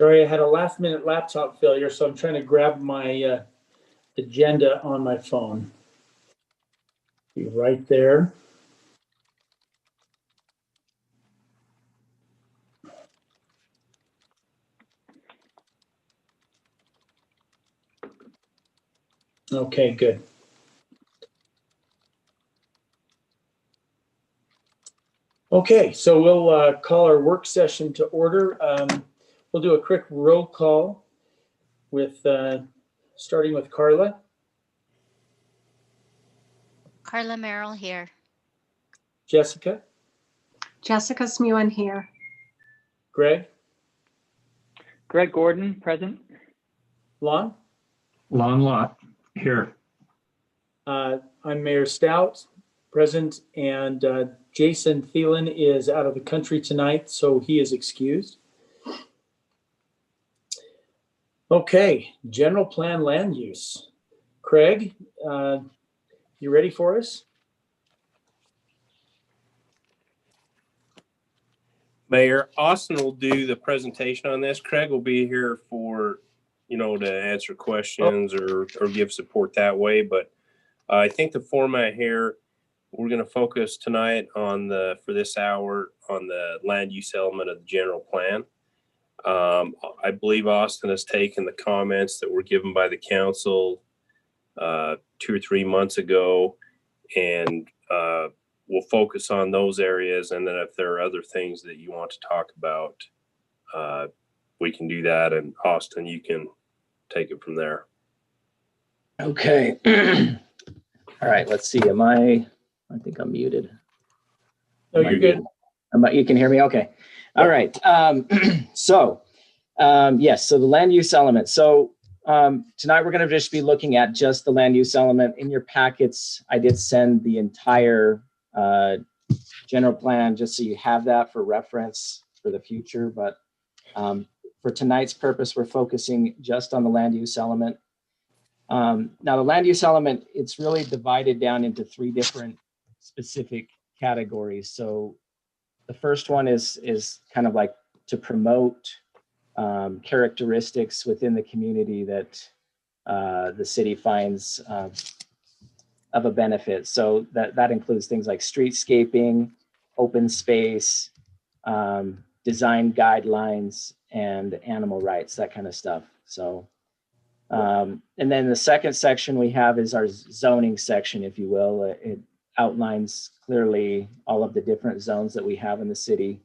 Sorry, I had a last minute laptop failure, so I'm trying to grab my agenda on my phone. Be right there. Okay, good. Okay, so we'll call our work session to order. We'll do a quick roll call with starting with Carla. Carla Merrill here. Jessica. Jessica Smewen here. Greg. Greg Gordon, present. Lon. Lon Lot, here. I'm Mayor Stout, present, and Jason Thielen is out of the country tonight, so he is excused. Okay, general plan land use. Craig, you ready for us? Mayor, Austin will do the presentation on this. Craig will be here for, to answer questions or give support that way. But I think the format here, we're going to focus tonight for this hour on the land use element of the general plan. I believe Austin has taken the comments that were given by the council 2 or 3 months ago, and we'll focus on those areas. And then if there are other things that you want to talk about, we can do that. And Austin, you can take it from there. Okay. All right, let's see. I think I'm muted. No, you're good. You can hear me? Okay. All right. Yes, so the land use element. So tonight we're going to just be looking at just the land use element. In your packets, I did send the entire general plan just so you have that for reference for the future. But for tonight's purpose, we're focusing just on the land use element. Now the land use element, it's really divided down into 3 different specific categories. So the first one is kind of like to promote characteristics within the community that the city finds of a benefit. So that includes things like streetscaping, open space, design guidelines, and animal rights, that kind of stuff. So, and then the second section we have is our zoning section, if you will. It outlines clearly all of the different zones that we have in the city.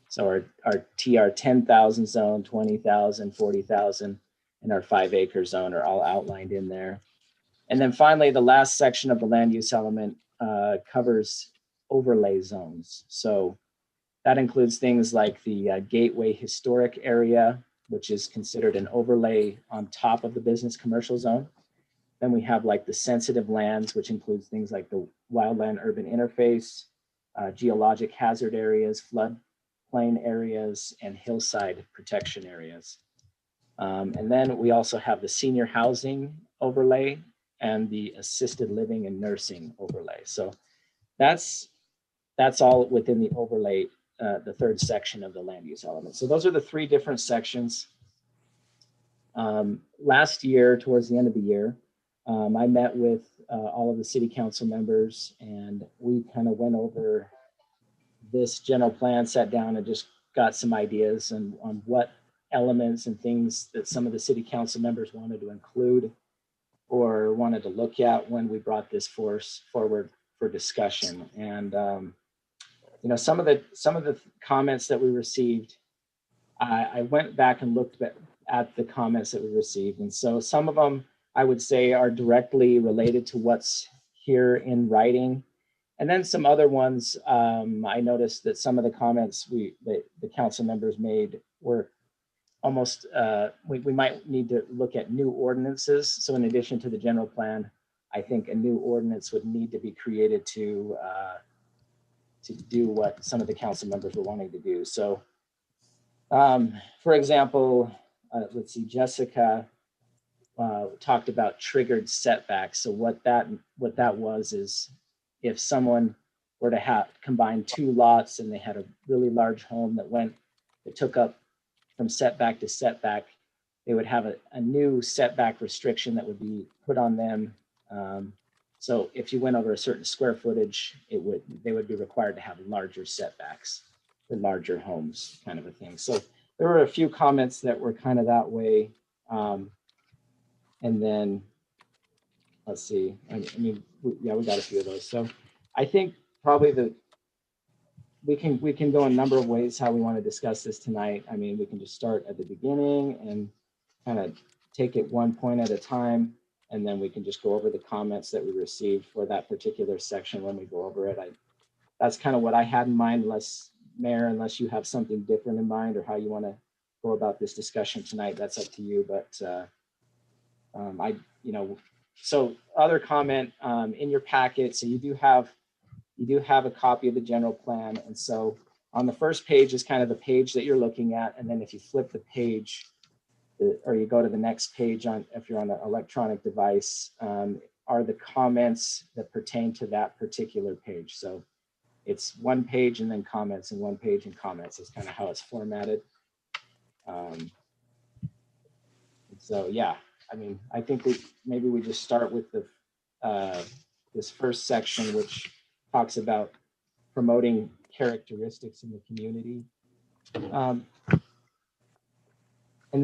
So our TR 10,000 zone, 20,000, 40,000, and our 5-acre zone are all outlined in there. And then finally, the last section of the land use element covers overlay zones. So that includes things like the Gateway Historic Area, which is considered an overlay on top of the business commercial zone. Then we have like the sensitive lands, which includes things like the wildland urban interface, geologic hazard areas, floodplain areas, and hillside protection areas. And then we also have the senior housing overlay and the assisted living and nursing overlay. So that's all within the overlay, the third section of the land use element. So those are the 3 different sections. Last year, towards the end of the year, I met with all of the city council members, and we kind of went over this general plan, sat down and just got some ideas on what elements and things that some of the city council members wanted to include or wanted to look at when we brought this forward for discussion. And some of the comments that we received, I went back and looked at the comments that we received, and so some of them I would say are directly related to what's here in writing, and then some other ones I noticed that some of the comments the council members made were almost, we might need to look at new ordinances. So in addition to the general plan, I think a new ordinance would need to be created to do what some of the council members were wanting to do. So for example, let's see, Jessica talked about triggered setbacks. So what that was is if someone were to combine 2 lots and they had a really large home that took up from setback to setback, they would have a new setback restriction that would be put on them. So if you went over a certain square footage, they would be required to have larger setbacks for larger homes, kind of a thing. So there were a few comments that were kind of that way. And then let's see, we got a few of those. So I think probably we can go a number of ways how we want to discuss this tonight. I mean, we can just start at the beginning and kind of take it one point at a time, and then we can just go over the comments that we received for that particular section when we go over it. That's kind of what I had in mind, Mayor, unless you have something different in mind or how you want to go about this discussion tonight, that's up to you. But so other comment in your packet. So you do have a copy of the general plan. And so on the first page is kind of the page that you're looking at. And then if you flip the page or you go to the next page if you're on an electronic device, are the comments that pertain to that particular page. So it's one page and then comments and one page and comments is kind of how it's formatted. So yeah, I mean, I think maybe we just start with this first section, which talks about promoting characteristics in the community. And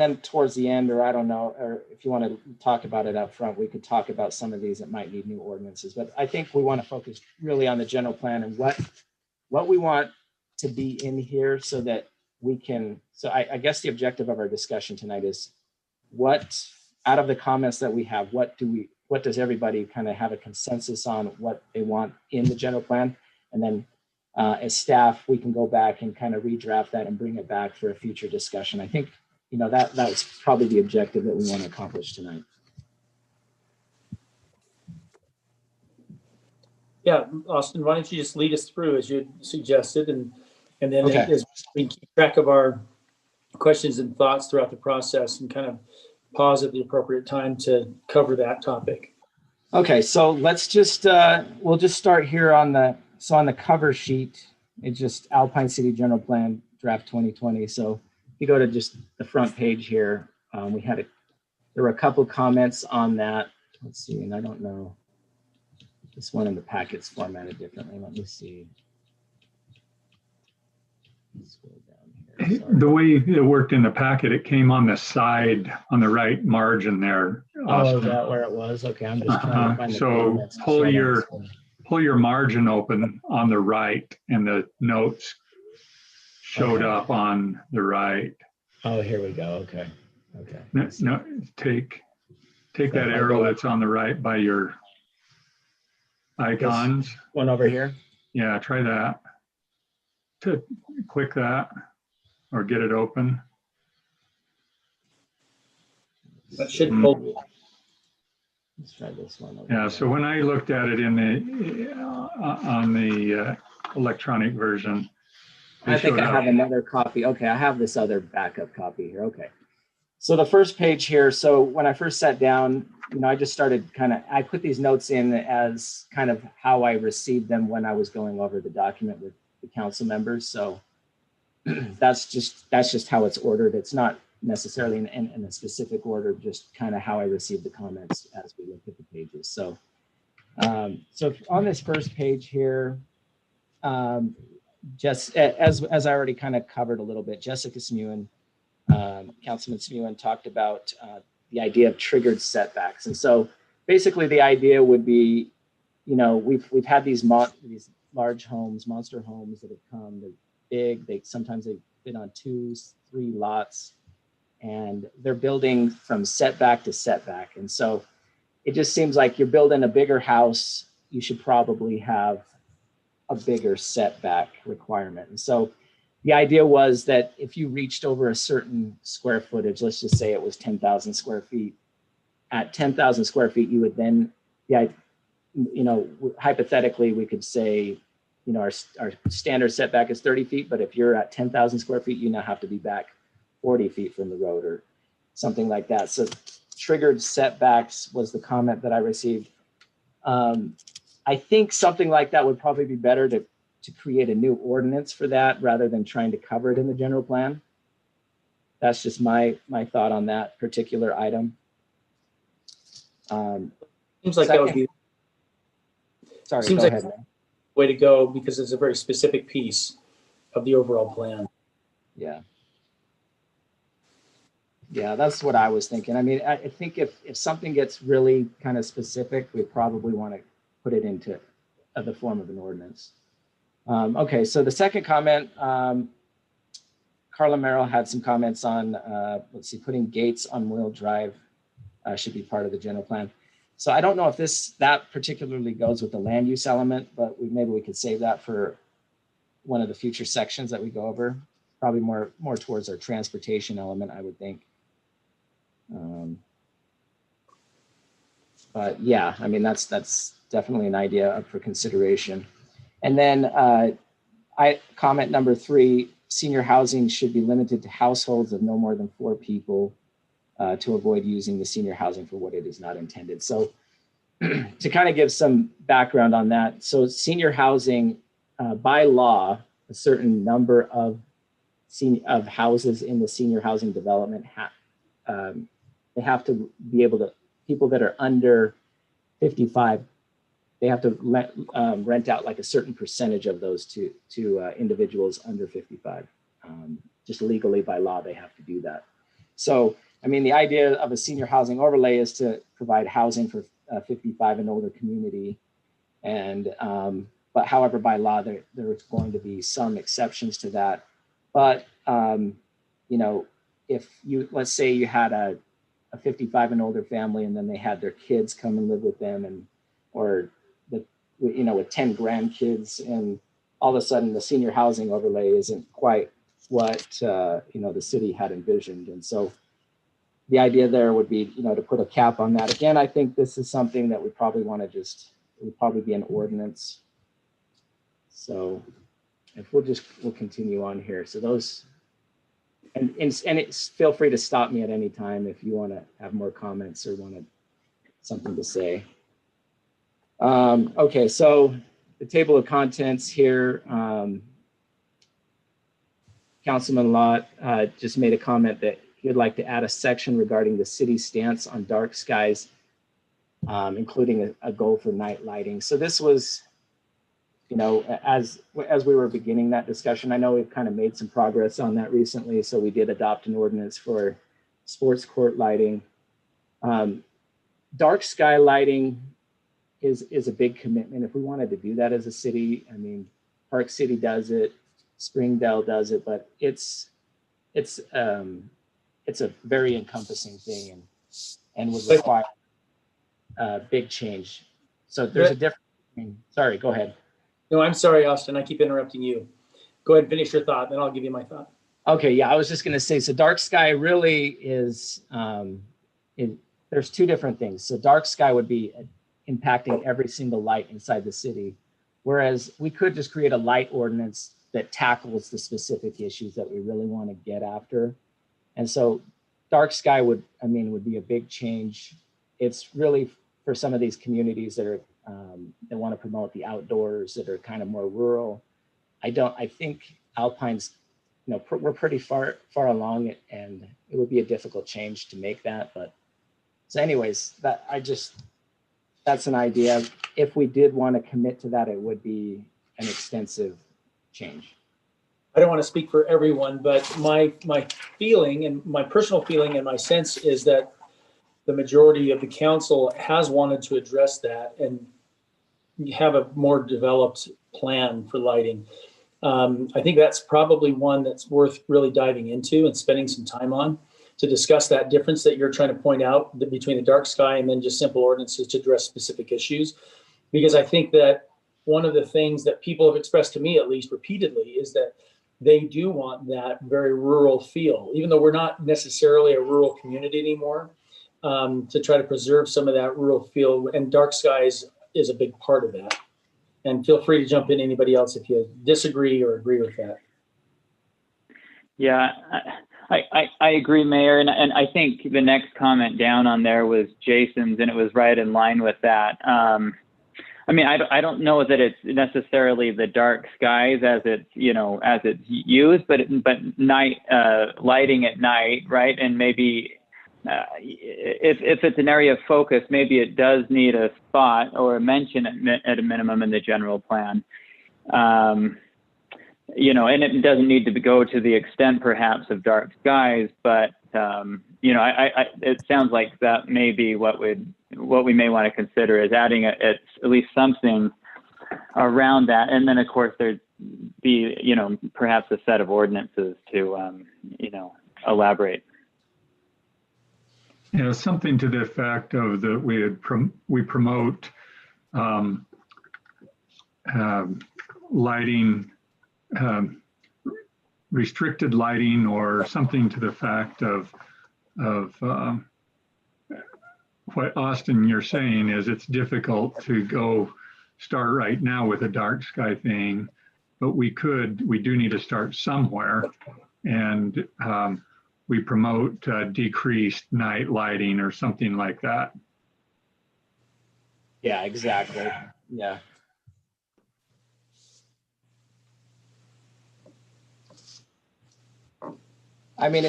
then towards the end, or I don't know, or if you want to talk about it up front, we could talk about some of these that might need new ordinances. But I think we want to focus really on the general plan and what we want to be in here so that we can. So I guess the objective of our discussion tonight is what out of the comments that we have, what does everybody kind of have a consensus on what they want in the general plan? And then as staff, we can go back and kind of redraft that and bring it back for a future discussion. I think, that was probably the objective that we want to accomplish tonight. Yeah, Austin, why don't you just lead us through as you suggested, and then Okay. as we keep track of our questions and thoughts throughout the process and kind of pause at the appropriate time to cover that topic. Okay, so let's just, we'll just start here on the cover sheet. It's just Alpine City General Plan Draft 2020. So if you go to just the front page here, there were a couple comments on that. Let's see, and I don't know, this one in the packet's formatted differently. Let me see. Let's scroll down here. Sorry. The way it worked in the packet, it came on the side, on the right margin there. Oh, is that where it was? Okay, I'm just trying to find the So comments. pull your margin open on the right, and the notes showed up on the right. Oh, here we go. Okay. No, take that arrow that's on the right by your icons. One over here. Yeah, try that. To click that or get it open. That should pull. Let's try this one. Yeah, so when I looked at it on the electronic version, I think I have another copy. Okay, I have this other backup copy here. Okay. So the first page here. So when I first sat down, I just started I put these notes in as kind of how I received them when I was going over the document with the council members. So that's just how it's ordered. It's not necessarily in a specific order, just kind of how I received the comments as we look at the pages. So, so on this first page here, just as I already kind of covered a little bit, Jessica Smewen, Councilman Smewen talked about the idea of triggered setbacks. And so basically the idea would be, we've had these large homes, monster homes that have come, they're big, sometimes they fit on 2-3 lots, and they're building from setback to setback. And so it just seems like you're building a bigger house, you should probably have a bigger setback requirement. And so the idea was that if you reached over a certain square footage, let's just say it was 10,000 square feet, at 10,000 square feet, you would then, hypothetically, we could say, our standard setback is 30 feet, but if you're at 10,000 square feet, you now have to be back 40 feet from the road or something like that. So triggered setbacks was the comment that I received. I think something like that would probably be better to create a new ordinance for that rather than trying to cover it in the general plan. that's just my thought on that particular item. Seems like that would Second- be Sorry, Seems go like- ahead, man. the way to go because it's a very specific piece of the overall plan. Yeah. Yeah, that's what I was thinking. I mean, I think if something gets really kind of specific, we probably want to put it into the form of an ordinance. Okay, so the second comment, Carla Merrill had some comments on, let's see, putting gates on Moyle Drive should be part of the general plan. So I don't know if that particularly goes with the land use element, but maybe we could save that for one of the future sections that we go over. Probably more towards our transportation element, I would think. But yeah, I mean, that's definitely an idea up for consideration. And then comment number 3, senior housing should be limited to households of no more than 4 people to avoid using the senior housing for what it is not intended. So to kind of give some background on that, so senior housing, by law, a certain number of houses in the senior housing development they have to be able to, people that are under 55, they have to rent out like a certain percentage of those to individuals under 55. Just legally by law, they have to do that. So, I mean, the idea of a senior housing overlay is to provide housing for 55 and older community. And, but however, by law, there's going to be some exceptions to that. But, you know, if you, let's say you had a 55 and older family, and then they had their kids come and live with them, and or with 10 grandkids, and all of a sudden the senior housing overlay isn't quite what the city had envisioned. And so the idea there would be to put a cap on that. Again, I think this is something that we probably want to it would probably be an ordinance. So if we'll continue on here. So those. And feel free to stop me at any time if you want to have more comments or want something to say. Okay, so the table of contents here. Councilman Lott just made a comment that he would like to add a section regarding the city's stance on dark skies, including a goal for night lighting. So this was, as we were beginning that discussion, I know we've kind of made some progress on that recently. So we did adopt an ordinance for sports court lighting. Dark sky lighting is a big commitment. If we wanted to do that as a city, I mean, Park City does it, Springdale does it, but it's a very encompassing thing and would require big change. So there's a difference. Sorry, go ahead. No, I'm sorry, Austin. I keep interrupting you. Go ahead and finish your thought, then I'll give you my thought. Okay, yeah, I was just going to say, so dark sky really is, there's 2 different things. So dark sky would be impacting every single light inside the city, whereas we could just create a light ordinance that tackles the specific issues that we really want to get after. And so dark sky would be a big change. It's really for some of these communities that are that want to promote the outdoors, that are kind of more rural. I think Alpine's, we're pretty far along, and it would be a difficult change to make that. But so anyways, that's an idea. If we did want to commit to that, it would be an extensive change. I don't want to speak for everyone, but my feeling and my personal feeling and my sense is that the majority of the council has wanted to address that and have a more developed plan for lighting. I think that's probably one that's worth really diving into and spending some time on to discuss that difference that you're trying to point out between the dark sky and then just simple ordinances to address specific issues. Because I think that one of the things that people have expressed to me, at least repeatedly, is that they do want that very rural feel, even though we're not necessarily a rural community anymore, to try to preserve some of that rural feel. And dark skies is a big part of that. And feel free to jump in, anybody else, if you disagree or agree with that. Yeah, I agree, Mayor. And I think the next comment down on there was Jason's, and it was right in line with that. I mean, I don't know that it's necessarily the dark skies as it's, as it's used, but night lighting at night, right? And maybe if it's an area of focus, maybe it does need a spot or a mention at a minimum in the general plan. And it doesn't need to go to the extent perhaps of dark skies, but it sounds like that may be what we may want to consider is adding at least something around that. And then of course there'd be, perhaps a set of ordinances to, elaborate. Something to the effect of that we promote lighting, restricted lighting, or something to the effect of what Austin you're saying is it's difficult to start right now with a dark sky thing, but we do need to start somewhere, and we promote decreased night lighting or something like that. Yeah, exactly. Yeah. I mean,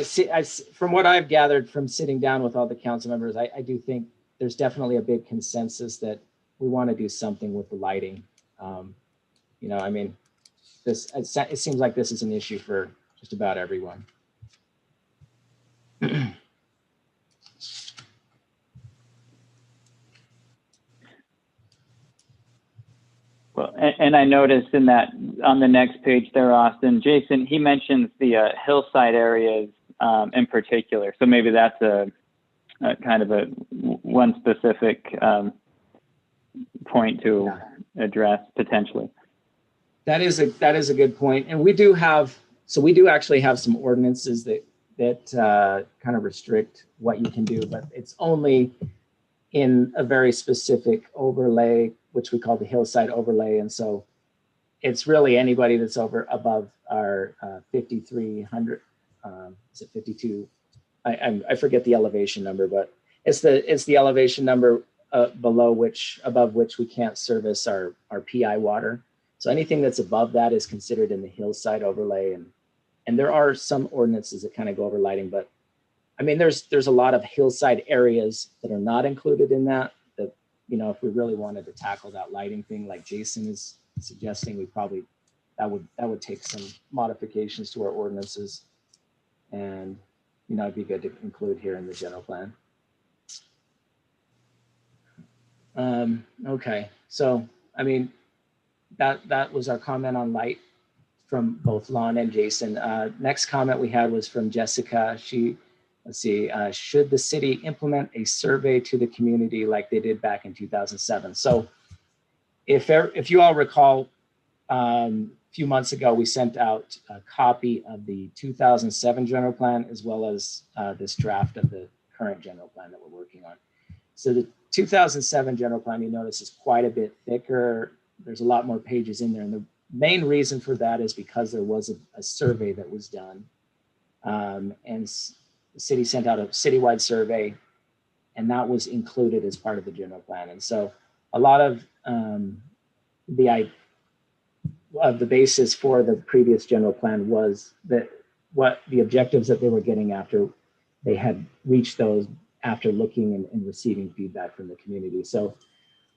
from what I've gathered from sitting down with all the council members, I do think there's definitely a big consensus that we want to do something with the lighting. I mean, it seems like this is an issue for just about everyone. Well, and I noticed in that on the next page there, Austin, Jason, he mentions the hillside areas in particular. So maybe that's a kind of a one specific point to address potentially. That is a good point. And we do actually have some ordinances that kind of restrict what you can do, but it's only in a very specific overlay, which we call the hillside overlay. And so it's really anybody that's above our 5,300, is it 52? I forget the elevation number, but it's the elevation number above which we can't service our PI water. So anything that's above that is considered in the hillside overlay. And there are some ordinances that kind of go over lighting, but I mean, there's a lot of hillside areas that are not included in that, if we really wanted to tackle that lighting thing, like Jason is suggesting, that would take some modifications to our ordinances, and it'd be good to include here in the general plan. Okay, so I mean, that was our comment on light from both Lon and Jason. Next comment we had was from Jessica. Let's see, should the city implement a survey to the community like they did back in 2007? So if you all recall, a few months ago, we sent out a copy of the 2007 general plan, as well as this draft of the current general plan that we're working on. So the 2007 general plan, you notice, is quite a bit thicker. There's a lot more pages in there. And the main reason for that is because there was a survey that was done. And the city sent out a citywide survey, and that was included as part of the general plan. And so a lot of the basis for the previous general plan was that what the objectives that they were getting after, they had reached those after looking and receiving feedback from the community. So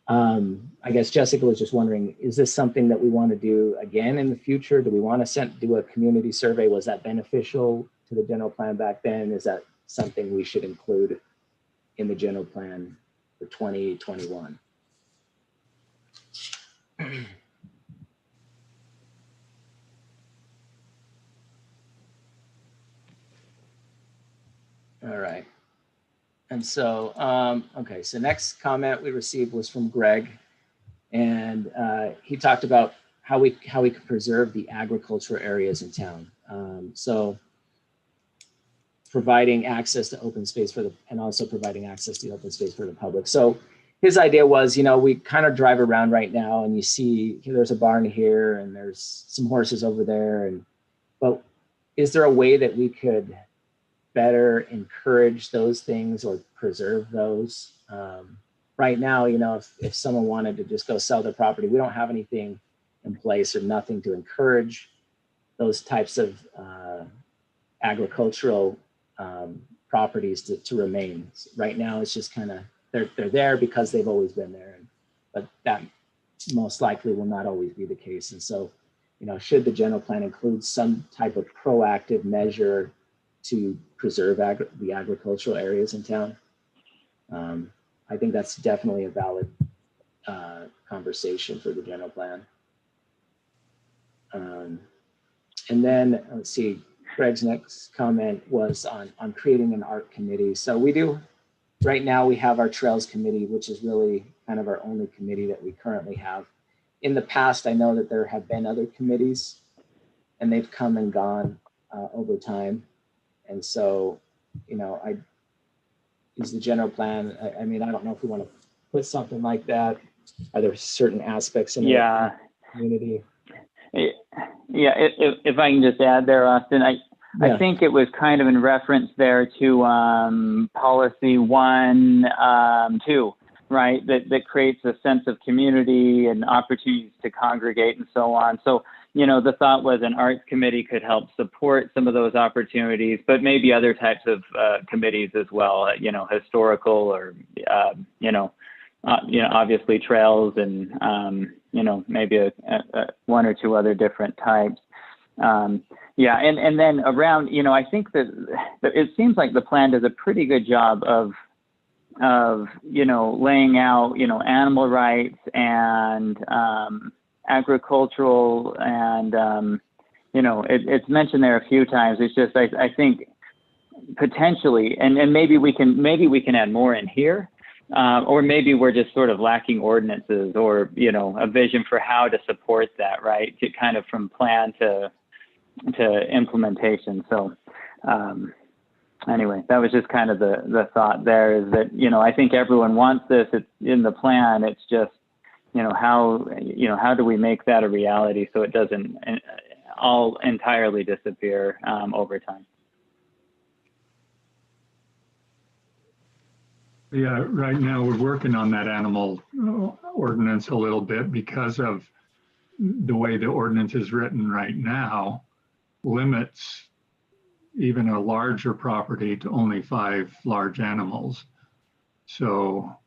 I guess Jessica was just wondering, is this something that we want to do again in the future? Do we want to do a community survey? Was that beneficial to the general plan back then? Is that something we should include in the general plan for 2021? All right. And so, okay, so next comment we received was from Greg, and he talked about how we could preserve the agricultural areas in town. So providing access to open space and also providing access to open space for the public. So his idea was, we kind of drive around right now and you see there's a barn here and there's some horses over there. But is there a way that we could better encourage those things or preserve those? right now, you know, if someone wanted to just go sell their property, we don't have anything in place or nothing to encourage those types of agricultural properties to remain. Right now, it's just kind of, they're there because they've always been there, but that most likely will not always be the case. And so, you know, should the general plan include some type of proactive measure to preserve the agricultural areas in town? I think that's definitely a valid conversation for the general plan. And then let's see, Greg's next comment was on creating an art committee. So we do, right now we have our trails committee, which is really kind of our only committee that we currently have. In the past, I know that there have been other committees and they've come and gone over time. And so, you know, I use the general plan. I mean, I don't know if we want to put something like that. Are there certain aspects in the community? Yeah, if I can just add there, Austin, I think it was kind of in reference there to policy 1.2, right? That creates a sense of community and opportunities to congregate and so on. So, you know, the thought was an arts committee could help support some of those opportunities, but maybe other types of committees as well, you know, historical or, obviously trails and, maybe one or two other different types. And then around, you know, I think that it seems like the plan does a pretty good job of, you know, laying out, you know, animal rights and agricultural and, it's mentioned there a few times. It's just, I think potentially, and maybe we can add more in here. Or maybe we're just sort of lacking ordinances or, you know, a vision for how to support that, right? To kind of from plan to implementation. So anyway, that was just kind of the thought there is that, you know, I think everyone wants this. It's in the plan. It's just, how do we make that a reality so it doesn't all entirely disappear over time? Yeah, right now we're working on that animal ordinance a little bit because of the way the ordinance is written right now limits even a larger property to only 5 large animals. So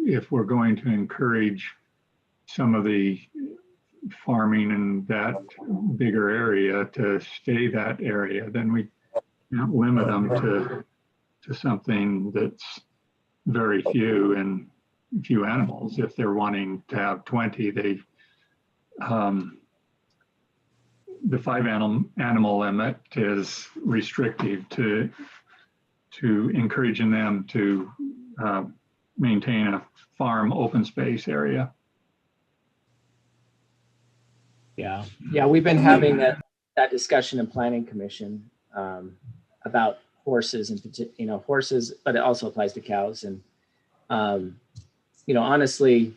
if we're going to encourage some of the farming in that bigger area to stay that area, then we can't limit them to something that's very few and few animals. If they're wanting to have 20, the 5 animal limit is restrictive to encouraging them to maintain a farm open space area. Yeah, we've been having that discussion in Planning Commission about horses and horses, but it also applies to cows. And honestly,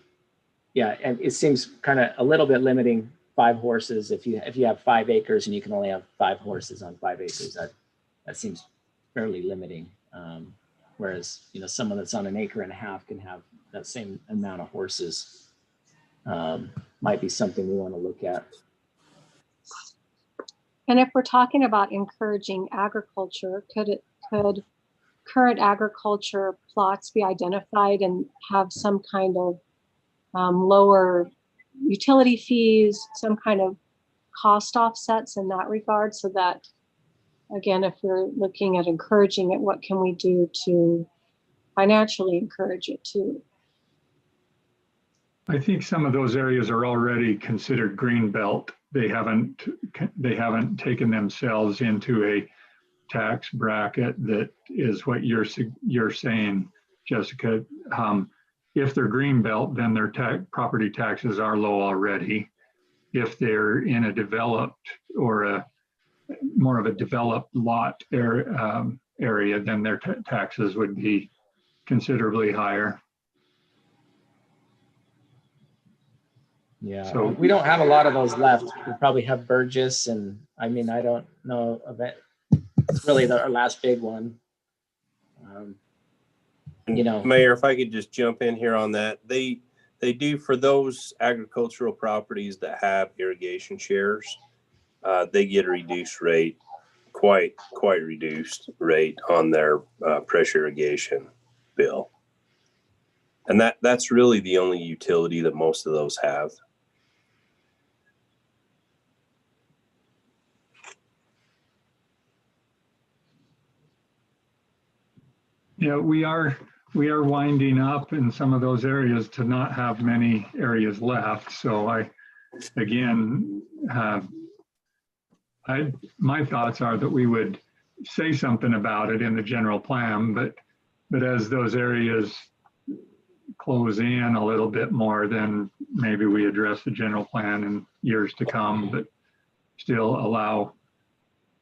and it seems kind of a little bit limiting 5 horses. If you have 5 acres and you can only have 5 horses on 5 acres, that seems fairly limiting. Whereas someone that's on an acre and a half can have that same amount of horses. Might be something we want to look at. And if we're talking about encouraging agriculture, could current agriculture plots be identified and have some kind of lower utility fees, some kind of cost offsets in that regard, so that, again, if we're looking at encouraging it, what can we do to financially encourage it too? I think some of those areas are already considered green belt. They haven't taken themselves into a tax bracket that is what you're saying, Jessica. If they're green belt, then their property taxes are low already. If they're in a developed or more of a developed lot area, then their taxes would be considerably higher. Yeah, so we don't have a lot of those left. We probably have Burgess, and I mean, I don't know of it. It's really our last big one. you know. Mayor, if I could just jump in here on that, they do for those agricultural properties that have irrigation shares, they get a reduced rate, quite reduced rate on their pressure irrigation bill. And that's really the only utility that most of those have. Yeah, we are winding up in some of those areas to not have many areas left. So again, my thoughts are that we would say something about it in the general plan, but as those areas close in a little bit more, then maybe we address the general plan in years to come, but still allow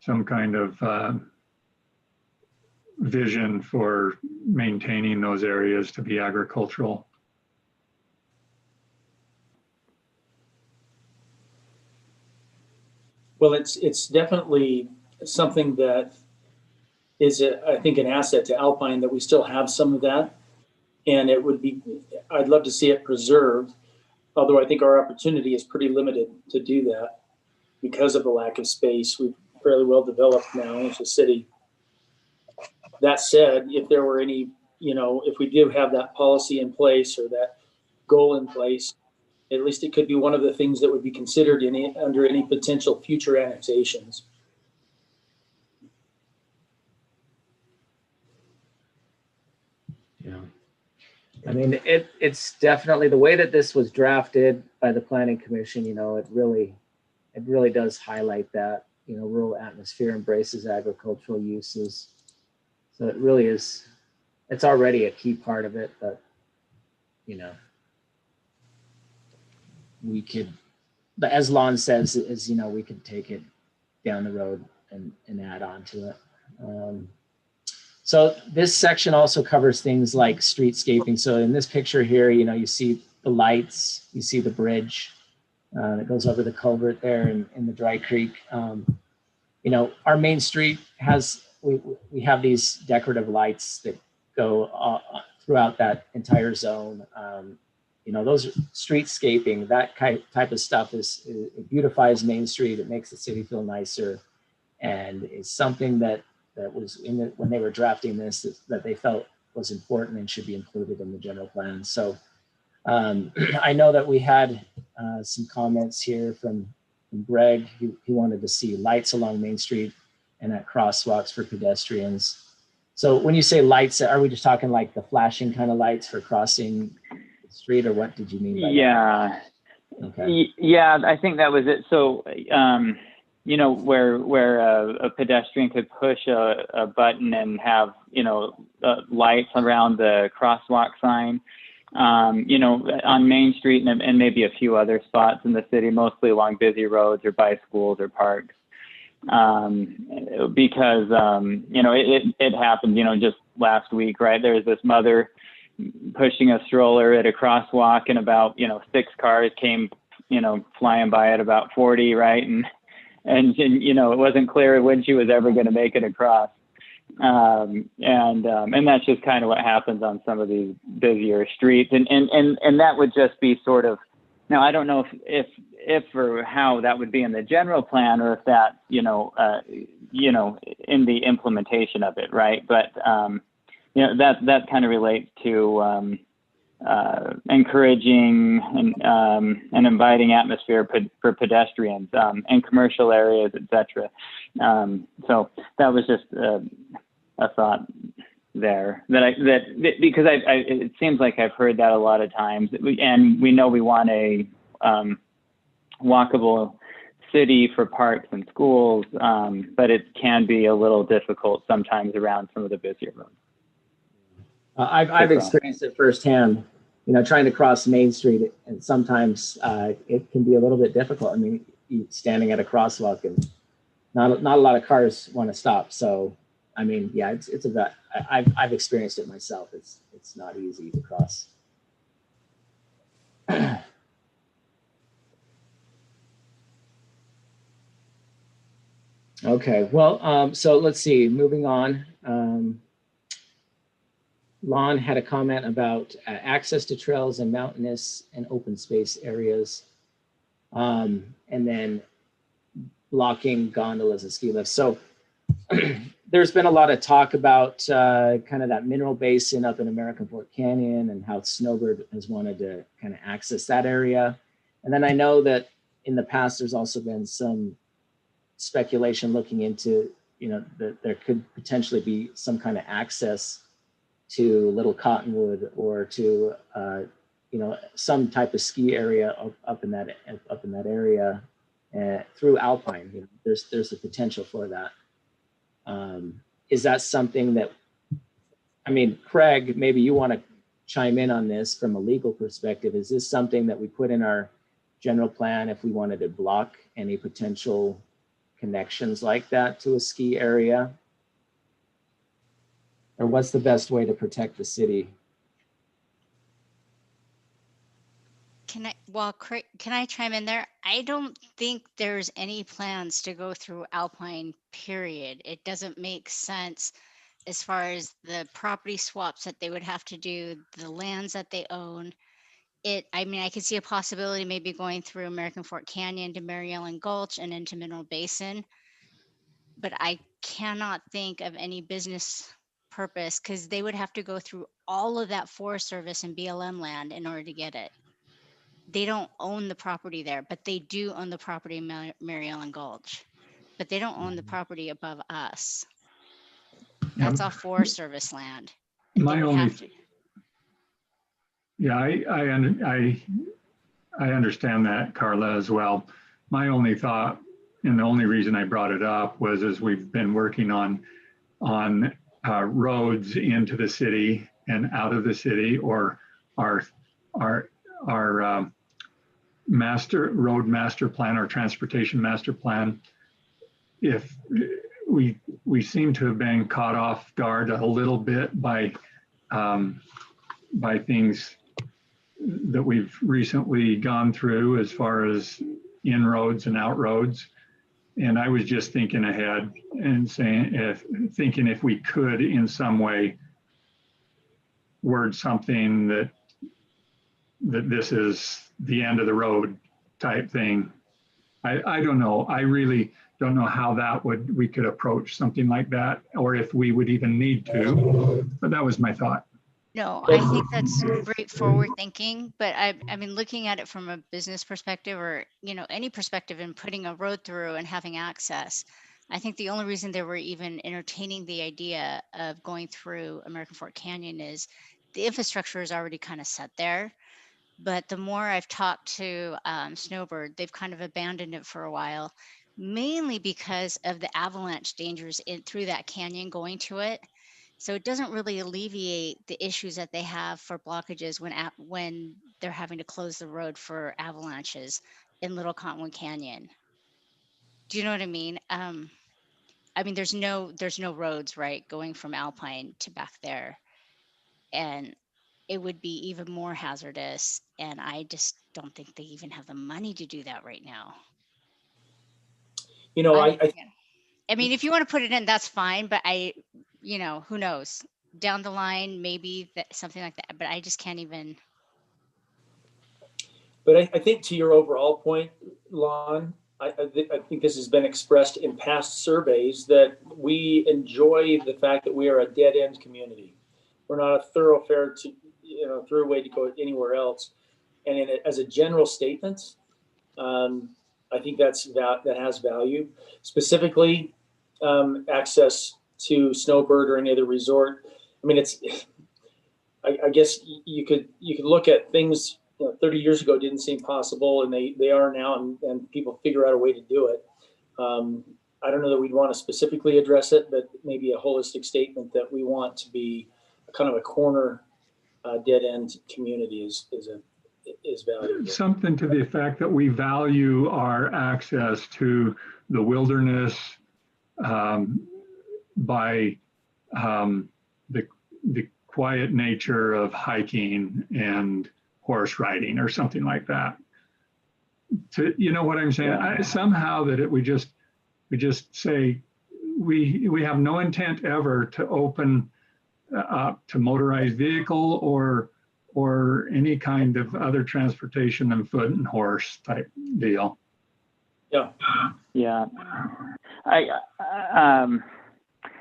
some kind of vision for maintaining those areas to be agricultural. Well, it's definitely something that is, I think, an asset to Alpine, that we still have some of that. And I'd love to see it preserved, although I think our opportunity is pretty limited to do that because of the lack of space. We've fairly well developed now as a city. That said, if there were any, if we do have that policy in place or that goal in place, at least it could be one of the things that would be considered under any potential future annexations. Yeah. I mean, it's definitely the way that this was drafted by the Planning Commission, it really does highlight that, rural atmosphere embraces agricultural uses. So it really is, it's already a key part of it, but, we could, but as Lon says, we could take it down the road and add on to it. So this section also covers things like streetscaping. So in this picture here, you see the lights, you see the bridge that goes over the culvert there in the Dry Creek. Our main street has, we have these decorative lights that go throughout that entire zone. Those streetscaping, that type of stuff it beautifies Main Street. It makes the city feel nicer, and it's something that was when they were drafting this that they felt was important and should be included in the general plan. So I know that we had some comments here from Greg. He wanted to see lights along Main Street and at crosswalks for pedestrians. So when you say lights, are we just talking like the flashing kind of lights for crossing the street, or what did you mean by that? Okay. Yeah, I think that was it. So, where a pedestrian could push a button and have, lights around the crosswalk sign, on Main Street and maybe a few other spots in the city, mostly along busy roads or by schools or parks. Because, it happened, just last week, right? There was this mother pushing a stroller at a crosswalk, and about, 6 cars came, flying by at about 40, right? And it wasn't clear when she was ever going to make it across. And that's just kind of what happens on some of these busier streets. And that would just be sort of, now, I don't know if or how that would be in the general plan, or if that, in the implementation of it, right? But, that kind of relates to encouraging and inviting atmosphere for pedestrians in commercial areas, etc. So that was just a thought there because it seems like I've heard that a lot of times, and we know we want a walkable city for parks and schools, but it can be a little difficult sometimes around some of the busier roads. I've experienced it firsthand, trying to cross Main Street, and sometimes it can be a little bit difficult. I mean, standing at a crosswalk and not a lot of cars want to stop. So, I mean, yeah, it's about, I've experienced it myself. It's not easy to cross. Okay, well, so let's see, moving on. Lon had a comment about access to trails and mountainous and open space areas. And then blocking gondolas and ski lifts. So there's been a lot of talk about kind of that mineral basin up in American Fork Canyon and how Snowbird has wanted to kind of access that area. And then I know that in the past, there's also been some speculation looking into, that there could potentially be some kind of access to Little Cottonwood or to, some type of ski area up in that area through Alpine. There's a potential for that. Is that something that, Craig, maybe you want to chime in on this from a legal perspective. Is this something that we put in our general plan if we wanted to block any potential connections like that to a ski area? Or what's the best way to protect the city? Can I chime in there? I don't think there's any plans to go through Alpine, period. It doesn't make sense as far as the property swaps that they would have to do, the lands that they own. I could see a possibility maybe going through American Fork Canyon to Mary Ellen Gulch and into Mineral Basin, but I cannot think of any business purpose because they would have to go through all of that Forest Service and BLM land in order to get it. They don't own the property there, but they do own the property in Mary Ellen Gulch, but they don't own the property above us. That's all Forest Service land. And My they would only, have to. yeah, I understand that, Carla, as well. My only thought, and the only reason I brought it up was as we've been working on roads into the city and out of the city, or our road master plan, our transportation master plan. If we seem to have been caught off guard a little bit by things that we've recently gone through as far as inroads and outroads. And I was just thinking ahead and thinking if we could in some way word something that this is the end of the road type thing. I don't know. I really don't know how we could approach something like that, or if we would even need to, but that was my thought. No, I think that's great forward thinking, but looking at it from a business perspective or, any perspective in putting a road through and having access, I think the only reason they were even entertaining the idea of going through American Fork Canyon is the infrastructure is already kind of set there. But the more I've talked to Snowbird, they've kind of abandoned it for a while, mainly because of the avalanche dangers through that canyon going to it. So it doesn't really alleviate the issues that they have for blockages when they're having to close the road for avalanches in Little Cottonwood Canyon. Do you know what I mean? There's no roads, right, going from Alpine to back there, and it would be even more hazardous. And I just don't think they even have the money to do that right now. If you want to put it in, that's fine. But who knows? Down the line, maybe something like that. But I just can't even. But I think to your overall point, Lon, I think this has been expressed in past surveys that we enjoy the fact that we are a dead end community. We're not a thoroughfare throughway to go anywhere else. And as a general statement, I think that has value. Specifically, access to Snowbird or any other resort. I guess you could look at things 30 years ago didn't seem possible, and they are now, and people figure out a way to do it. I don't know that we'd want to specifically address it, but maybe a holistic statement that we want to be kind of a corner dead end community is valuable. Something to the effect that we value our access to the wilderness by the quiet nature of hiking and horse riding or something like that. You know what I'm saying? Somehow that we just say we have no intent ever to open to motorized vehicle or any kind of other transportation than foot and horse type deal. Yeah. Yeah.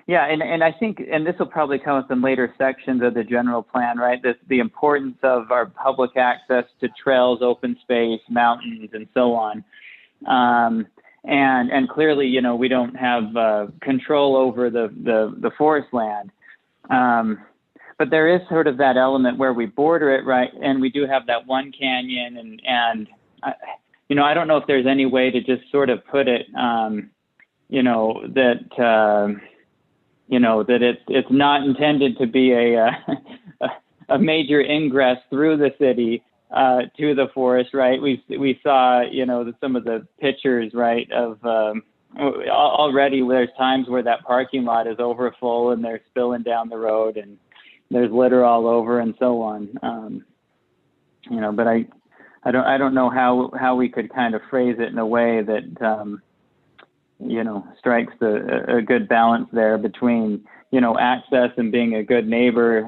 Yeah, and I think, and this will probably come up in later sections of the general plan, right? The importance of our public access to trails, open space, mountains, and so on. And clearly, you know, we don't have control over the forest land. But there is sort of that element where we border it, right? And we do have that one canyon, and you know, I don't know if there's any way to just sort of put it, you know, that you know, that it's not intended to be a major ingress through the city to the forest, right? We saw, you know, some of the pictures, right, of already there's times where that parking lot is overfull and they're spilling down the road and there's litter all over and so on. You know, but I don't know how we could kind of phrase it in a way that you know, strikes a good balance there between, you know, access and being a good neighbor,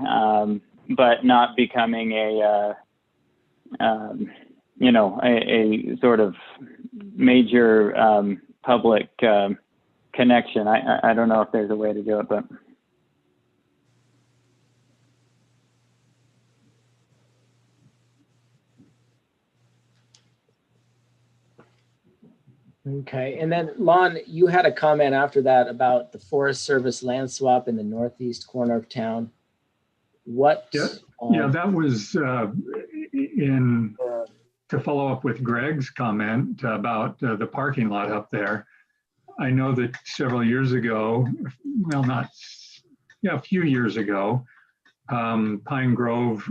but not becoming you know, a sort of major public connection. I don't know if there's a way to do it, but. Okay, and then Lon, you had a comment after that about the Forest Service land swap in the northeast corner of town. What? Yeah, that was in to follow up with Greg's comment about the parking lot up there. I know that several years ago, well, a few years ago, the Pine Grove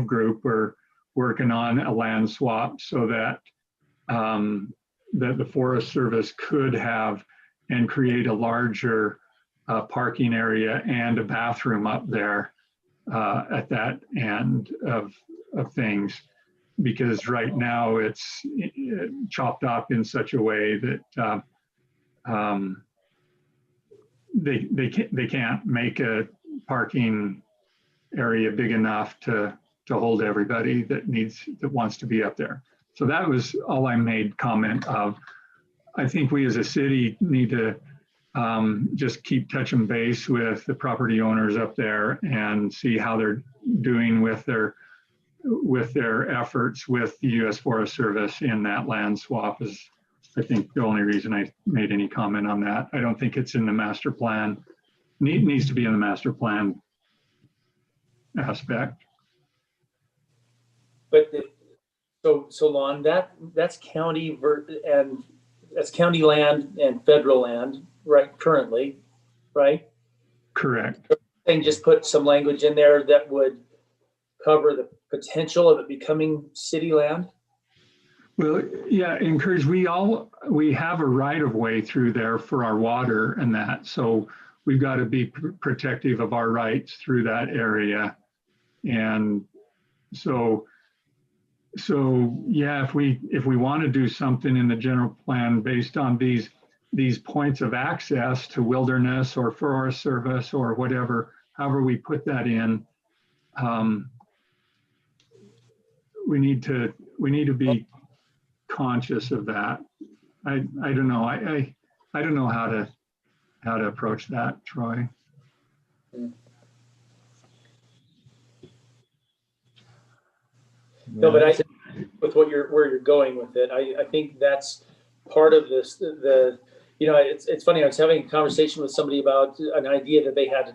group were working on a land swap so that that the Forest Service could have and create a larger parking area and a bathroom up there at that end of things, because right now it's chopped up in such a way that they can't make a parking area big enough to hold everybody that wants to be up there. So that was all I made comment of. I think we as a city need to just keep touching base with the property owners up there and see how they're doing with their efforts with the U.S. Forest Service in that land swap is, I think, the only reason I made any comment on that. I don't think it's in the master plan. Needs to be in the master plan aspect. But so Lon, that's county and that's county land and federal land, right? Currently, right? Correct. And just put some language in there that would cover the potential of it becoming city land. Well, yeah, encourage. We have a right of way through there for our water and that, so we've got to be protective of our rights through that area, and so yeah, if we want to do something in the general plan based on these points of access to wilderness or Forest Service or whatever, however we put that in, we need to be conscious of that. I don't know. I don't know how to approach that, Troy. No, but I think with where you're going with it, I think that's part of this. You know, it's funny. I was having a conversation with somebody about an idea that they had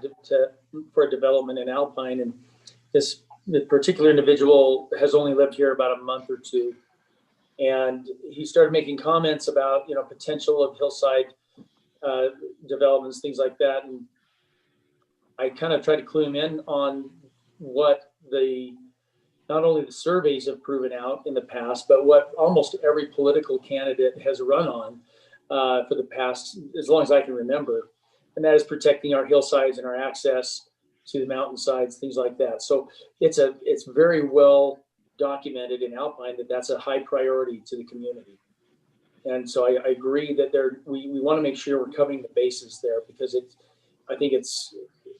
for a development in Alpine, and the particular individual has only lived here about a month or two, and he started making comments about, you know, potential of hillside developments, things like that, and I kind of tried to clue him in on what not only the surveys have proven out in the past, but what almost every political candidate has run on for the past, as long as I can remember, and that is protecting our hillsides and our access to the mountainsides, things like that. So it's very well documented in Alpine that that's a high priority to the community. And so I agree that we want to make sure we're covering the bases there, because I think it's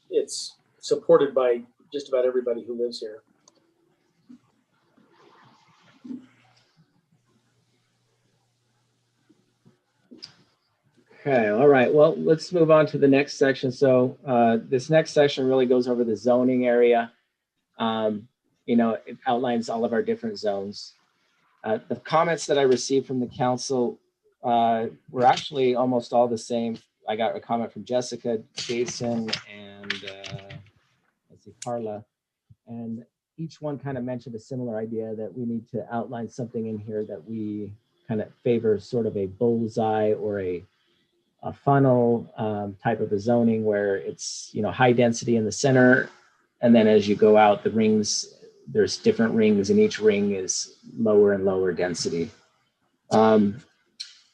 it's supported by just about everybody who lives here. Okay, all right. Well, let's move on to the next section. So this next section really goes over the zoning area. It outlines all of our different zones. The comments that I received from the council were actually almost all the same. I got a comment from Jessica, Jason, and let's see, Carla. And each one kind of mentioned a similar idea that we need to outline something in here that we kind of favor sort of a bullseye or a funnel type of a zoning where it's, high density in the center. And then as you go out the rings, there's different rings and each ring is lower and lower density.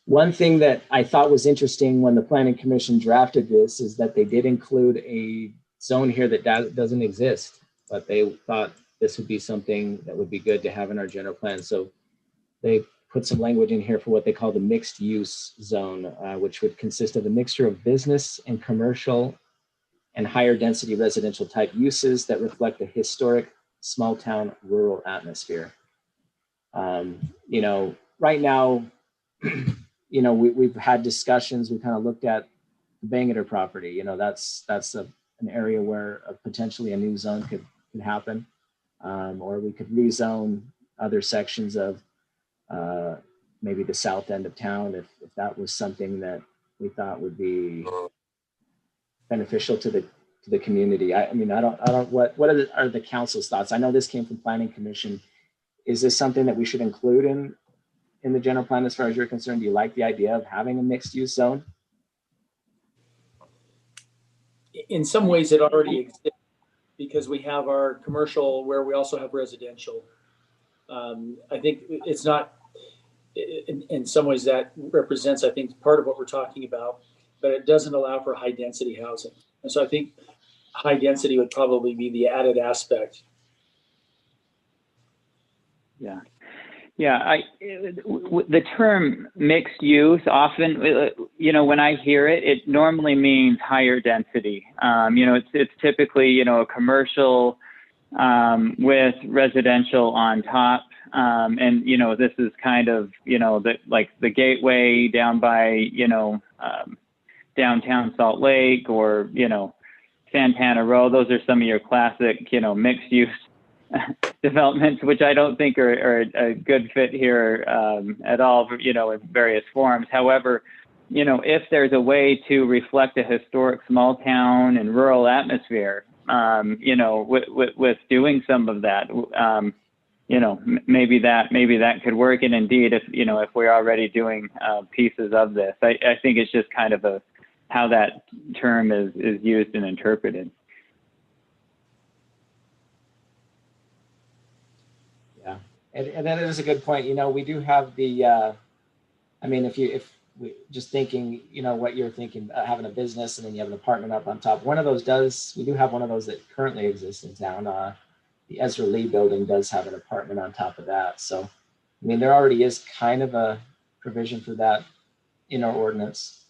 One thing that I thought was interesting when the Planning Commission drafted this is that they did include a zone here that doesn't exist, but they thought this would be something that would be good to have in our general plan. So they put some language in here for what they call the mixed use zone, which would consist of a mixture of business and commercial and higher density residential type uses that reflect the historic small town rural atmosphere. Right now, we've had discussions. We kind of looked at the Bangerter property. That's an area where potentially a new zone could happen, or we could rezone other sections of maybe the south end of town if that was something that we thought would be beneficial to the community. I don't. What are the council's thoughts? I know this came from Planning Commission. Is this something that we should include in the general plan as far as you're concerned? Do you like the idea of having a mixed use zone? In some ways, it already exists because we have our commercial where we also have residential. I think it's not. In some ways, that represents, I think, part of what we're talking about, but it doesn't allow for high density housing. And so I think high density would probably be the added aspect. Yeah. The term mixed use often, when I hear it, it normally means higher density. It's typically, a commercial with residential on top. And this is kind of, the gateway down by, downtown Salt Lake or, Santana Row. Those are some of your classic, mixed use developments, which I don't think are a good fit here at all, in various forms. However, if there's a way to reflect a historic small town and rural atmosphere, with doing some of that, maybe that could work. And indeed, if we're already doing pieces of this, I think it's just kind of how that term is used and interpreted. Yeah, and that is a good point. We do have the, if we just thinking, what you're thinking, having a business and then you have an apartment up on top. We do have one of those that currently exists in town. The Ezra Lee building does have an apartment on top of that. So, there already is kind of a provision for that in our ordinance.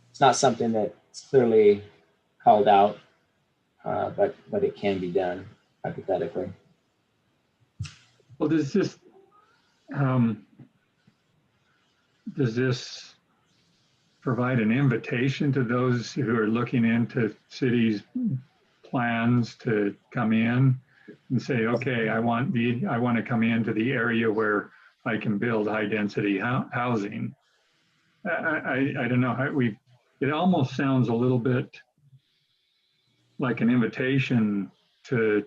It's not something that's clearly called out, but it can be done hypothetically. Well, does this provide an invitation to those who are looking into cities' plans to come in and say, okay, I want to come into the area where I can build high density housing? I don't know. It almost sounds a little bit like an invitation to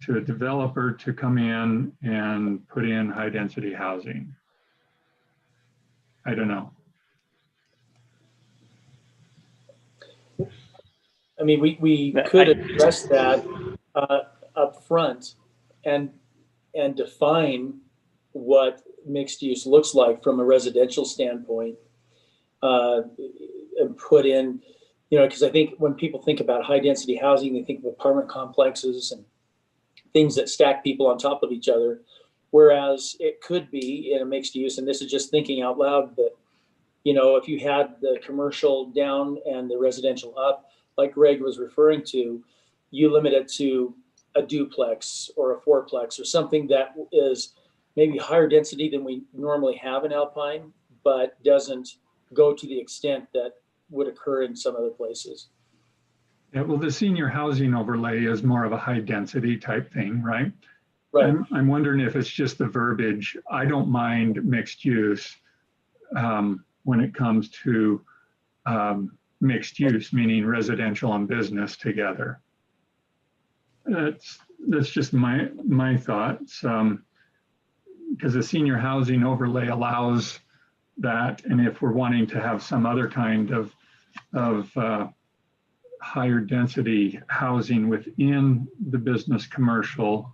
a developer to come in and put in high density housing. I don't know. We could address that up front and define what mixed use looks like from a residential standpoint, and put in, because I think when people think about high density housing, they think of apartment complexes and things that stack people on top of each other. Whereas it could be in a mixed use, and this is just thinking out loud, that, if you had the commercial down and the residential up, like Greg was referring to, you limit it to a duplex or a fourplex or something that is maybe higher density than we normally have in Alpine, but doesn't go to the extent that would occur in some other places. Yeah, well, the senior housing overlay is more of a high density type thing, right? Right. I'm wondering if it's just the verbiage. I don't mind mixed use when it comes to mixed use, meaning residential and business together. That's just my thoughts. Because the senior housing overlay allows that, and if we're wanting to have some other kind of higher density housing within the business commercial,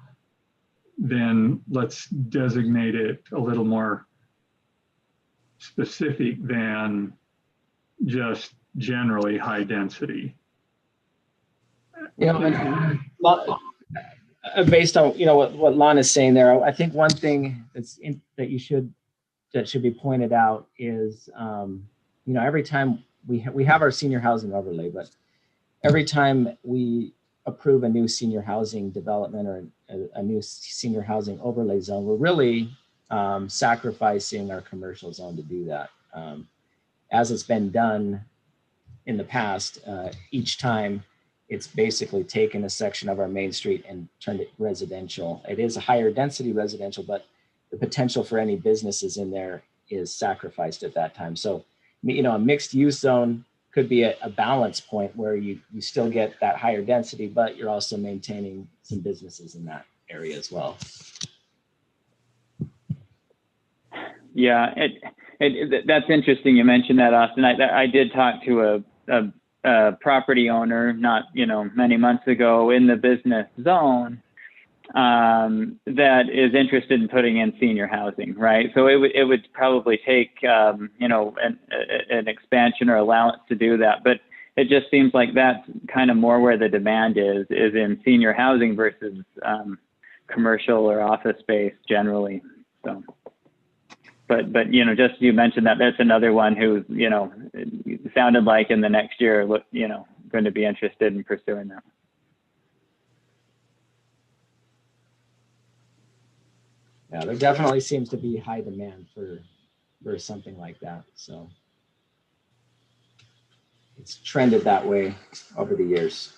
then let's designate it a little more specific than just generally high density. You know, and based on, you know, what Lon is saying there, I think one thing that should be pointed out is, you know, every time we have our senior housing overlay, but every time we approve a new senior housing development or a new senior housing overlay zone, we're really sacrificing our commercial zone to do that. As it's been done in the past, each time it's basically taken a section of our main street and turned it residential. It is a higher density residential, but the potential for any businesses in there is sacrificed at that time. So, you know, a mixed use zone could be a balance point where you still get that higher density, but you're also maintaining some businesses in that area as well. Yeah, that's interesting. You mentioned that, Austin. I did talk to a property owner not, you know, many months ago in the business zone that is interested in putting in senior housing, right? So it would probably take, you know, an expansion or allowance to do that. But it just seems like that's kind of more where the demand is in senior housing versus commercial or office space generally. So. But you know, just you mentioned that's another one who, you know, sounded like in the next year, you know, going to be interested in pursuing that. Yeah, there definitely seems to be high demand for something like that. So it's trended that way over the years.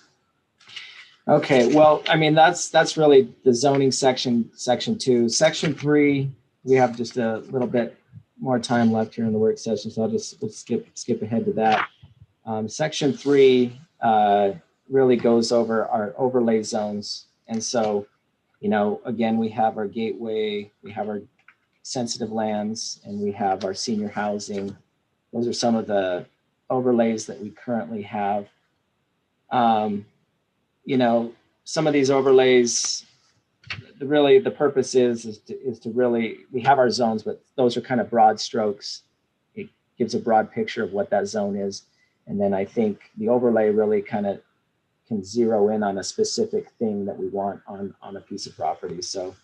Okay, well, I mean, that's really the zoning section 2. Section 3. We have just a little bit more time left here in the work session, so we'll skip ahead to that. Section 3 really goes over our overlay zones. And so, you know, again, we have our gateway, we have our sensitive lands, and we have our senior housing. Those are some of the overlays that we currently have. You know, some of these overlays, really the purpose is to really, we have our zones, but those are kind of broad strokes. It gives a broad picture of what that zone is. And then I think the overlay really kind of can zero in on a specific thing that we want on a piece of property. So,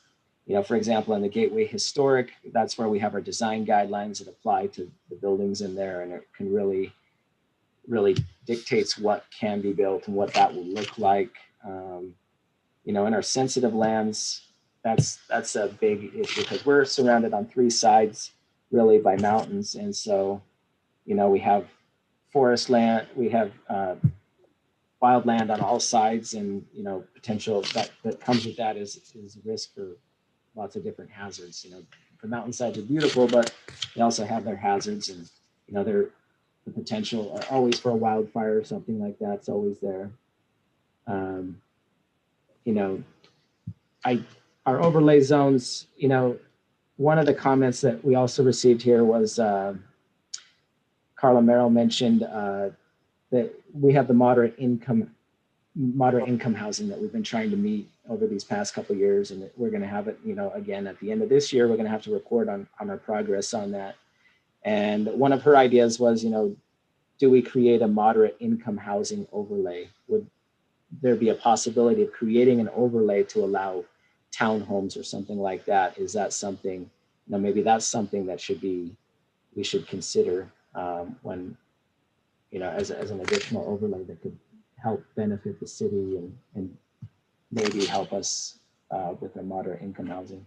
you know, for example, in the Gateway Historic, that's where we have our design guidelines that apply to the buildings in there, and it can really dictates what can be built and what that will look like. You know, in our sensitive lands, that's a big issue because we're surrounded on 3 sides really by mountains. And so, you know, we have forest land, we have wild land on all sides, and, you know, potential that comes with that is risk for lots of different hazards. You know, the mountainsides are beautiful, but they also have their hazards, and, you know, the potential are always for a wildfire or something like that's always there. You know, our overlay zones, you know, one of the comments that we also received here was Carla Merrill mentioned that we have the moderate income housing that we've been trying to meet over these past couple of years, and we're going to have it, you know, again at the end of this year, we're going to have to report on our progress on that. And one of her ideas was, you know, do we create a moderate income housing overlay? Would there be a possibility of creating an overlay to allow townhomes or something like that? Is that something, you know, maybe that's something that we should consider when, you know, as an additional overlay that could help benefit the city and maybe help us with our moderate income housing.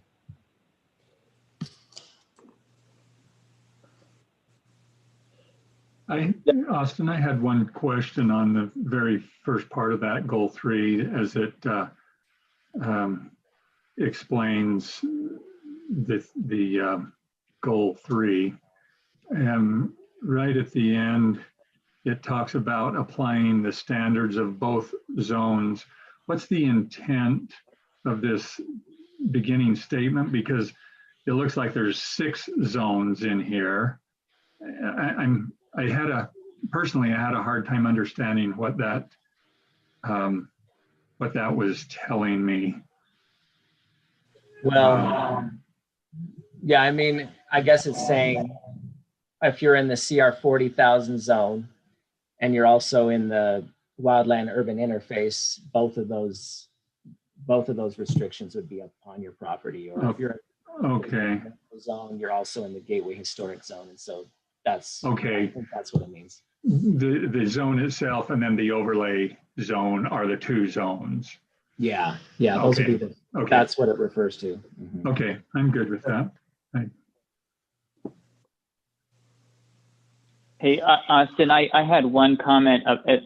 Austin, I had one question on the very first part of that goal 3, as it explains the goal 3. Right at the end, it talks about applying the standards of both zones. What's the intent of this beginning statement? Because it looks like there's 6 zones in here. Personally, I had a hard time understanding what that was telling me. Well, yeah, I mean, I guess it's saying if you're in the CR 40,000 zone and you're also in the wildland urban interface, both of those restrictions would be upon your property. Or if you're in the zone, you're also in the gateway historic zone. And so that's okay. I think that's what it means. The zone itself and then the overlay zone are the 2 zones. Yeah, those would be that's what it refers to. Mm-hmm. Okay, I'm good with that. Hey, Austin, I had one comment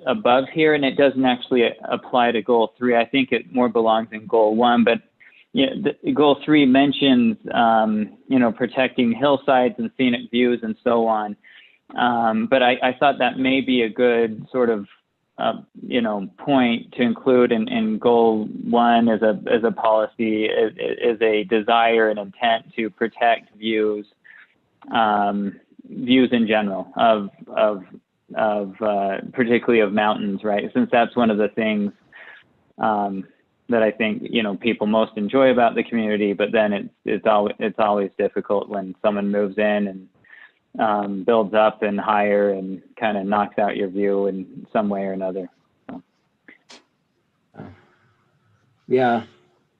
above here, and it doesn't actually apply to goal 3. I think it more belongs in goal 1, but goal 3 mentions, protecting hillsides and scenic views and so on. But I thought that may be a good sort of, point to include in goal 1 as a policy, is a desire and intent to protect views in general of particularly of mountains, right? Since that's one of the things that I think people most enjoy about the community, but then it's always difficult when someone moves in and builds up and higher and kind of knocks out your view in some way or another. So. Yeah,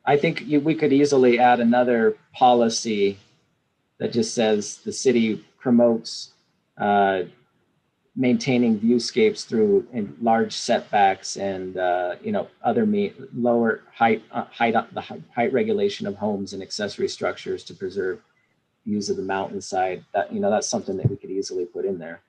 I think we could easily add another policy that just says the city promotes maintaining viewscapes through large setbacks and other lower height regulation of homes and accessory structures to preserve views of the mountainside. That that's something that we could easily put in there.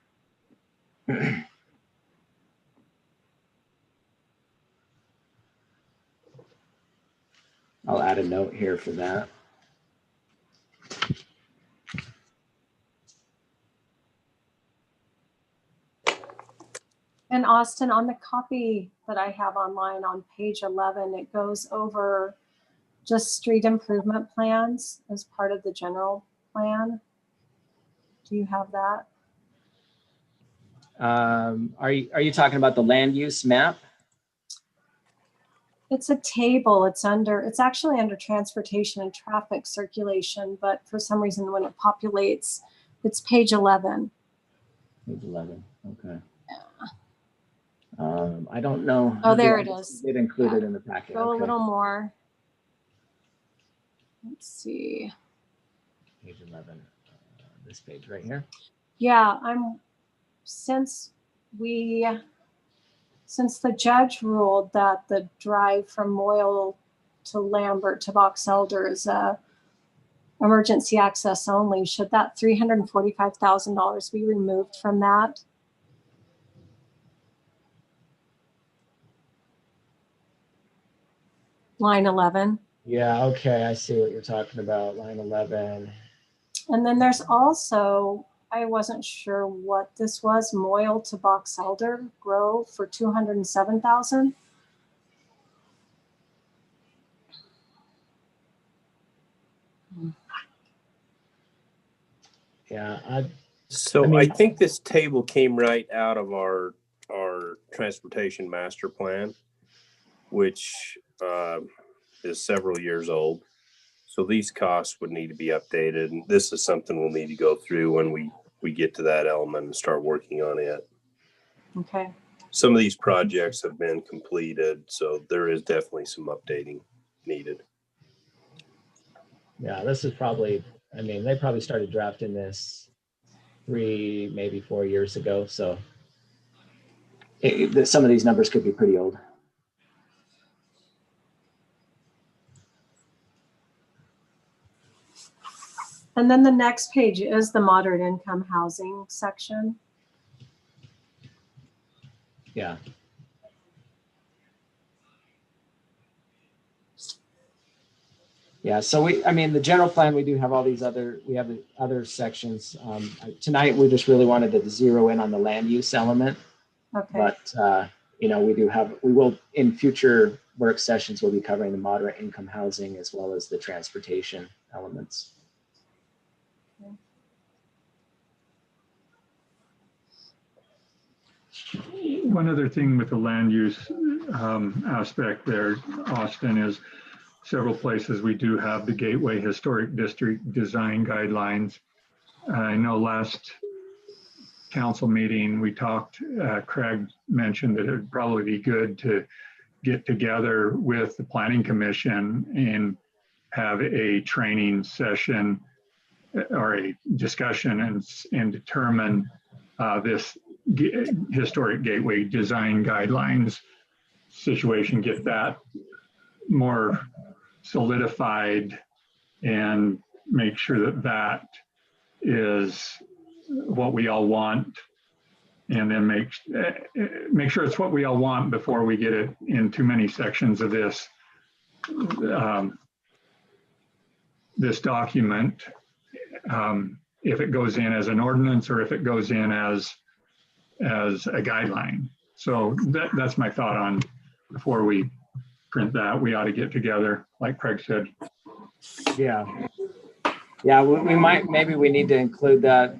I'll add a note here for that. And Austin, on the copy that I have online on page 11, it goes over just street improvement plans as part of the general plan. Do you have that? Are you talking about the land use map? It's a table. It's actually under transportation and traffic circulation, but for some reason when it populates, it's page 11. Page 11. Okay. I don't know. Oh, there it is. It included in the packet. Go a little more. Let's see. Page 11. This page right here. Yeah, since the judge ruled that the drive from Moyle to Lambert to Box Elder is emergency access only, should that $345,000 be removed from that? Line 11. Yeah, okay, I see what you're talking about, line 11. And then there's also, I wasn't sure what this was, Moyle to Box Elder Grove for $207,000. Yeah, I think this table came right out of our transportation master plan, which is several years old. So these costs would need to be updated. And this is something we'll need to go through when we get to that element and start working on it. Okay. Some of these projects have been completed, so there is definitely some updating needed. Yeah, this is probably, they probably started drafting this 3, maybe 4 years ago. So some of these numbers could be pretty old. And then the next page is the moderate income housing section. Yeah. Yeah, so I mean, the general plan, we do have all these we have the other sections. Tonight, we just really wanted to zero in on the land use element. Okay. But, you know, we will, in future work sessions, we'll be covering the moderate income housing as well as the transportation elements. One other thing with the land use aspect there, Austin, is several places we do have the Gateway Historic District design guidelines. I know last council meeting we talked, Craig mentioned that it would probably be good to get together with the Planning Commission and have a training session or a discussion and determine this historic gateway design guidelines situation, get that more solidified and make sure that that is what we all want, and then make sure it's what we all want before we get it in too many sections of this this document, if it goes in as an ordinance or if it goes in as a guideline. So that's my thought on, before we print that, we ought to get together, like Craig said. Yeah. Yeah, maybe we need to include that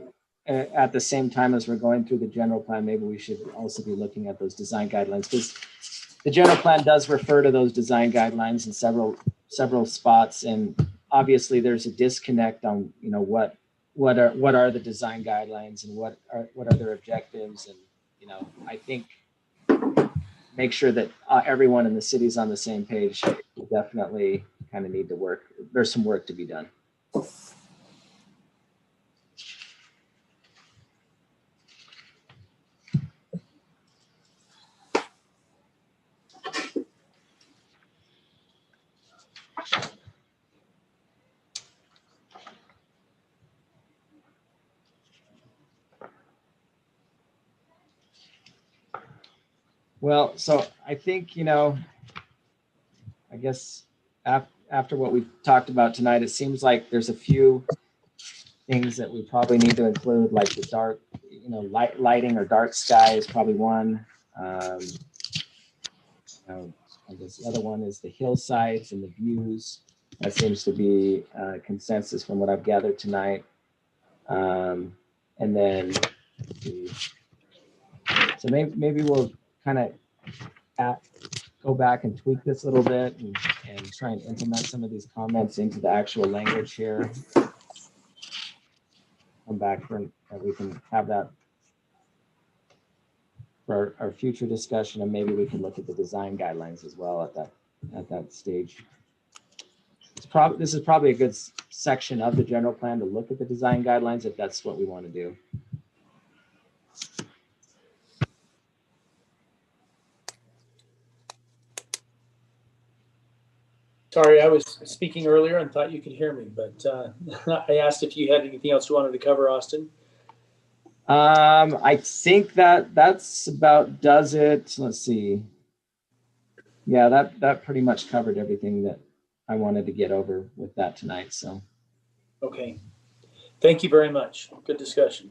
at the same time as we're going through the general plan. Maybe we should also be looking at those design guidelines, because the general plan does refer to those design guidelines in several spots, and obviously there's a disconnect on, you know, what are the design guidelines and what are their objectives, and, you know, I think make sure that everyone in the city's on the same page. We definitely kind of need to work. There's some work to be done. Well, so I think, you know, I guess after what we've talked about tonight, it seems like there's a few things that we probably need to include, like the dark, you know, lighting or dark sky is probably one. I guess the other one is the hillsides and the views. That seems to be consensus from what I've gathered tonight. And then, so maybe we'll kind of go back and tweak this a little bit and try and implement some of these comments into the actual language here. Come back and we can have that for our future discussion, and maybe we can look at the design guidelines as well at that stage. This is probably a good section of the general plan to look at the design guidelines if that's what we want to do. Sorry, I was speaking earlier and thought you could hear me, but I asked if you had anything else you wanted to cover, Austin. I think that's about does it. Let's see. Yeah, that pretty much covered everything that I wanted to get over with that tonight. So. Okay. Thank you very much. Good discussion.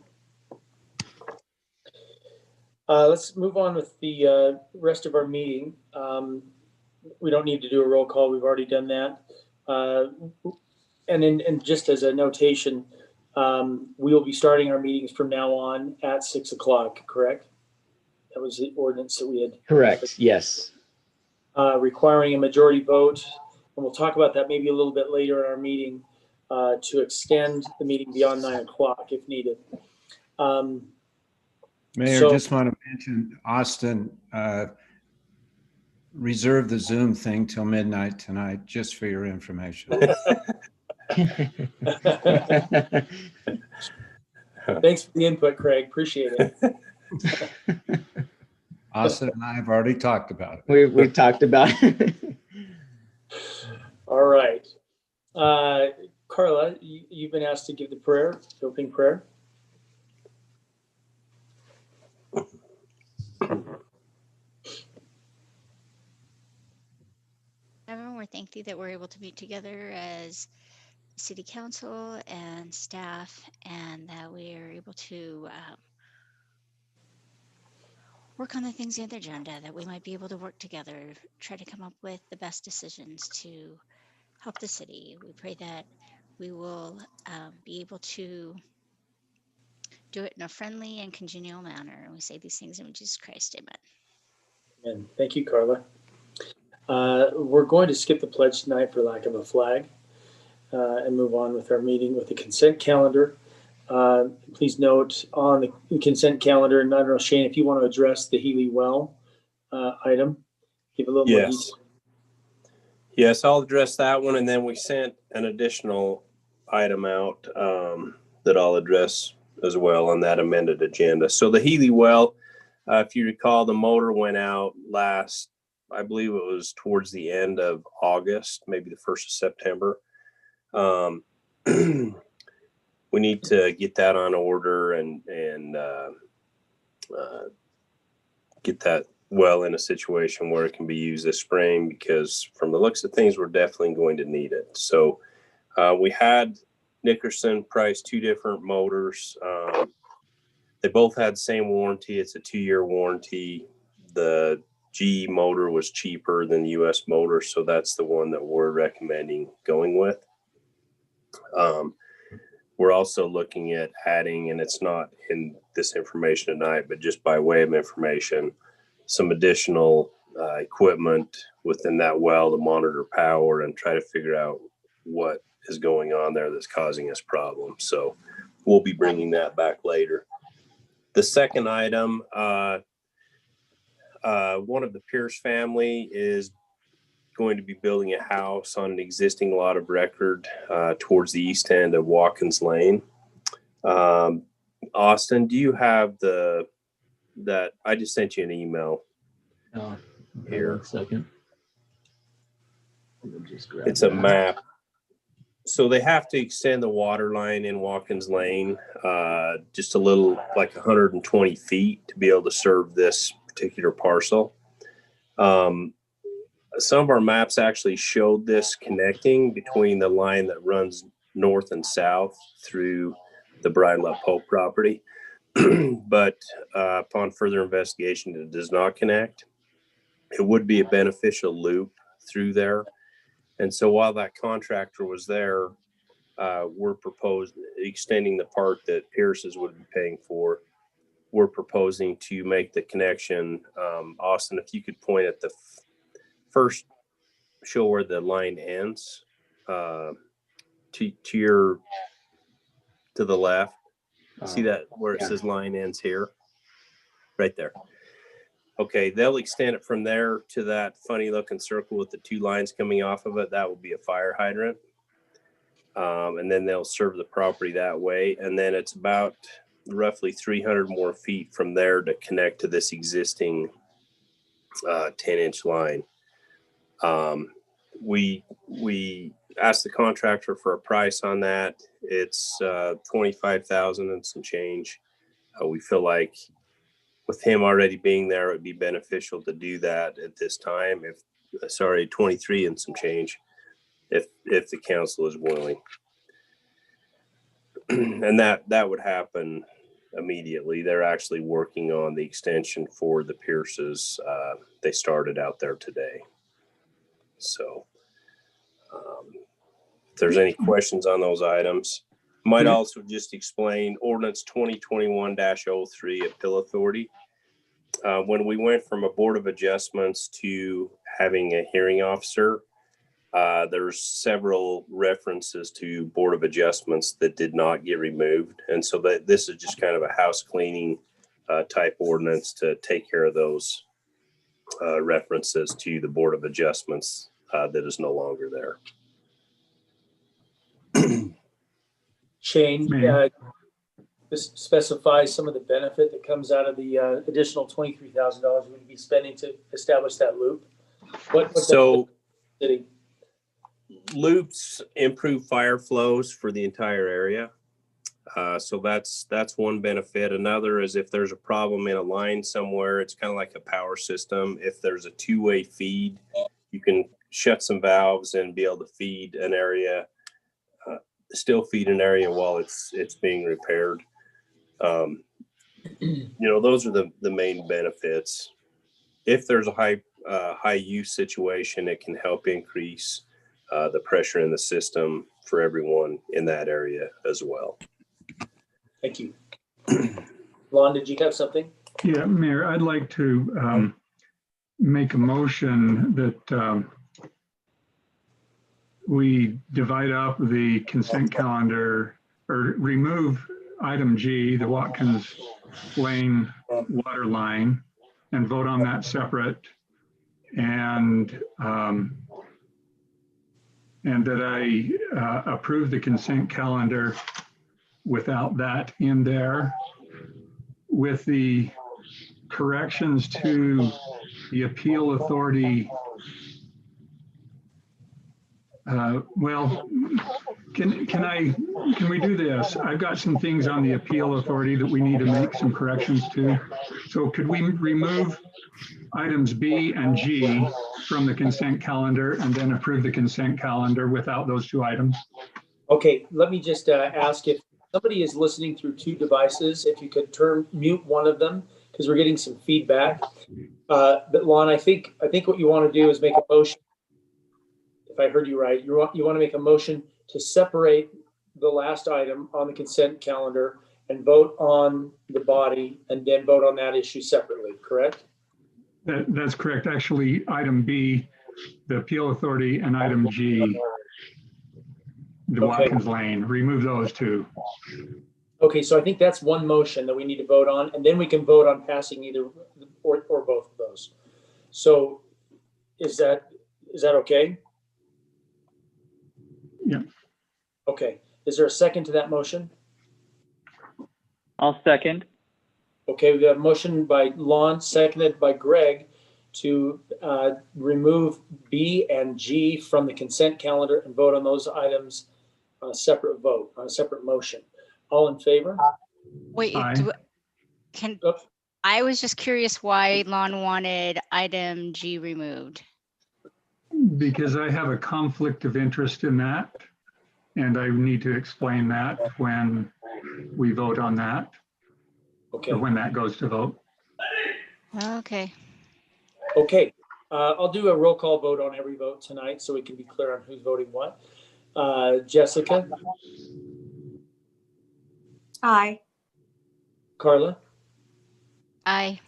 Let's move on with the rest of our meeting. We don't need to do a roll call. We've already done that. And just as a notation, we will be starting our meetings from now on at 6 o'clock, correct? That was the ordinance that we had. Correct, yes. Requiring a majority vote. And we'll talk about that maybe a little bit later in our meeting to extend the meeting beyond 9 o'clock if needed. Mayor, just want to mention, Austin, reserve the Zoom thing till midnight tonight, just for your information. Thanks for the input, Craig. Appreciate it. Austin and I have already talked about it. We've talked about it. All right. Carla, you've been asked to give the prayer, the opening prayer. Everyone, we're thankful that we're able to meet together as city council and staff, and that we are able to work on the things in the agenda, that we might be able to work together, try to come up with the best decisions to help the city. We pray that we will be able to do it in a friendly and congenial manner. And we say these things in Jesus Christ, amen. And thank you, Carla. We're going to skip the pledge tonight for lack of a flag and move on with our meeting with the consent calendar. Please note on the consent calendar, and I don't know, Shane, if you want to address the Healy Well item, give a little more Yes. detail. Yes, I'll address that one. And then we sent an additional item out that I'll address as well on that amended agenda. So the Healy Well, if you recall, the motor went out last, I believe it was towards the end of August, maybe the 1st of September. We need to get that on order and get that well in a situation where it can be used this spring, because from the looks of things, we're definitely going to need it. So we had Nickerson price 2 different motors. They both had the same warranty. It's a 2-year warranty. The GE motor was cheaper than the US motor, so that's the one that we're recommending going with. We're also looking at adding, and it's not in this information tonight, but just by way of information, some additional equipment within that well to monitor power and try to figure out what is going on there that's causing us problems. So we'll be bringing that back later. The second item, one of the Pierce family is going to be building a house on an existing lot of record towards the east end of Watkins Lane. Austin, do you have that? I just sent you an email. Oh, okay, Here. 1 second. Let me just grab It's a that. map. So they have to extend the water line in Watkins Lane just a little, like 120 feet, to be able to serve this particular parcel. Some of our maps actually showed this connecting between the line that runs north and south through the Bridle Up Pope property. But upon further investigation, it does not connect. It would be a beneficial loop through there. And so while that contractor was there, we're proposed extending the part that Pierce's would be paying for. We're proposing to make the connection. Austin, if you could point at the first, show where the line ends to the left. See that where it says line ends here? Right there. Okay, they'll extend it from there to that funny looking circle with the 2 lines coming off of it. That will be a fire hydrant. And then they'll serve the property that way. And then it's about roughly 300 more feet from there to connect to this existing 10-inch line. We asked the contractor for a price on that. It's $25,000 and some change. We feel like with him already being there, it would be beneficial to do that at this time. 23 and some change, if the council is willing. And that would happen immediately. They're actually working on the extension for the Pierces. They started out there today. So if there's any questions on those items, might also just explain ordinance 2021-03 Appeal Authority. When we went from a board of adjustments to having a hearing officer, there's several references to board of adjustments that did not get removed. And so this is just kind of a house cleaning type ordinance to take care of those references to the board of adjustments that is no longer there. Shane, this specifies some of the benefit that comes out of the additional $23,000 we'd be spending to establish that loop? What So city? loops improve fire flows for the entire area. So that's one benefit. Another is if there's a problem in a line somewhere, it's kind of like a power system. If there's a two-way feed, you can shut some valves and be able to feed an area, still feed an area while it's being repaired. Those are the main benefits. If there's a high use situation, it can help increase the pressure in the system for everyone in that area as well. Thank you. Lon, did you have something? Yeah, Mayor, I'd like to make a motion that we divide up the consent calendar or remove item G, the Watkins Lane water line, and vote on that separate. And that I approve the consent calendar without that in there, with the corrections to the appeal authority. Well, can we do this? I've got some things on the appeal authority that we need to make some corrections to. So could we remove items B and G from the consent calendar and then approve the consent calendar without those two items? Okay, let me just ask if somebody is listening through two devices, if you could mute one of them, because we're getting some feedback. But Lon, I think what you want to do is make a motion. If I heard you right, you want to make a motion to separate the last item on the consent calendar and vote on the body and then vote on that issue separately, correct? That's correct. Actually, item B, the appeal authority, and item G, the Watkins Lane, remove those two. Okay, so I think that's one motion that we need to vote on, and then we can vote on passing either or both of those. So is that okay? Yeah. Okay. Is there a second to that motion? I'll second. Okay, we got a motion by Lon, seconded by Greg, to remove B and G from the consent calendar and vote on those items on a separate vote, on a separate motion. All in favor? Wait, Aye. I was just curious why Lon wanted item G removed. Because I have a conflict of interest in that, and I need to explain that when we vote on that, Okay. or when that goes to vote. Okay. Okay. I'll do a roll call vote on every vote tonight so we can be clear on who's voting what. Jessica? Aye. Carla? Aye.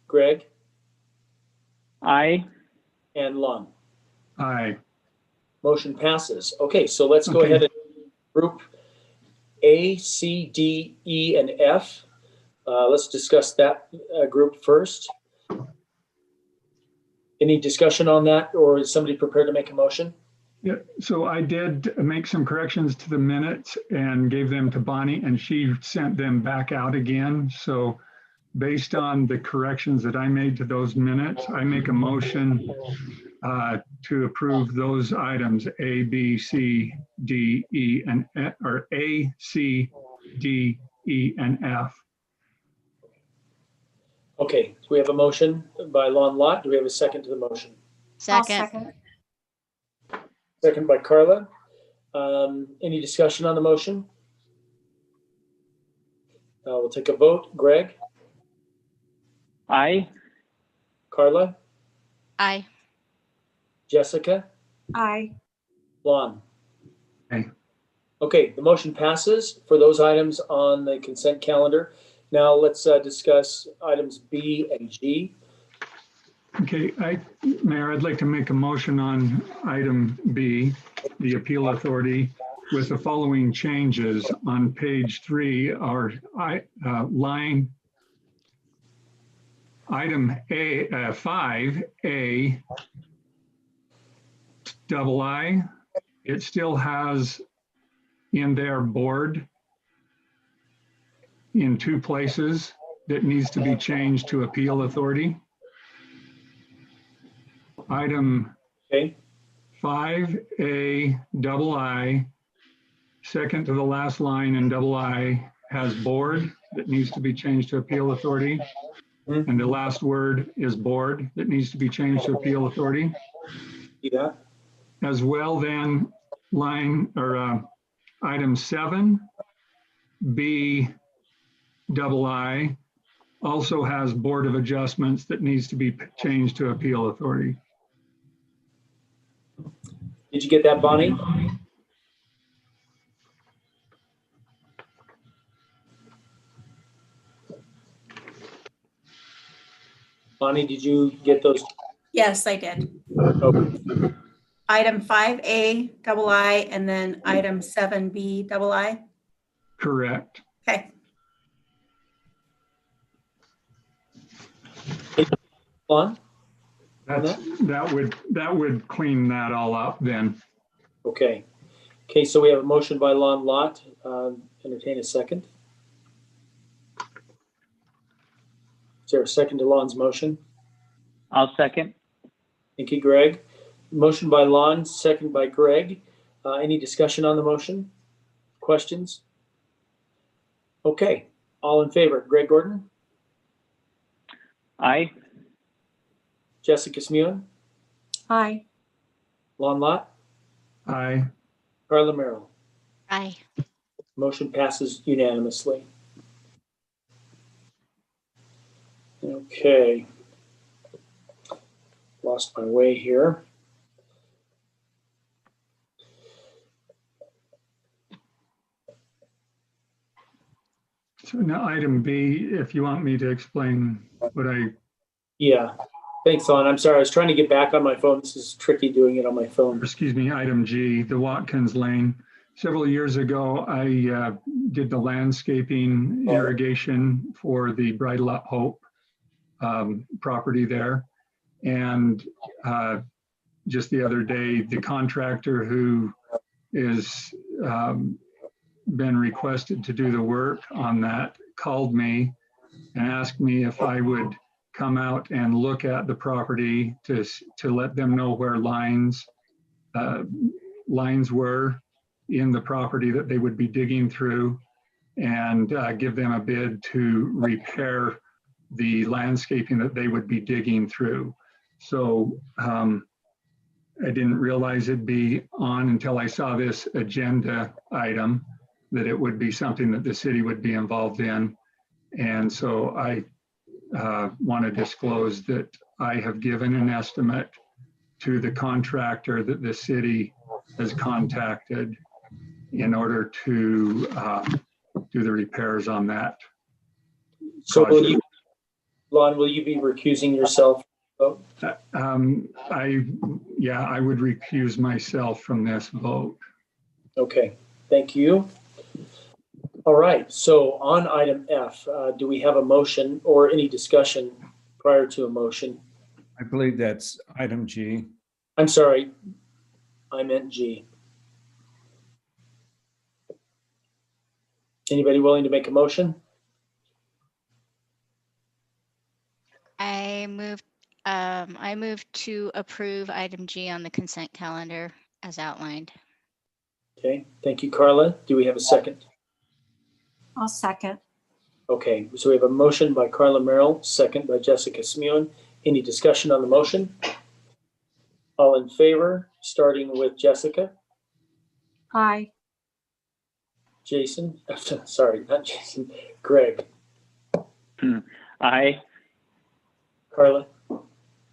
Greg? Aye. And Lon? Aye. Motion passes. Okay, so let's go Okay. ahead and group A, C, D, E, and F. Let's discuss that group first. Any discussion on that, or is somebody prepared to make a motion? Yeah, so I did make some corrections to the minutes and gave them to Bonnie, and she sent them back out again. So based on the corrections that I made to those minutes, I make a motion to approve those items A, B, C, D, E, and F, or A, C, D, E, and F. Okay, so we have a motion by Lon Lott. Do we have a second to the motion? I'll Second. second. Second by Carla. Any discussion on the motion? We'll take a vote. Greg? Aye. Carla? Aye. Jessica? Aye. Lon? Aye. Okay, the motion passes for those items on the consent calendar. Now let's discuss items B and G. Okay, Mayor, I'd like to make a motion on item B, the appeal authority, with the following changes on page 3, our line item A, 5A, double I, it still has in their board, in two places that needs to be changed to appeal authority. Item Okay, 5A double I, second to the last line in double I has board that needs to be changed to appeal authority. Mhm. And the last word is board that needs to be changed to appeal authority. see that? As well then line or item 7B double I also has board of adjustments that needs to be changed to appeal authority. Did you get that, Bonnie? Bonnie, did you get those? Yes, I did. Okay. Item 5A double I and then item 7B double I. Correct. Okay. Lon? That would clean that all up then. Okay. Okay, so we have a motion by Lon Lot. Entertain a second. Is there a second to Lon's motion? I'll second. Thank you, Greg. Motion by Lon, second by Greg. Any discussion on the motion? Questions? Okay, all in favor. Greg Gordon, Aye. Jessica Smuin, Aye. Lon Lot, Aye. Carla Merrill. Aye. Motion passes unanimously. Okay. Lost my way here. So now item B, if you want me to explain what Yeah. Thanks, Lon. I'm sorry. I was trying to get back on my phone. This is tricky doing it on my phone. item G, the Watkins Lane. Several years ago, I did the landscaping irrigation for the Bridle Up Hope property there. And just the other day, the contractor who is been requested to do the work on that called me and asked me if I would come out and look at the property to let them know where lines were in the property that they would be digging through, and give them a bid to repair the landscaping that they would be digging through. So I didn't realize it'd be on until I saw this agenda item, that it would be something that the city would be involved in. And so I want to disclose that I have given an estimate to the contractor that the city has contacted in order to do the repairs on that. So Lon, will you be recusing yourself? Oh, I would recuse myself from this vote. okay, thank you. All right, so on item F, do we have a motion or any discussion prior to a motion? I believe that's item G. I'm sorry, I meant G. Anybody willing to make a motion? I move to approve item G on the consent calendar as outlined. Okay, thank you, Carla. Do we have a second? I'll second. Okay, so we have a motion by Carla Merrill, second by Jessica Smuin. Any discussion on the motion? All in favor, starting with Jessica, Aye. Jason, sorry, not Jason, Greg, Aye. Carla,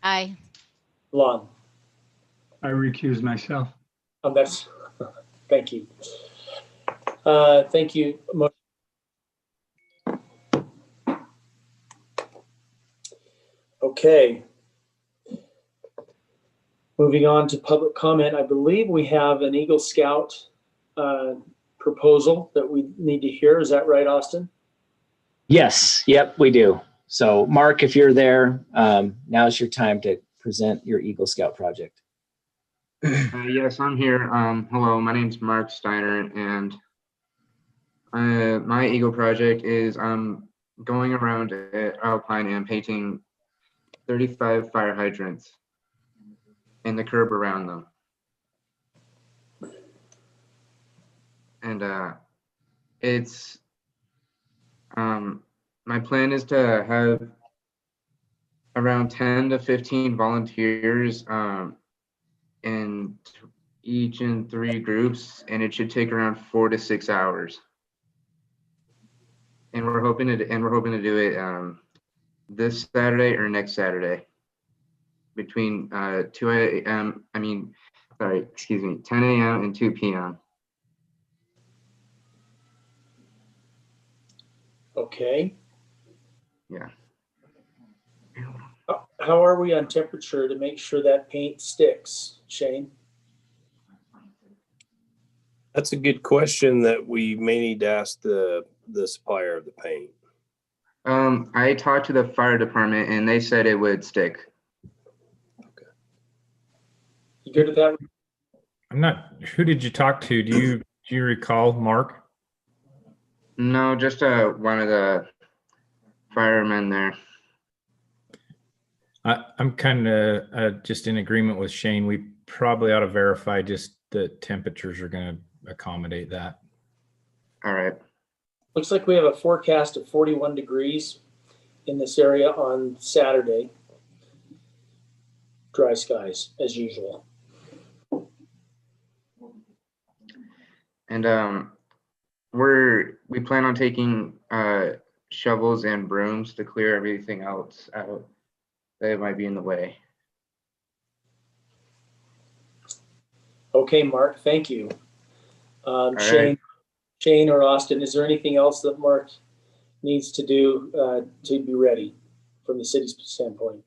Aye. Lon. I recuse myself. That's, thank you. Thank you. Okay. Moving on to public comment, I believe we have an Eagle Scout proposal that we need to hear. Is that right, Austin? Yes, yep, we do. So Mark, if you're there, now's your time to present your Eagle Scout project. Yes, I'm here. Hello, my name's Mark Steiner, and My Eagle project is I'm going around at Alpine and painting 35 fire hydrants and the curb around them. And it's my plan is to have around 10 to 15 volunteers in each in 3 groups, and it should take around 4 to 6 hours. And we're hoping to do it this Saturday or next Saturday between 2 a.m. excuse me, 10 a.m. and 2 p.m. Okay. Yeah. How are we on temperature to make sure that paint sticks, Shane? That's a good question that we may need to ask the supplier of the paint. I talked to the fire department and they said it would stick. Okay. You good with that? I'm not, who did you talk to? Do you recall, Mark? No, just one of the firemen there. I'm kind of just in agreement with Shane. We probably ought to verify just the temperatures are going to accommodate that. All right. Looks like we have a forecast of 41 degrees in this area on Saturday. Dry skies as usual. And we plan on taking shovels and brooms to clear everything else out that might be in the way. Okay, Mark, thank you. right. Shane or Austin, is there anything else that Mark needs to do to be ready from the city's standpoint?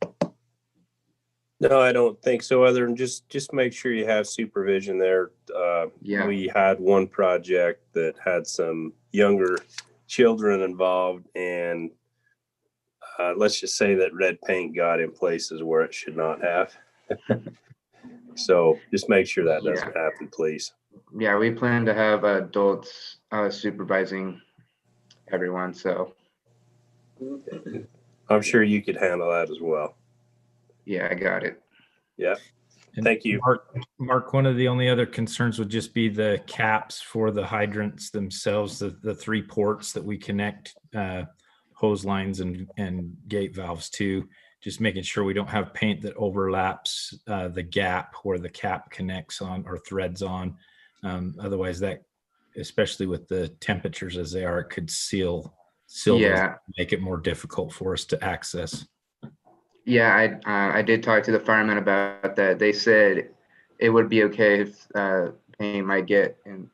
No, I don't think so. Other than just make sure you have supervision there. Yeah. We had one project that had some younger children involved, and let's just say that red paint got in places where it should not have. So just make sure that doesn't happen, please. Yeah, we plan to have adults supervising everyone. So I'm sure you could handle that as well. yeah, I got it. Yeah. And Thank you. Mark, one of the only other concerns would just be the caps for the hydrants themselves, the 3 ports that we connect hose lines and gate valves to, just making sure we don't have paint that overlaps the gap where the cap connects on or threads on. Otherwise that, especially with the temperatures as they are, it could seal those, make it more difficult for us to access. Yeah, I did talk to the firemen about that. They said it would be okay if paint might get in.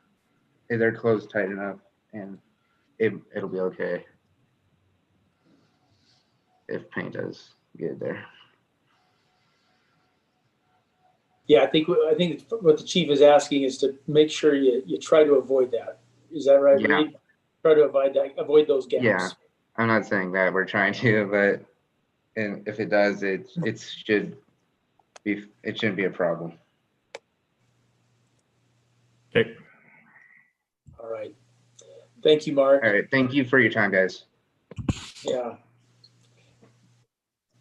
If they're closed tight enough, and it'll be okay if paint does get there. Yeah, I think what the chief is asking is to make sure you try to avoid that. Is that right, Yeah. Reed? Try to avoid those gaps. Yeah, I'm not saying that we're trying to, but and if it does, it shouldn't be a problem. Okay. All right. Thank you, Mark. All right. Thank you for your time, guys. Yeah.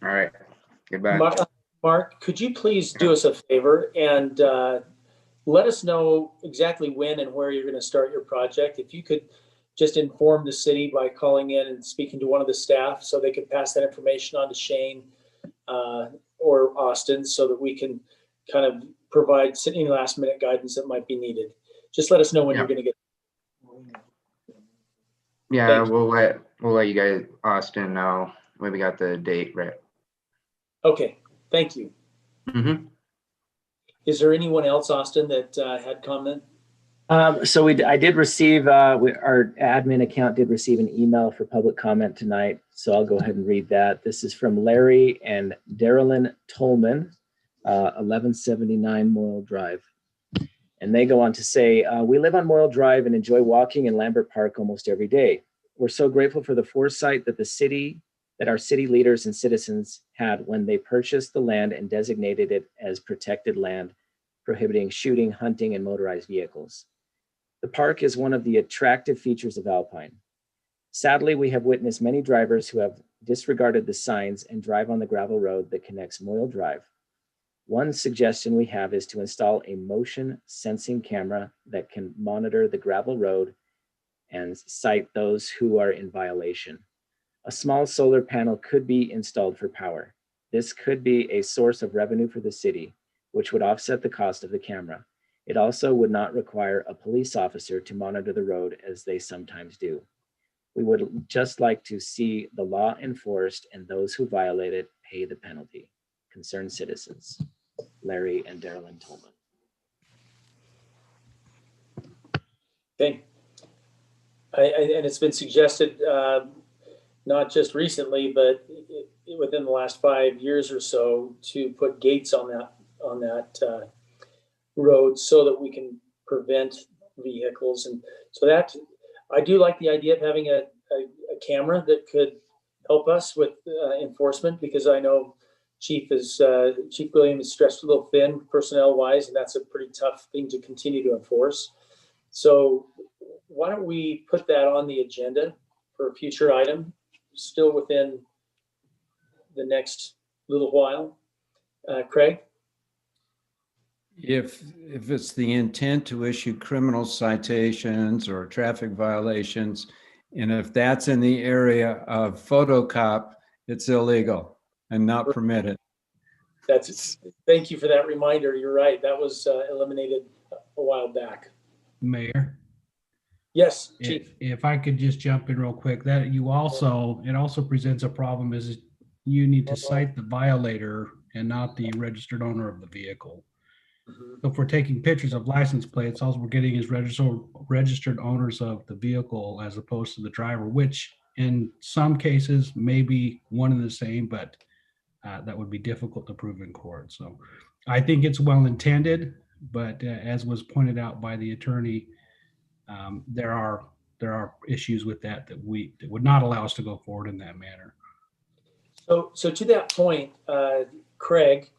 All right. Goodbye. Mark, could you please do us a favor and let us know exactly when and where you're going to start your project? If you could just inform the city by calling in and speaking to one of the staff so they could pass that information on to Shane or Austin so that we can kind of provide any last minute guidance that might be needed. Just let us know when you're going to get. Yeah, we'll let you guys, Austin, know when we got the date right. Okay, thank you. Mm-hmm. Is there anyone else, Austin, that had comment? So I did receive, our admin account did receive an email for public comment tonight. So I'll go ahead and read that. This is from Larry and Darylyn Tolman, 1179 Moyle Drive. And they go on to say, we live on Moyle Drive and enjoy walking in Lambert Park almost every day. We're so grateful for the foresight that our city leaders and citizens had when they purchased the land and designated it as protected land, prohibiting shooting, hunting, and motorized vehicles. The park is one of the attractive features of Alpine. Sadly, we have witnessed many drivers who have disregarded the signs and drive on the gravel road that connects Moyle Drive. One suggestion we have is to install a motion sensing camera that can monitor the gravel road and cite those who are in violation. A small solar panel could be installed for power. This could be a source of revenue for the city, which would offset the cost of the camera. It also would not require a police officer to monitor the road as they sometimes do. We would just like to see the law enforced and those who violate it pay the penalty. Concerned citizens, Larry and Darylyn Tolman. Okay. And it's been suggested, not just recently, but within the last 5 years or so, to put gates on that road so that we can prevent vehicles. And so that, I do like the idea of having a camera that could help us with enforcement, because I know Chief William is stretched a little thin personnel wise, and that's a pretty tough thing to continue to enforce. So why don't we put that on the agenda for a future item, still within the next little while? Craig? If it's the intent to issue criminal citations or traffic violations, and if that's in the area of photocop, it's illegal and not permitted. Thank you for that reminder. You're right. That was eliminated a while back. Mayor. Yes, Chief. If I could just jump in real quick, that it also presents a problem is you need to cite the violator and not the registered owner of the vehicle. So if we're taking pictures of license plates, all we're getting is registered owners of the vehicle as opposed to the driver, which in some cases may be one and the same, but that would be difficult to prove in court. So I think it's well intended, but as was pointed out by the attorney, there are issues with that would not allow us to go forward in that manner. So to that point, Craig,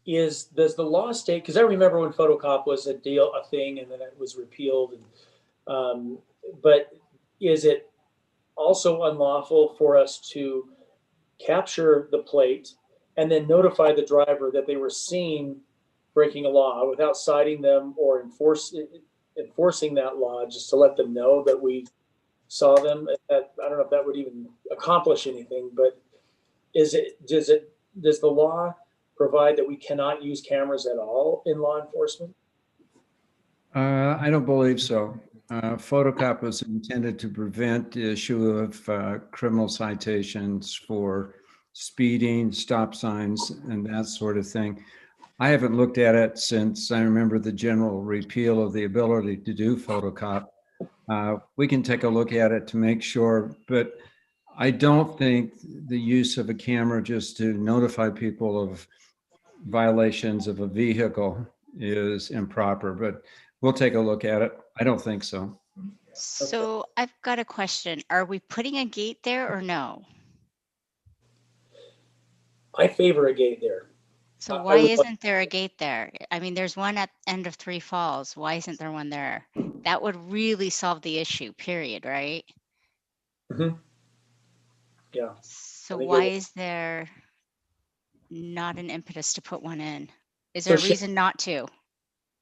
does the law state, because I remember when photocop was a thing, and then it was repealed, but is it also unlawful for us to capture the plate and then notify the driver that they were seen breaking a law without citing them or enforcing that law, just to let them know that we saw them? I don't know if that would even accomplish anything, but does the law provide that we cannot use cameras at all in law enforcement? I don't believe so. Photocop was intended to prevent the issue of criminal citations for speeding, stop signs, and that sort of thing. I haven't looked at it since I remember the general repeal of the ability to do photocop. We can take a look at it to make sure, but I don't think the use of a camera just to notify people of violations of a vehicle is improper, but we'll take a look at it. I don't think so. So I've got a question. Are we putting a gate there or no? I favor a gate there. So why isn't there a gate there? I mean, there's one at the end of Three Falls. Why isn't there one there? That would really solve the issue, period, right? Mm-hmm. Yeah. So why is there not an impetus to put one in? Is there a reason not to?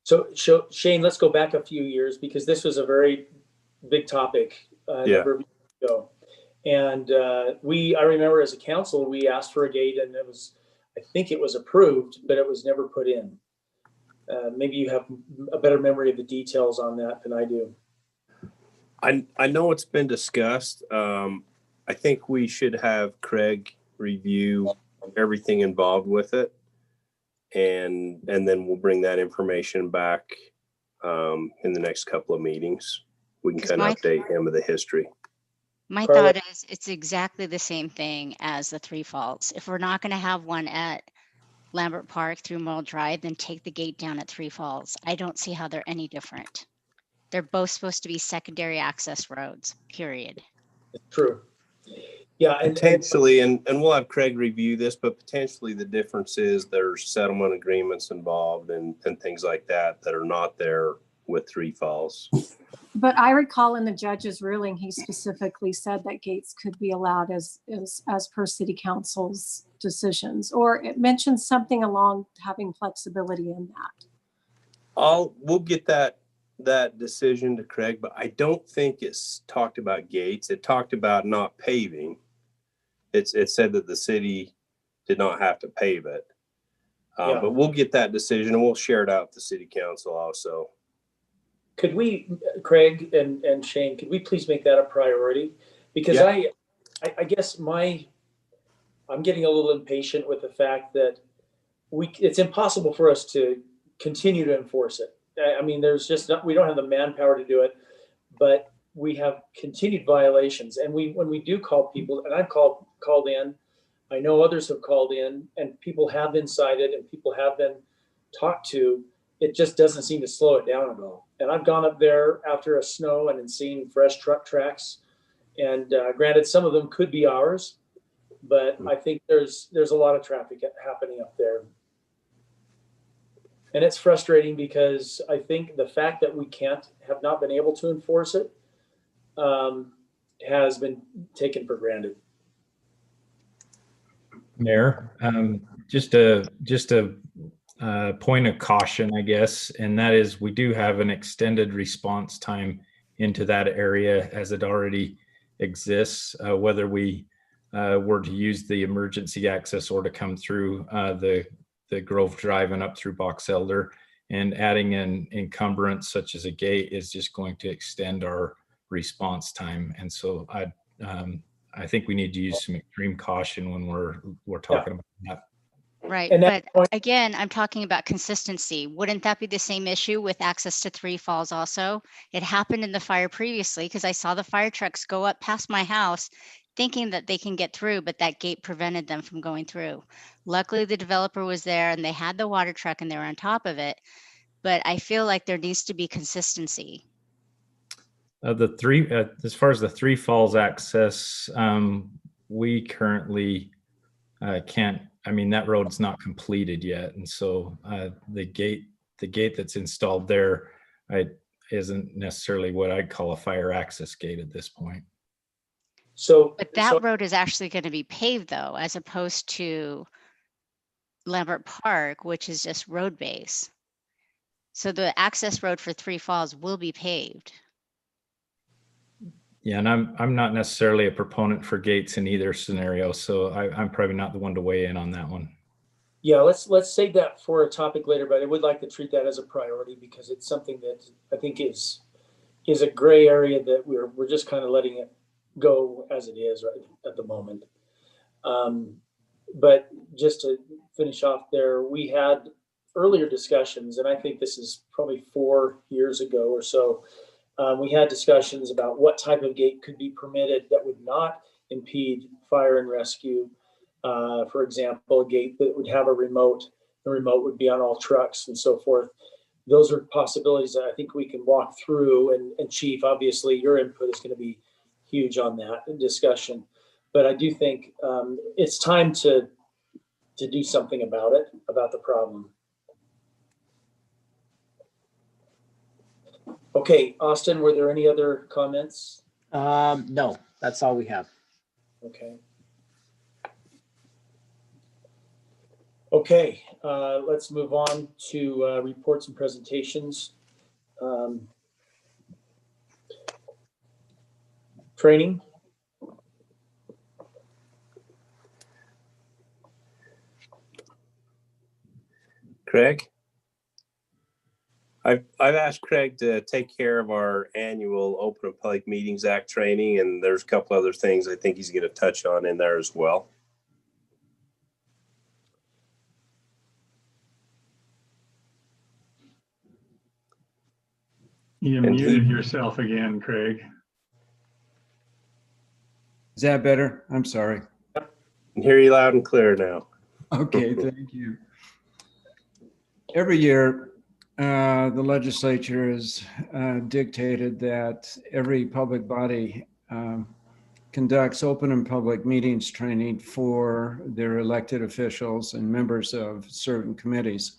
So Shane, let's go back a few years, because this was a very big topic a number of years ago. And I remember as a council, we asked for a gate, and I think it was approved, but it was never put in. Maybe you have a better memory of the details on that than I do. I know it's been discussed. I think we should have Craig review everything involved with it, and then we'll bring that information back in the next couple of meetings. We can kind of update him of the history. My thought is it's exactly the same thing as the Three Falls. If we're not going to have one at Lambert Park through Moyle Drive, then take the gate down at Three Falls. I don't see how they're any different. They're both supposed to be secondary access roads, period. True. Yeah. Potentially, and we'll have Craig review this, but potentially the difference is there's settlement agreements involved and things like that are not there with Three Falls. But I recall in the judge's ruling, he specifically said that gates could be allowed as per city council's decisions, or it mentions something along having flexibility in that. We'll get that decision to Craig, but I don't think it's talked about gates. It talked about not paving. It said that the city did not have to pave it. Yeah. But we'll get that decision and we'll share it out with the city council also. Could we, Craig and Shane, could we please make that a priority? Because Yeah. I guess I'm getting a little impatient with the fact that it's impossible for us to continue to enforce it. I mean, we don't have the manpower to do it, but we have continued violations. And when we do call people, and I've called in, I know others have called in, and people have been cited and people have been talked to, it just doesn't seem to slow it down at all. And I've gone up there after a snow and seen fresh truck tracks. And granted, some of them could be ours, but I think there's a lot of traffic happening up there. And it's frustrating because I think the fact that we have not been able to enforce it has been taken for granted. Mayor, just a point of caution, I guess, and that is we do have an extended response time into that area as it already exists, whether we were to use the emergency access or to come through the Grove Drive and up through Box Elder, and adding an encumbrance such as a gate is just going to extend our response time. And so I think we need to use some extreme caution when we're talking about that. Right. And But that- again, I'm talking about consistency. Wouldn't that be the same issue with access to Three Falls also? It happened in the fire previously because I saw the fire trucks go up past my house thinking that they can get through, but that gate prevented them from going through. Luckily, the developer was there and they had the water truck and they were on top of it. But I feel like there needs to be consistency. As far as the Three Falls access, we currently can't. I mean, that road's not completed yet, and so the gate that's installed there isn't necessarily what I'd call a fire access gate at this point. But that road is actually going to be paved though, as opposed to Lambert Park, which is just road base. So the access road for Three Falls will be paved. Yeah, and I'm not necessarily a proponent for gates in either scenario, so I'm probably not the one to weigh in on that one. Yeah, let's save that for a topic later, but I would like to treat that as a priority because it's something that I think is a gray area that we're just kind of letting it go as it is right at the moment. But just to finish off there, we had earlier discussions, and I think this is probably 4 years ago or so. We had discussions about what type of gate could be permitted that would not impede fire and rescue. For example, a gate that would have a remote. The remote would be on all trucks and so forth. Those are possibilities that I think we can walk through. And Chief, obviously, your input is going to be huge on that discussion. But I do think it's time to do something about it, about the problem. Okay, Austin, were there any other comments? No, that's all we have. Okay. Okay, let's move on to reports and presentations. Training. Craig? I've asked Craig to take care of our annual Open and Public Meetings Act training, and there's a couple other things I think he's going to touch on in there as well. You muted yourself again, Craig. Is that better? I'm sorry. I can hear you loud and clear now. Okay, thank you. Every year, the legislature has dictated that every public body conducts open and public meetings training for their elected officials and members of certain committees.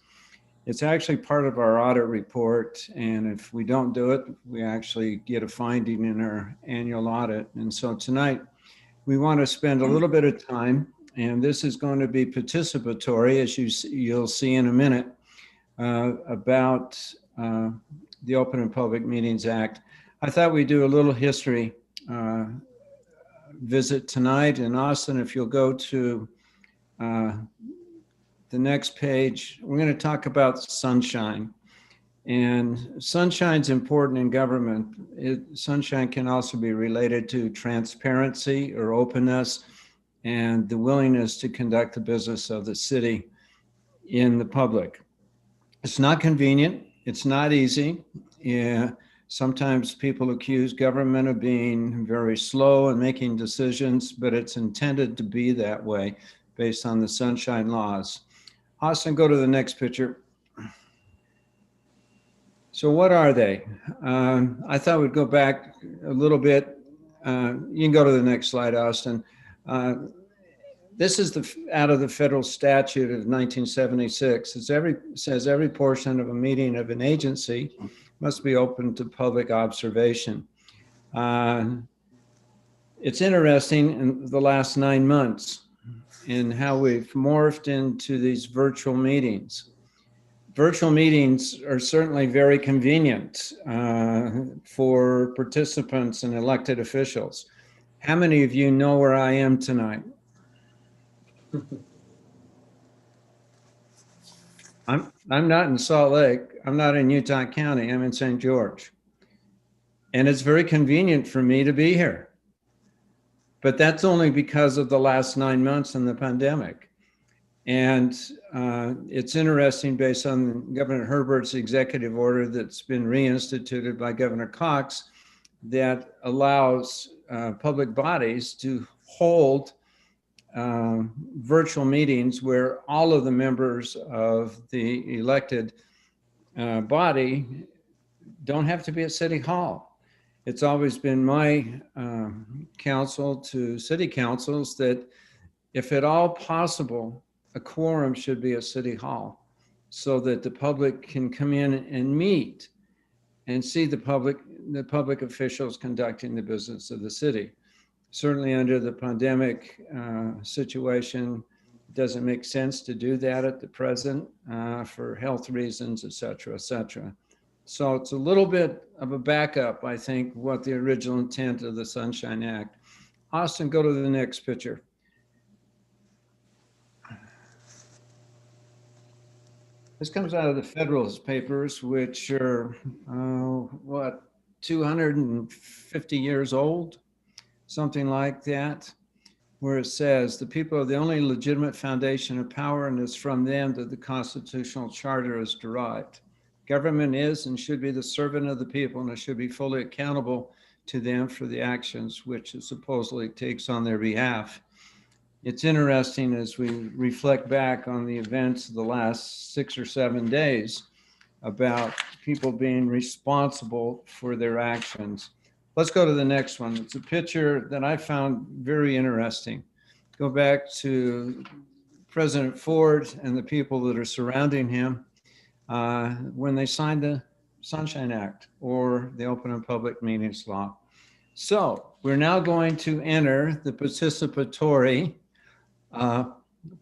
It's actually part of our audit report. And if we don't do it, we actually get a finding in our annual audit. And so tonight, we want to spend a little bit of time, and this is going to be participatory, as you'll see in a minute, about the Open and Public Meetings Act. I thought we'd do a little history visit tonight. And Austin, if you'll go to the next page, we're going to talk about sunshine. And sunshine's important in government. Sunshine can also be related to transparency or openness and the willingness to conduct the business of the city in the public. It's not convenient. It's not easy. Yeah. Sometimes people accuse government of being very slow in making decisions, but it's intended to be that way based on the sunshine laws. Austin, go to the next picture. So what are they? I thought we'd go back a little bit. You can go to the next slide, Austin. This is out of the federal statute of 1976. It says every portion of a meeting of an agency must be open to public observation. It's interesting in the last 9 months in how we've morphed into these virtual meetings. Virtual meetings are certainly very convenient for participants and elected officials. How many of you know where I am tonight? I'm not in Salt Lake. I'm not in Utah County. I'm in St. George. And it's very convenient for me to be here. But that's only because of the last 9 months in the pandemic. And it's interesting, based on Governor Herbert's executive order that's been reinstituted by Governor Cox, that allows public bodies to hold virtual meetings where all of the members of the elected body don't have to be at City Hall. It's always been my counsel to city councils that if at all possible, a quorum should be at City Hall so that the public can come in and meet and see the public officials conducting the business of the city. Certainly under the pandemic situation, it doesn't make sense to do that at the present for health reasons, et cetera, et cetera. So it's a little bit of a backup, I think, what the original intent of the Sunshine Act. Austin, go to the next picture. This comes out of the Federalist Papers, which are, 250 years old, something like that, where it says, the people are the only legitimate foundation of power, and it's from them that the constitutional charter is derived. Government is and should be the servant of the people, and it should be fully accountable to them for the actions which it supposedly takes on their behalf. It's interesting as we reflect back on the events of the last 6 or 7 days about people being responsible for their actions. Let's go to the next one. It's a picture that I found very interesting. Go back to President Ford and the people that are surrounding him when they signed the Sunshine Act or the Open and Public Meetings Law. So we're now going to enter the participatory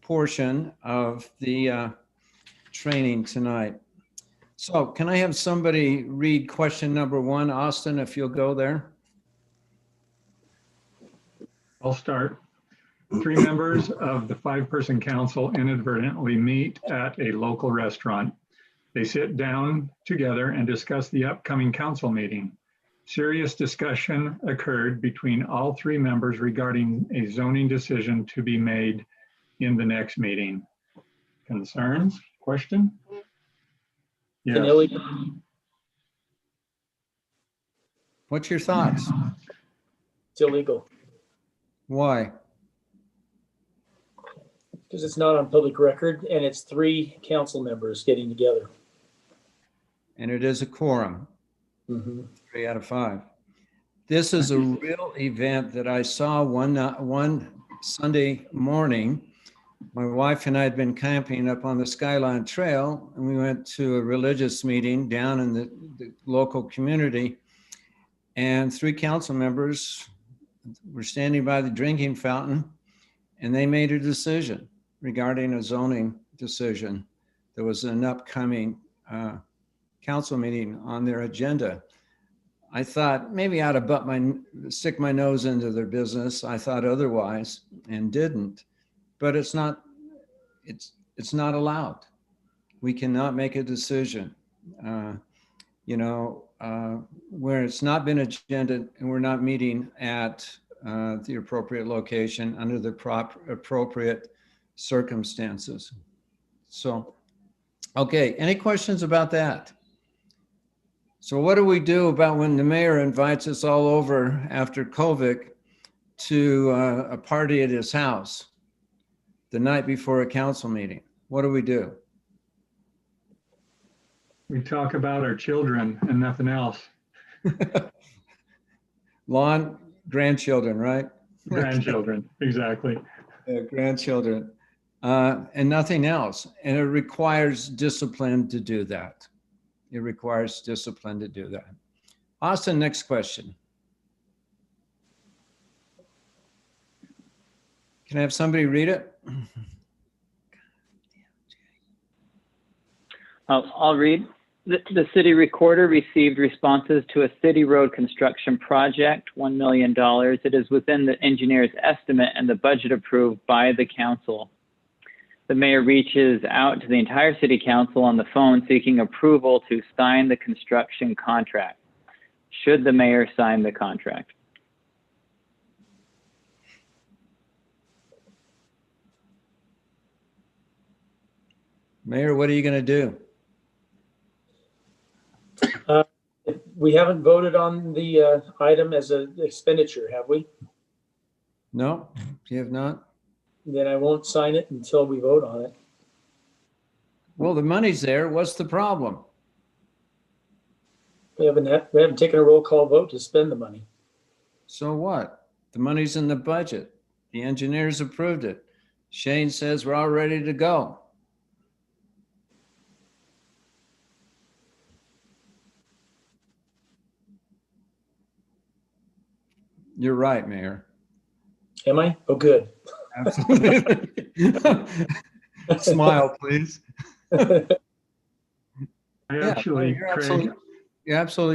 portion of the training tonight. So can I have somebody read question number 1? Austin, if you'll go there. I'll start. 3 members of the 5-person council inadvertently meet at a local restaurant. They sit down together and discuss the upcoming council meeting. Serious discussion occurred between all 3 members regarding a zoning decision to be made in the next meeting. Concerns? Question? Yes. What's your thoughts? It's illegal Why? because it's not on public record and it's 3 council members getting together. And it is a quorum. 3 out of 5. This is a real event that I saw one Sunday morning My wife and I had been camping up on the Skyline Trail, and we went to a religious meeting down in the local community. And 3 council members were standing by the drinking fountain, and they made a decision regarding a zoning decision. There was an upcoming council meeting on their agenda. I thought maybe I ought to stick my nose into their business. I thought otherwise and didn't, but it's not allowed. We cannot make a decision, where it's not been agenda and we're not meeting at the appropriate location under the appropriate circumstances. So, okay, any questions about that? So what do we do about when the mayor invites us all over after COVID to a party at his house the night before a council meeting? What do we do? We talk about our children and nothing else. Lawn, grandchildren, right? Grandchildren, exactly. Grandchildren, and nothing else. And it requires discipline to do that. It requires discipline to do that. Austin, next question. Can I have somebody read it? I'll read. The city recorder received responses to a city road construction project, $1 million. It is within the engineer's estimate and the budget approved by the council. The mayor reaches out to the entire city council on the phone seeking approval to sign the construction contract. Should the mayor sign the contract? Mayor, what are you going to do? We haven't voted on the item as an expenditure, have we? No, you have not? Then I won't sign it until we vote on it. Well, the money's there. What's the problem? We haven't taken a roll call vote to spend the money. So what? The money's in the budget. The engineers approved it. Shane says we're all ready to go. You're right, Mayor. Am I? Oh, good. Absolutely. Smile, please. You're absolutely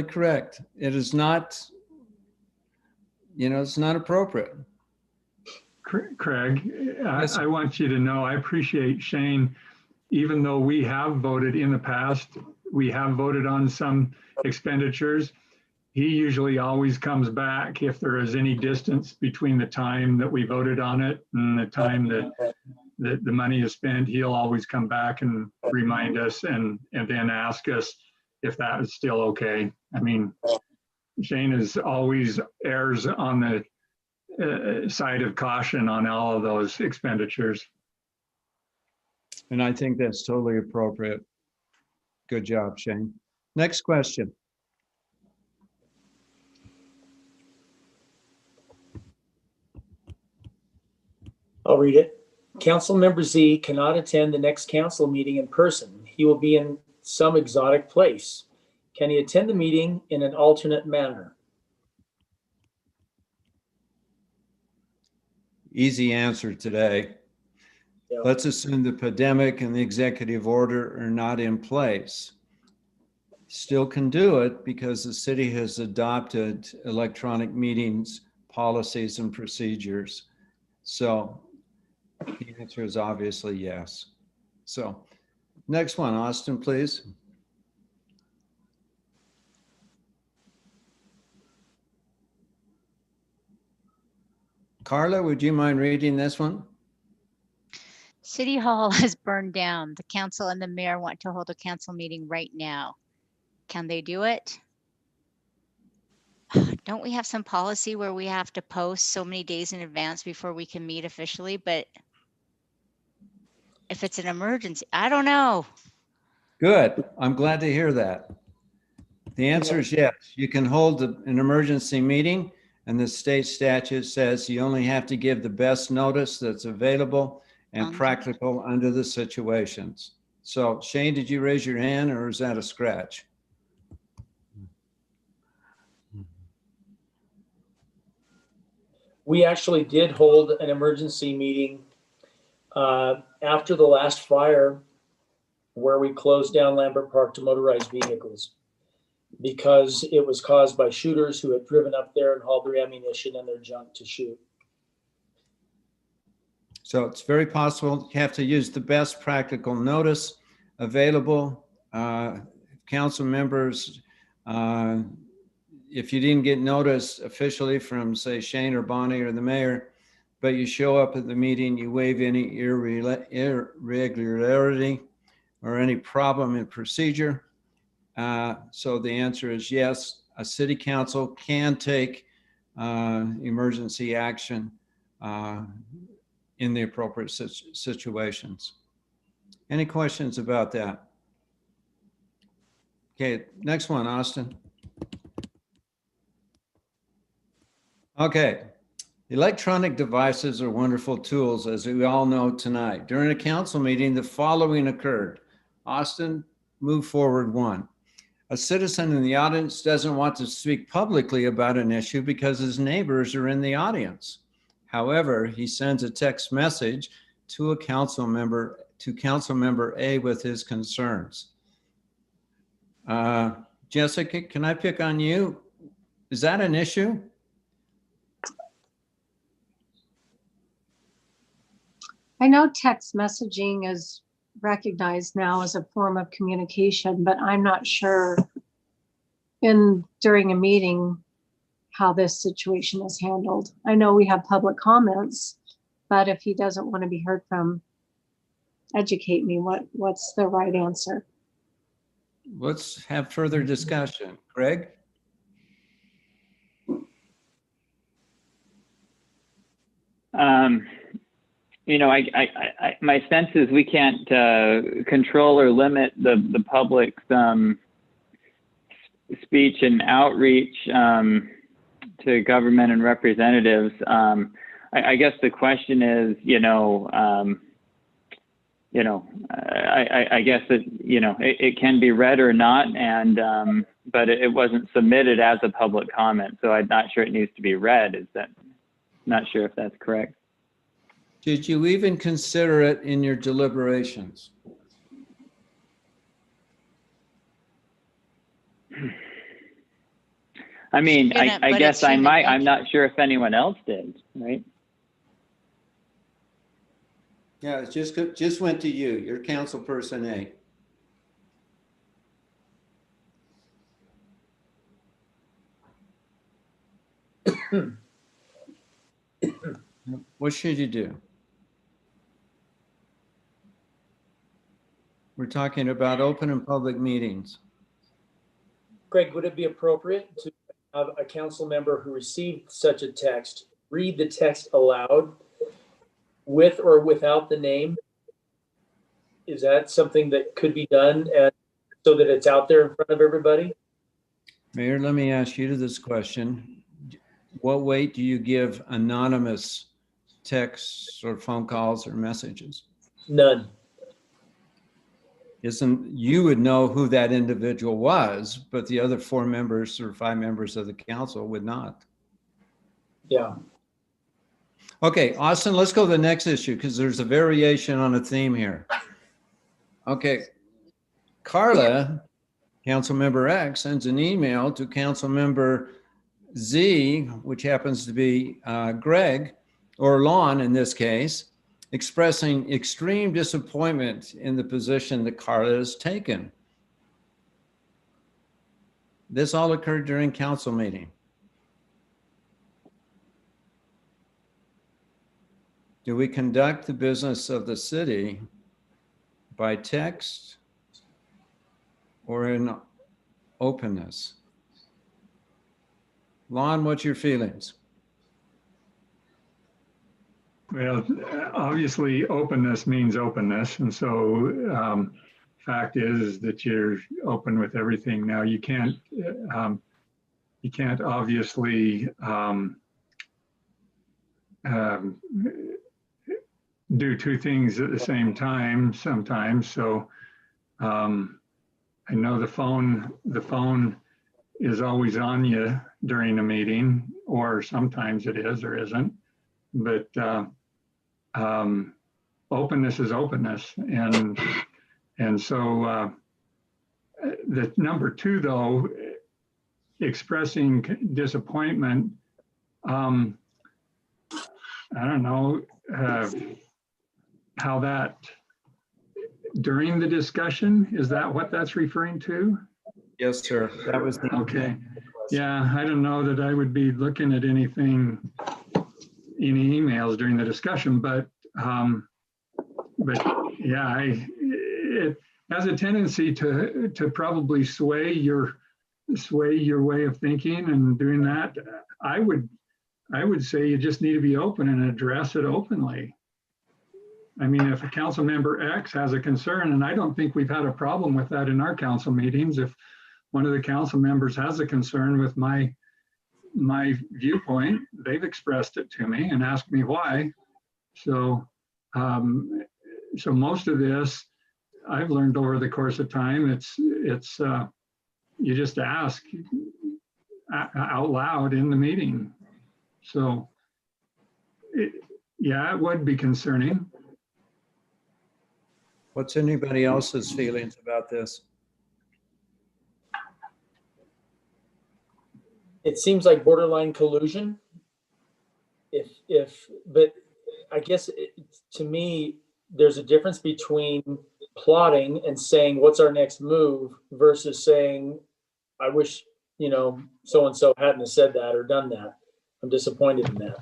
correct. It is not, it's not appropriate. Craig, I want you to know, I appreciate Shane, even though we have voted in the past, we have voted on some expenditures. He usually always comes back if there is any distance between the time that we voted on it and the time that the money is spent. He'll always come back and remind us and then ask us if that is still okay. I mean, Shane is always errs on the side of caution on all of those expenditures. And I think that's totally appropriate. Good job, Shane. Next question. I'll read it. Council member Z cannot attend the next council meeting in person. He will be in some exotic place. Can he attend the meeting in an alternate manner? Easy answer today. Yeah. Let's assume the pandemic and the executive order are not in place. Still can do it because the city has adopted electronic meetings, policies, and procedures. So the answer is obviously yes. So next one, Austin, please. Carla, would you mind reading this one? City Hall has burned down. The council and the mayor want to hold a council meeting right now. Can they do it? Don't we have some policy where we have to post so many days in advance before we can meet officially? But if it's an emergency, I don't know. Good. I'm glad to hear that. The answer is yes. You can hold an emergency meeting, and the state statute says you only have to give the best notice that's available, and practical under the situations. So Shane, did you raise your hand or is that a scratch? We actually did hold an emergency meeting after the last fire where we closed down Lambert Park to motorized vehicles because it was caused by shooters who had driven up there and hauled their ammunition and their junk to shoot. So it's very possible you have to use the best practical notice available. Council members, if you didn't get notice officially from, say, Shane or Bonnie or the mayor, but you show up at the meeting, you waive any irregularity or any problem in procedure. So the answer is yes, a city council can take emergency action in the appropriate situations. Any questions about that? Okay, next one, Austin. Okay, electronic devices are wonderful tools, as we all know tonight. During a council meeting, the following occurred. Austin, move forward one. A citizen in the audience doesn't want to speak publicly about an issue because his neighbors are in the audience. However, he sends a text message to a council member, to council member A with his concerns. Jessica, can I pick on you? Is that an issue? I know text messaging is recognized now as a form of communication, but I'm not sure during a meeting how this situation is handled. I know we have public comments, but if he doesn't want to be heard from, educate me. What's the right answer? Let's have further discussion. Greg? You know, my sense is we can't control or limit the public's speech and outreach to government and representatives. I guess the question is, I guess that, it can be read or not, and but it wasn't submitted as a public comment, so I'm not sure it needs to be read. Not sure if that's correct. Did you even consider it in your deliberations? I mean, I guess I might. I'm human not sure if anyone else did, right? Yeah, it just went to you. You're council person A. What should you do? We're talking about open and public meetings. Greg, would it be appropriate to have a council member who received such a text read the text aloud with or without the name? Is that something that could be done so that it's out there in front of everybody? Mayor, let me ask you this question. What weight do you give anonymous texts or phone calls or messages? None. You would know who that individual was, but the other 4 members or 5 members of the council would not. Yeah. Okay, Austin, let's go to the next issue because there's a variation on a theme here. Okay, Carla, council member X, sends an email to council member Z, which happens to be Greg, or Lon in this case, expressing extreme disappointment in the position that Carla has taken. This all occurred during council meeting. Do we conduct the business of the city by text or in openness? Lon, what's your feelings? Well, obviously openness means openness. And so fact is that you're open with everything. Now you can't obviously do two things at the same time sometimes. So I know the phone is always on you during a meeting, or sometimes it is or isn't. But openness is openness, and so the number two, though, expressing disappointment. I don't know how that during the discussion, is that what that's referring to? Yes, sir. That was the Okay. Yeah, I don't know that I would be looking at any emails during the discussion, but yeah, it has a tendency to probably sway your way of thinking and doing that. I would say you just need to be open and address it openly. I mean, if a council member X has a concern, and I don't think we've had a problem with that in our council meetings, if one of the council members has a concern with my viewpoint, they've expressed it to me and asked me why. So, so most of this I've learned over the course of time. It's you just ask out loud in the meeting. So, yeah, it would be concerning. What's anybody else's feelings about this? It seems like borderline collusion. But I guess to me, there's a difference between plotting and saying, what's our next move versus saying, I wish, so-and-so hadn't said that or done that. I'm disappointed in that.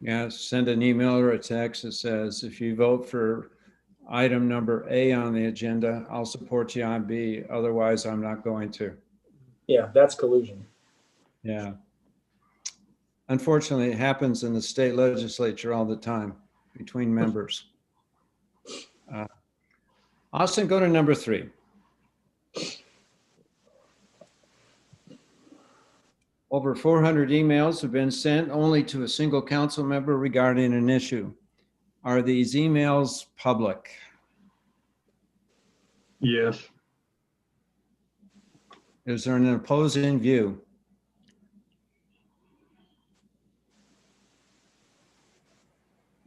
Yeah, send an email or a text that says, if you vote for item number A on the agenda, I'll support you on B. Otherwise, I'm not going to. Yeah, that's collusion. Yeah. Unfortunately, it happens in the state legislature all the time between members. Austin, go to number 3. Over 400 emails have been sent only to a single council member regarding an issue. Are these emails public? Yes. Is there an opposing view?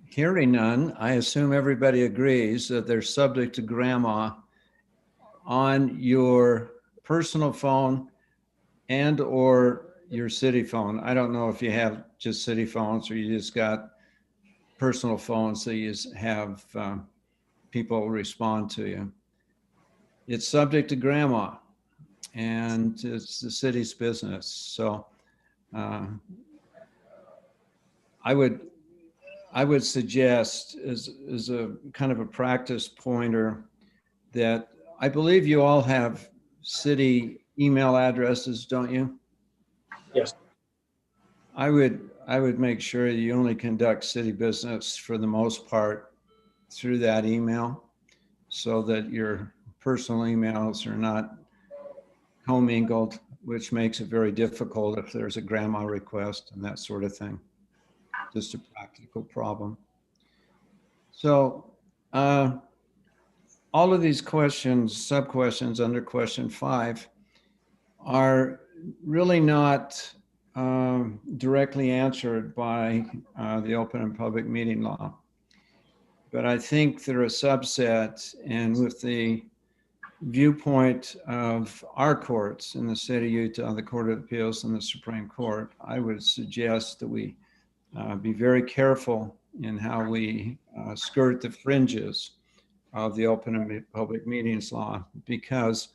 Hearing none, I assume everybody agrees that they're subject to grandma on your personal phone and or your city phone. I don't know if you have just city phones or you just got personal phones so you just have people respond to you. It's subject to grandma and it's the city's business. So I would suggest as a kind of a practice pointer that I believe you all have city email addresses, don't you? Yes. I would make sure you only conduct city business for the most part through that email so that your personal emails are not commingled, which makes it very difficult if there's a grandma request and that sort of thing. Just a practical problem. So all of these questions, sub-questions under question 5 are really not directly answered by the open and public meeting law. But I think they're a subset, and with the viewpoint of our courts in the state of Utah, the Court of Appeals and the Supreme Court, I would suggest that we be very careful in how we skirt the fringes of the open and public meetings law, because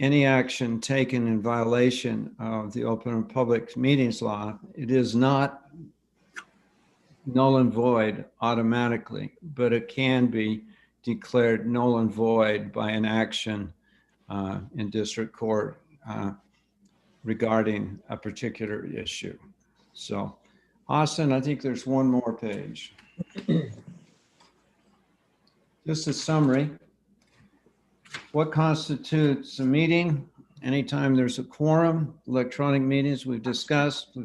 any action taken in violation of the open and public meetings law, it is not null and void automatically, but it can be declared null and void by an action in district court regarding a particular issue. So, Austin, I think there's one more page. Just a summary. What constitutes a meeting? Anytime there's a quorum. Electronic meetings we've discussed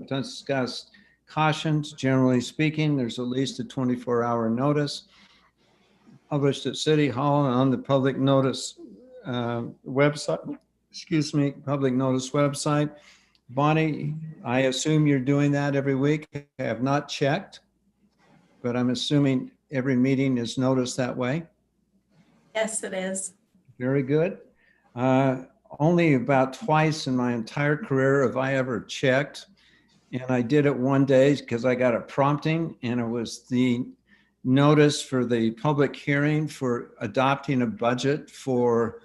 Cautions, generally speaking, there's at least a 24-hour notice published at City Hall and on the public notice website, public notice website. Bonnie, I assume you're doing that every week. I have not checked, but I'm assuming every meeting is noticed that way. Yes, it is. Very good. Only about twice in my entire career have I ever checked. And I did it one day because I got a prompting, and it was the notice for the public hearing for adopting a budget for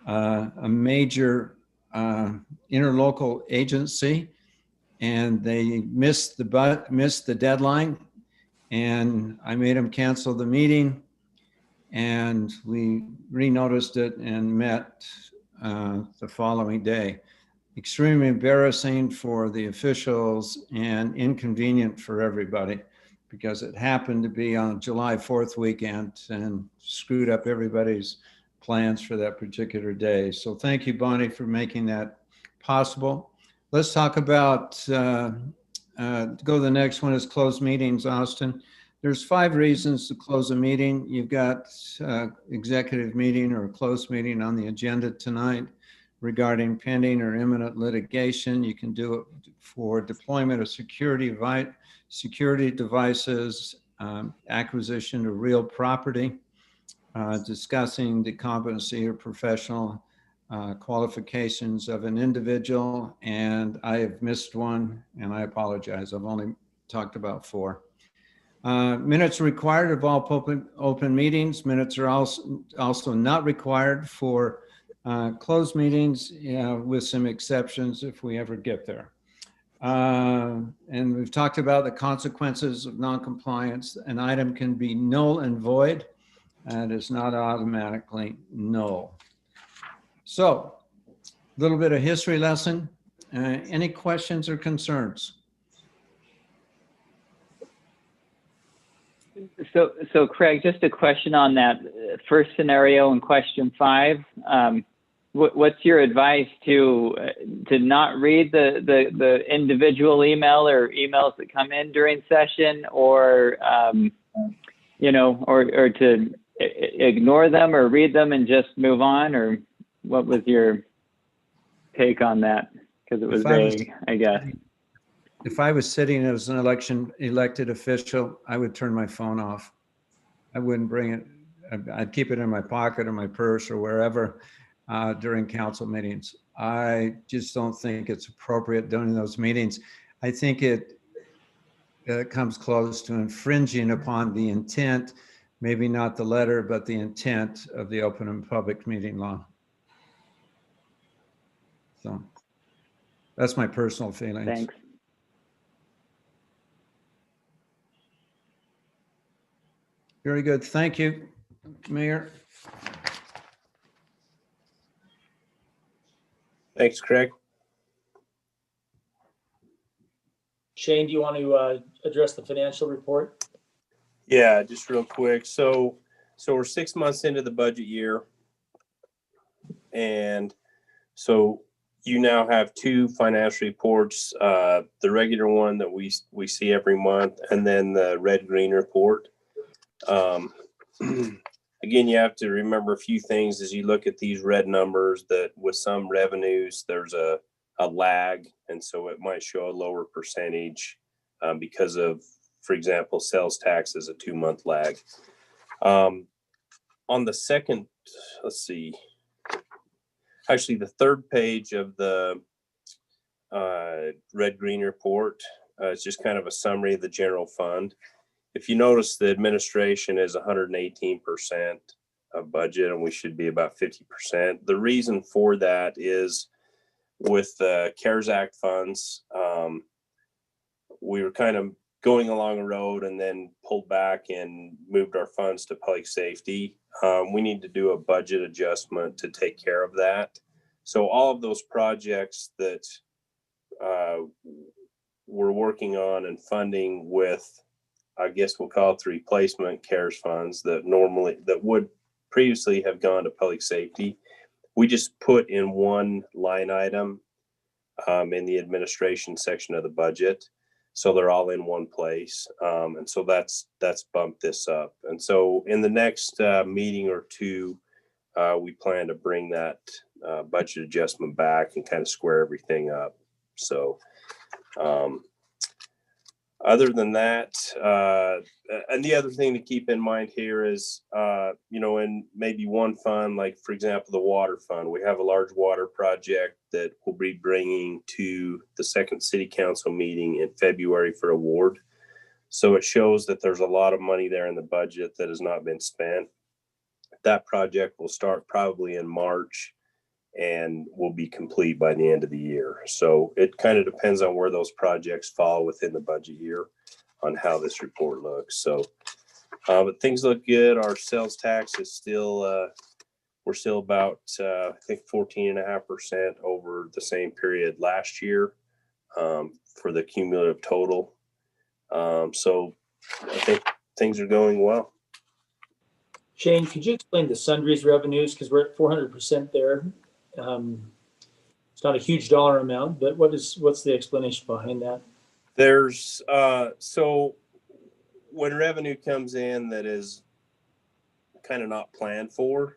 a major interlocal agency. And they missed the deadline, and I made them cancel the meeting, and we re-noticed it and met the following day. Extremely embarrassing for the officials and inconvenient for everybody, because it happened to be on July 4th weekend and screwed up everybody's plans for that particular day. So thank you, Bonnie, for making that possible. Let's talk about, go to the next one, is closed meetings, Austin. There's 5 reasons to close a meeting. You've got executive meeting or a closed meeting on the agenda tonight regarding pending or imminent litigation. You can do it for deployment of security devices, acquisition of real property, discussing the competency or professional qualifications of an individual, and I have missed one, and I apologize. I've only talked about 4. Minutes required of all open meetings. Minutes are also not required for closed meetings, with some exceptions if we ever get there. And we've talked about the consequences of noncompliance. An item can be null and void, and is not automatically null. So, a little bit of history lesson. Any questions or concerns? So Craig, just a question on that first scenario in question 5. What's your advice to not read the individual email or emails that come in during session, or or to ignore them or read them and just move on? Or what was your take on that? Because it was vague, I guess. If I was sitting as an elected official, I would turn my phone off. I wouldn't bring it. I'd keep it in my pocket or my purse or wherever during council meetings. I just don't think it's appropriate during those meetings. I think it comes close to infringing upon the intent, maybe not the letter, but the intent of the open and public meeting law. So that's my personal feelings. Thanks. Very good. Thank you, Mayor. Thanks, Craig. Shane, do you want to address the financial report? Yeah, just real quick. So we're 6 months into the budget year, and so you now have 2 financial reports: the regular one that we see every month, and then the red-green report. Again, you have to remember a few things as you look at these red numbers, that with some revenues, there's a lag. And so it might show a lower percentage because of, for example, sales tax is a 2-month lag. On the second, let's see, actually the third page of the red-green report, it's just kind of a summary of the general fund. If you notice, the administration is 118% of budget, and we should be about 50%. The reason for that is with the CARES Act funds, we were kind of going along a road and then pulled back and moved our funds to public safety. We need to do a budget adjustment to take care of that. So all of those projects that we're working on and funding with, I guess we'll call it the replacement CARES funds that would previously have gone to public safety, we just put in one line item in the administration section of the budget. So they're all in one place. And so that's bumped this up. And so in the next meeting or two, we plan to bring that budget adjustment back and kind of square everything up. So other than that, and the other thing to keep in mind here is, in maybe one fund, like for example, the water fund, we have a large water project that we'll be bringing to the second city council meeting in February for award. So it shows that there's a lot of money there in the budget that has not been spent. That project will start probably in March and will be complete by the end of the year. So it kind of depends on where those projects fall within the budget year on how this report looks. So, but things look good. Our sales tax is still, we're still about, I think 14.5% over the same period last year for the cumulative total. So I think things are going well. Shane, could you explain the sundries revenues? Because we're at 400% there. It's not a huge dollar amount, but what's the explanation behind that? There's so when revenue comes in that is kind of not planned for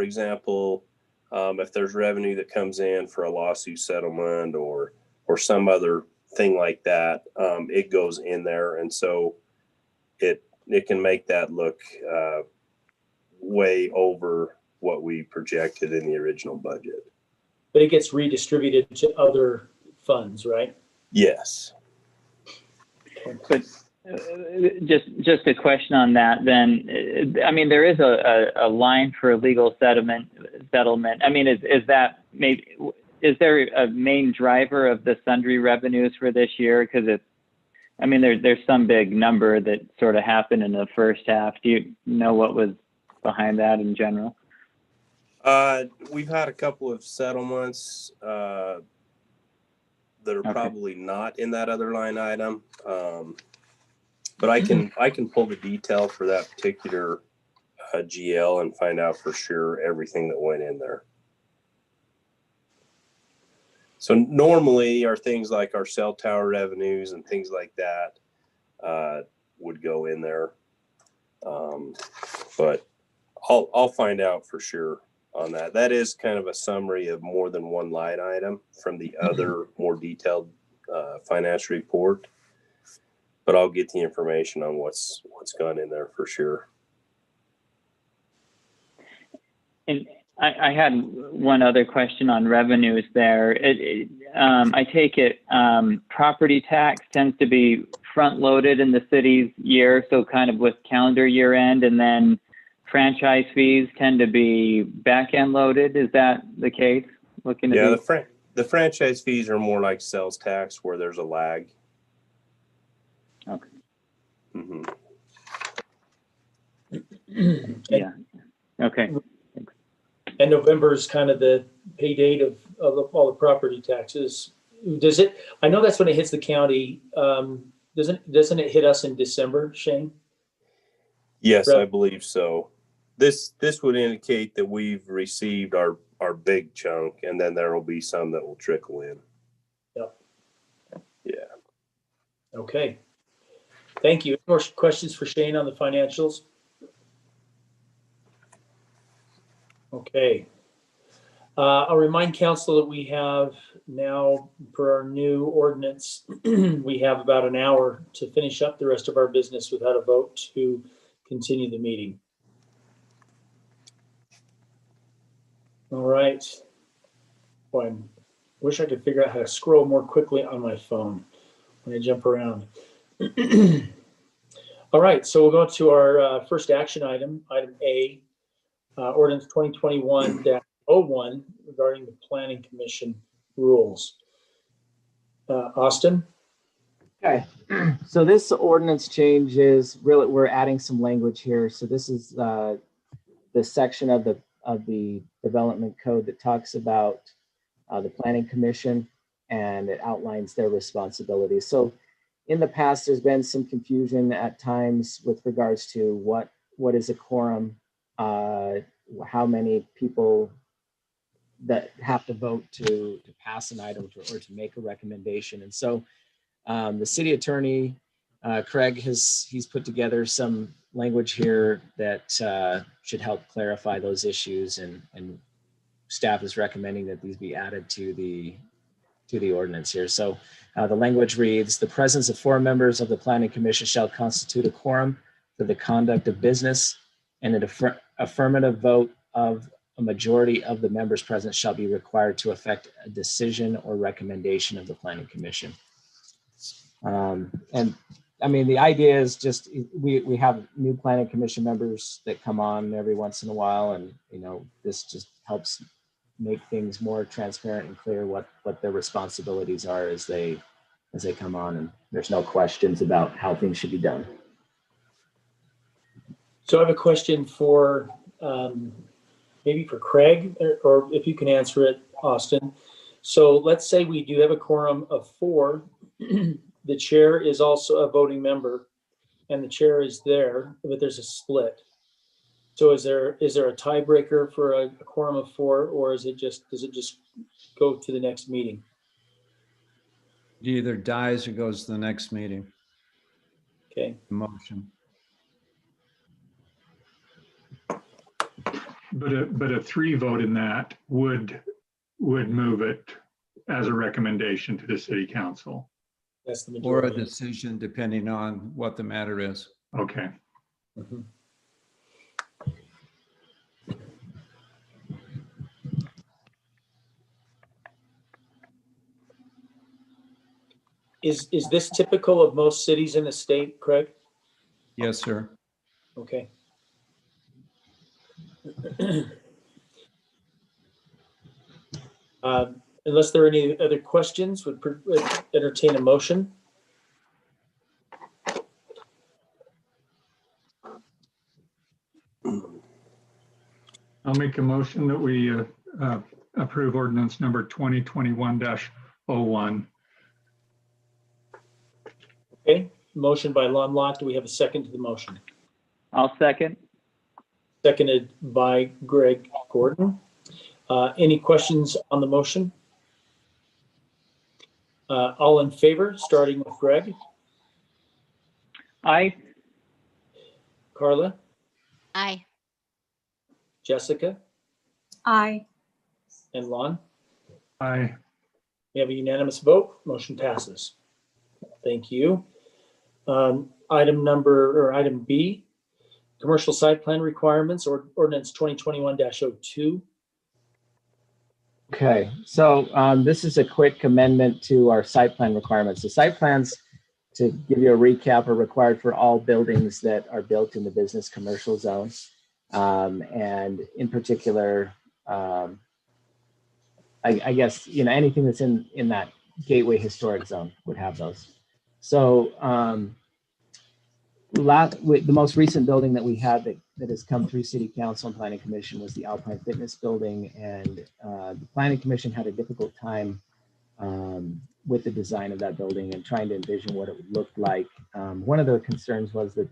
example, if there's revenue that comes in for a lawsuit settlement or some other thing like that, it goes in there, and so it can make that look way over what we projected in the original budget. But it gets redistributed to other funds, right? Yes. But just a question on that then. I mean, there is a line for a legal settlement. I mean, is that maybe, is there a main driver of the sundry revenues for this year? Because I mean, there's some big number that sort of happened in the first half. Do you know what was behind that in general? We've had a couple of settlements that are probably not in that other line item. But I can pull the detail for that particular GL and find out for sure everything that went in there. So normally our things like our cell tower revenues and things like that would go in there. But I'll find out for sure on that. That is kind of a summary of more than one line item from the other more detailed financial report. But I'll get the information on what's gone in there for sure. And I had one other question on revenues there. I take it property tax tends to be front loaded in the city's year, so kind of with calendar year end, and then franchise fees tend to be back end loaded. Is that the case? The franchise fees are more like sales tax where there's a lag. Okay. Mm-hmm. Yeah. Okay. Thanks. And November is kind of the pay date of all the property taxes. Does it? I know that's when it hits the county. Doesn't it hit us in December, Shane? Yes, I believe so. This would indicate that we've received our big chunk, and then there will be some that will trickle in. Yep. Yeah. Okay. Thank you. Any more questions for Shane on the financials? Okay. I'll remind council that we have now, per our new ordinance, we have about an hour to finish up the rest of our business without a vote to continue the meeting. All right. Boy, I wish I could figure out how to scroll more quickly on my phone when I jump around. All right, so we'll go to our first action item, item A, ordinance 2021-01 regarding the Planning Commission rules. Austin? Okay, so this ordinance change is really, we're adding some language here. So this is the section of the development code that talks about the Planning Commission, and it outlines their responsibilities. So in the past, there's been some confusion at times with regards to what is a quorum, how many people that have to vote to pass an item or to make a recommendation. And so The city attorney, Craig, he's put together some language here that should help clarify those issues, and staff is recommending that these be added to the ordinance here. So the language reads, the presence of 4 members of the Planning Commission shall constitute a quorum for the conduct of business, and an affirmative vote of a majority of the members present shall be required to affect a decision or recommendation of the Planning Commission. And I mean, the idea is just, we have new Planning Commission members that come on every once in a while, and this just helps make things more transparent and clear what their responsibilities are as they come on, and there's no questions about how things should be done. So I have a question for maybe for Craig, or if you can answer it, Austin. So let's say we do have a quorum of 4. The chair is also a voting member, and the chair is there, but there's a split. So is there a tiebreaker for a quorum of 4, or does it just go to the next meeting? It either dies or goes to the next meeting. Okay. Motion. But a 3 vote in that would move it as a recommendation to the city council. That's the Or a majority. decision, depending on what the matter is. Okay. Mhm. Is this typical of most cities in the state, Craig? Yes, sir. Okay. Unless there are any other questions, would entertain a motion. I'll make a motion that we approve ordinance number 2021-01. Okay, motion by Lundlock. Do we have a second to the motion? I'll second. Seconded by Greg Gordon. Any questions on the motion? All in favor, starting with Greg. Aye. Carla, Aye. Jessica, Aye. and Lon. Aye. We have a unanimous vote. Motion passes. Thank you. Item B, commercial site plan requirements, or ordinance 2021-02. Okay, so this is a quick amendment to our site plan requirements. The site plans, to give you a recap, are required for all buildings that are built in the business commercial zone. And in particular, I guess, anything that's in that gateway historic zone would have those. So the most recent building that we had that has come through City Council and Planning Commission was the Alpine Fitness building, and the Planning Commission had a difficult time with the design of that building and trying to envision what it would look like. One of the concerns was that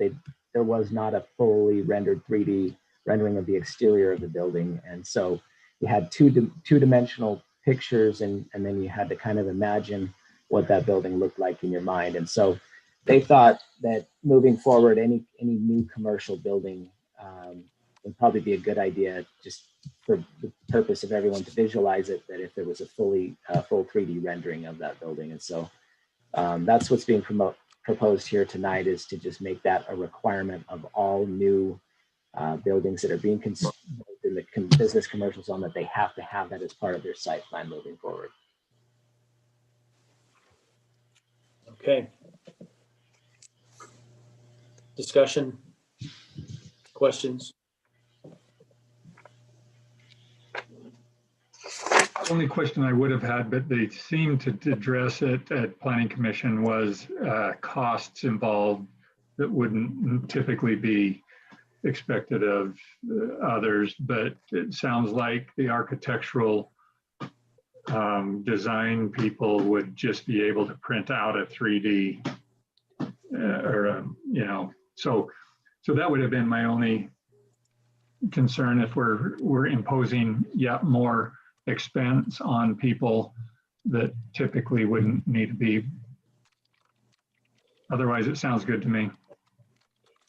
there was not a fully rendered 3D rendering of the exterior of the building, and so you had two-dimensional pictures, and then you had to kind of imagine what that building looked like in your mind. And so they thought that moving forward, any new commercial building would probably be a good idea, just for the purpose of everyone to visualize it, that if there was a full 3D rendering of that building. And so that's what's being proposed here tonight, is to just make that a requirement of all new buildings that are being constructed in the business commercial zone, that they have to have that as part of their site plan moving forward. Okay. Discussion, questions? Only question I would have had, but they seemed to address it at Planning Commission, was costs involved that wouldn't typically be expected of others, but it sounds like the architectural design people would just be able to print out a 3D so that would have been my only concern, if we're imposing yet more expense on people that typically wouldn't need to be Otherwise, it sounds good to me.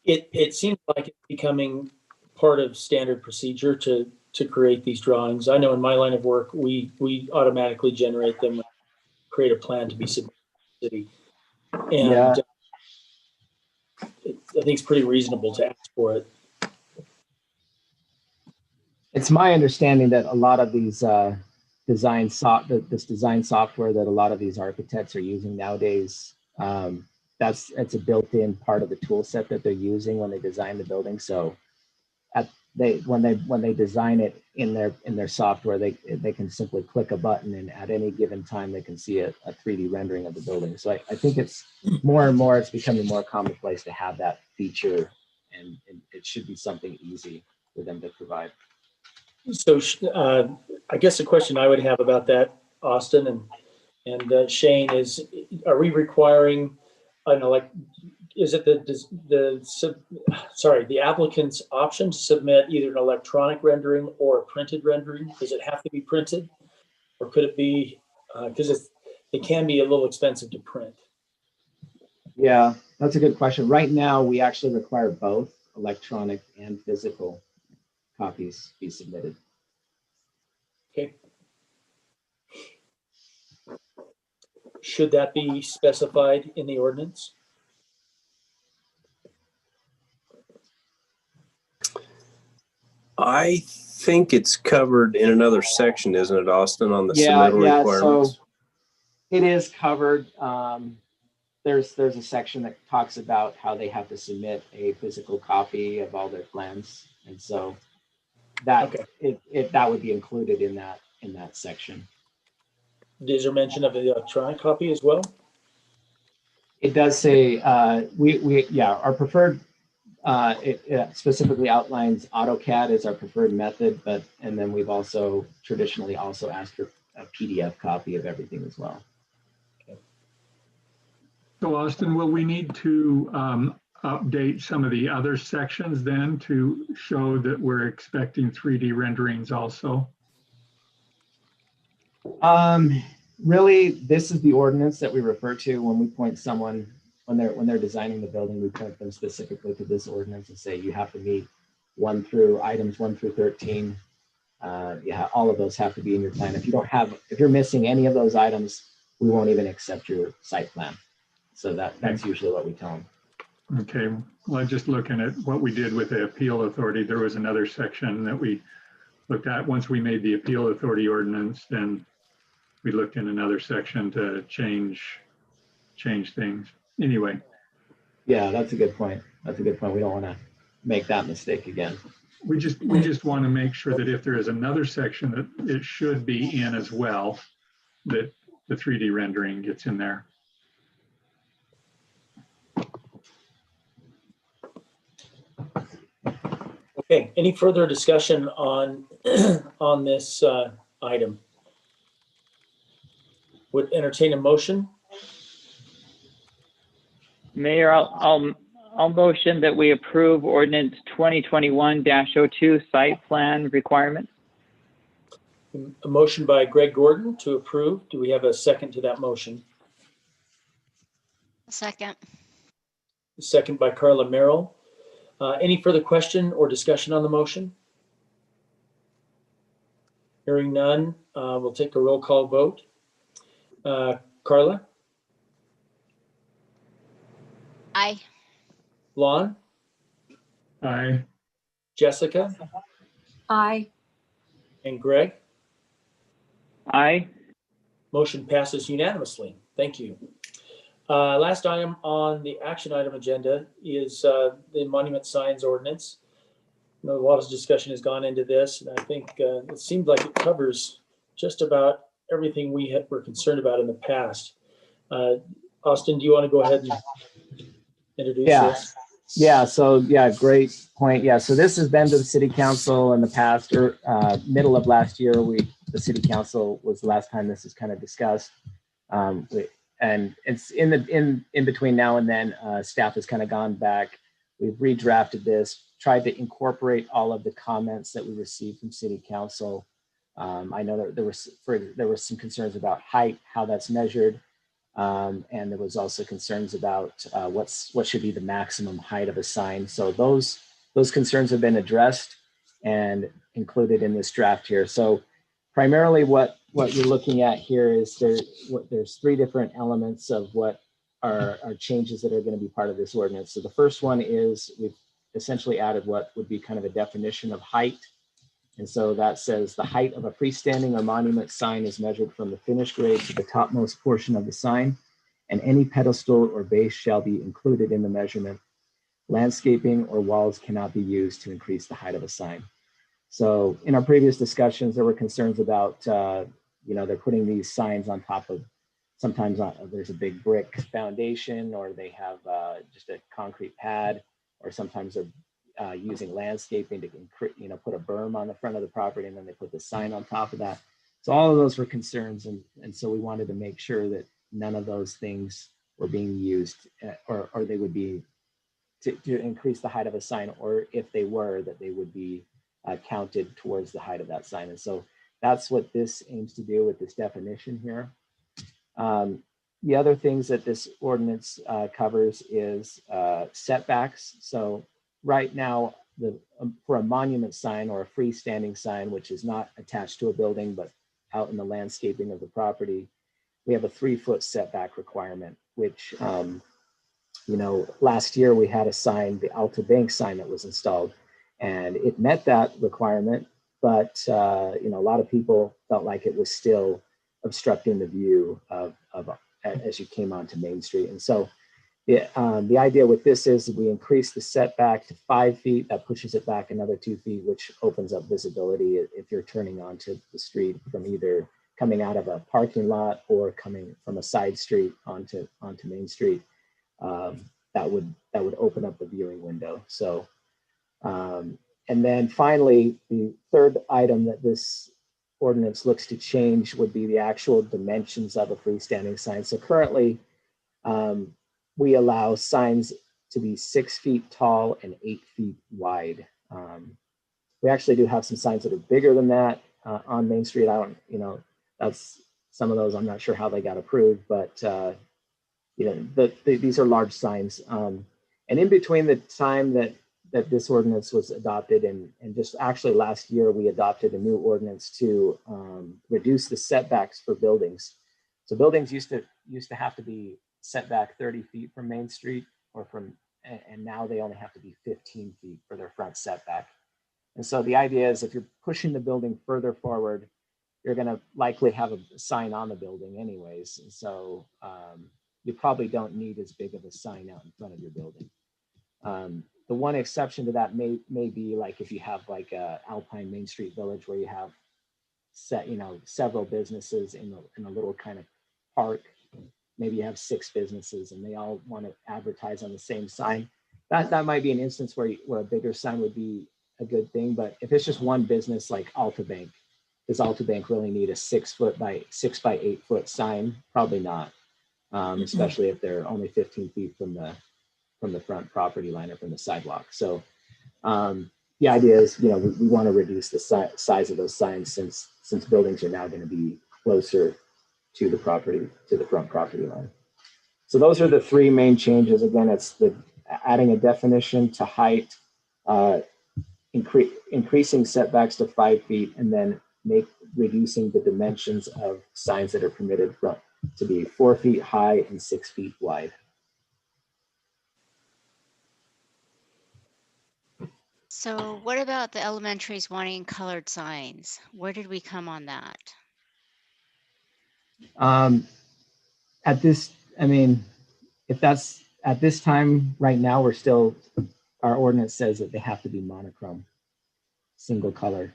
It seems like it's becoming part of standard procedure to create these drawings. I know in my line of work, we automatically generate them, create a plan to be submitted to the city. Yeah. And I think it's pretty reasonable to ask for it. It's my understanding that a lot of these this design software that a lot of these architects are using nowadays, it's a built-in part of the tool set that they're using when they design the building. So when they design it in their software, they can simply click a button, and at any given time they can see a 3D rendering of the building. So I think it's more and more, it's becoming more commonplace to have that feature, and it should be something easy for them to provide. So I guess the question I would have about that, Austin and Shane, is: are we requiring is it the applicant's option to submit either an electronic rendering or a printed rendering? Does it have to be printed, or could it be because it can be a little expensive to print? Yeah, that's a good question. Right now, we actually require both electronic and physical copies be submitted. Okay. Should that be specified in the ordinance? I think it's covered in another section, isn't it, Austin, on the submittal requirements? So it is covered. There's a section that talks about how they have to submit a physical copy of all their plans, and so that that would be included in that section. Is there mention of the electronic copy as well? It does say our preferred. It specifically outlines AutoCAD as our preferred method, and then we've also traditionally also asked for a PDF copy of everything as well. So Austin, will we need to update some of the other sections then to show that we're expecting 3D renderings also? Really, this is the ordinance that we refer to when we point someone, when they're designing the building, we point them specifically to this ordinance and say you have to meet items 1 through 13. All of those have to be in your plan. If you're missing any of those items, we won't even accept your site plan. So that's usually what we tell them. Okay, well, just looking at what we did with the appeal authority, there was another section that we looked at. Once we made the appeal authority ordinance, then we looked in another section to change things. Anyway. Yeah, that's a good point. That's a good point. We don't want to make that mistake again. We just want to make sure that if there is another section that it should be in as well, that the 3D rendering gets in there. Okay, any further discussion on this item? Would entertain a motion. Mayor, I'll motion that we approve ordinance 2021-02 site plan requirements. A motion by Greg Gordon to approve. Do we have a second to that motion? Second. A second by Carla Merrill. Any further question or discussion on the motion? Hearing none, we'll take a roll call vote. Carla? Aye. Lon? Aye. Jessica? Aye. And Greg? Aye. Motion passes unanimously. Thank you. Last item on the action item agenda is the monument signs ordinance. I know a lot of discussion has gone into this, and I think it seemed like it covers just about everything we were concerned about in the past. Austin, do you want to go ahead and introduce this? Yeah, so great point. Yeah, so this has been to the city council in the past, or middle of last year. The city council was the last time this is kind of discussed. And it's in between now and then, staff has kind of gone back. We've redrafted this, tried to incorporate all of the comments that we received from city council. I know that there were some concerns about height, how that's measured. And there was also concerns about what should be the maximum height of a sign. So those concerns have been addressed and included in this draft here. So primarily what you're looking at here is there's three different elements of what are changes that are going to be part of this ordinance. So the first one is we've essentially added what would be kind of a definition of height. And so that says the height of a freestanding or monument sign is measured from the finished grade to the topmost portion of the sign, and any pedestal or base shall be included in the measurement. Landscaping or walls cannot be used to increase the height of a sign. So in our previous discussions, there were concerns about, they're putting these signs on top of, sometimes there's a big brick foundation, or they have just a concrete pad, or sometimes they're using landscaping to put a berm on the front of the property, and then they put the sign on top of that. So all of those were concerns, and so we wanted to make sure that none of those things were being used, or they would be to increase the height of a sign, or if they were, that they would be counted towards the height of that sign. And so that's what this aims to do with this definition here. The other things that this ordinance covers is setbacks. So right now, for a monument sign or a freestanding sign, which is not attached to a building, but out in the landscaping of the property, we have a 3-foot setback requirement, which, last year we had a sign, the Alpine sign that was installed, and it met that requirement, but, a lot of people felt like it was still obstructing the view of as you came onto Main Street. And so the idea with this is we increase the setback to 5 feet. That pushes it back another 2 feet, which opens up visibility if you're turning onto the street from either coming out of a parking lot or coming from a side street onto Main Street. That would open up the viewing window. So, and then finally, the third item that this ordinance looks to change would be the actual dimensions of a freestanding sign. So currently, we allow signs to be 6 feet tall and 8 feet wide. We actually do have some signs that are bigger than that on Main Street. That's some of those, I'm not sure how they got approved, but these are large signs. And in between the time that this ordinance was adopted and just actually last year, we adopted a new ordinance to reduce the setbacks for buildings. So buildings used to have to be set back 30 feet from Main Street and now they only have to be 15 feet for their front setback. And so the idea is if you're pushing the building further forward, you're going to likely have a sign on the building anyways. And so you probably don't need as big of a sign out in front of your building. The one exception to that may be like if you have like a Alpine Main Street Village where you have several businesses in a little kind of park. Maybe you have 6 businesses and they all want to advertise on the same sign. That might be an instance where a bigger sign would be a good thing. But if it's just one business like Altabank, does Altabank really need a 6 by 8 foot sign? Probably not, especially if they're only 15 feet from the front property line or from the sidewalk. So the idea is, we want to reduce the size of those signs since buildings are now going to be closer to the front property line. So those are the 3 main changes. Again, it's adding a definition to height, increasing setbacks to 5 feet, and then reducing the dimensions of signs that are permitted to be 4 feet high and 6 feet wide. So what about the elementaries wanting colored signs? Where did we come on that? If that's at this time right now, our ordinance says that they have to be monochrome, single color.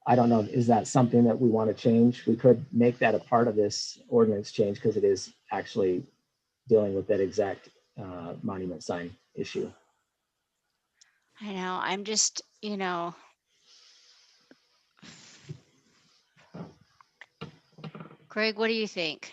I don't know, is that something that we want to change? We could make that a part of this ordinance change because it is actually dealing with that exact monument sign issue. I know, I'm just, Greg, what do you think?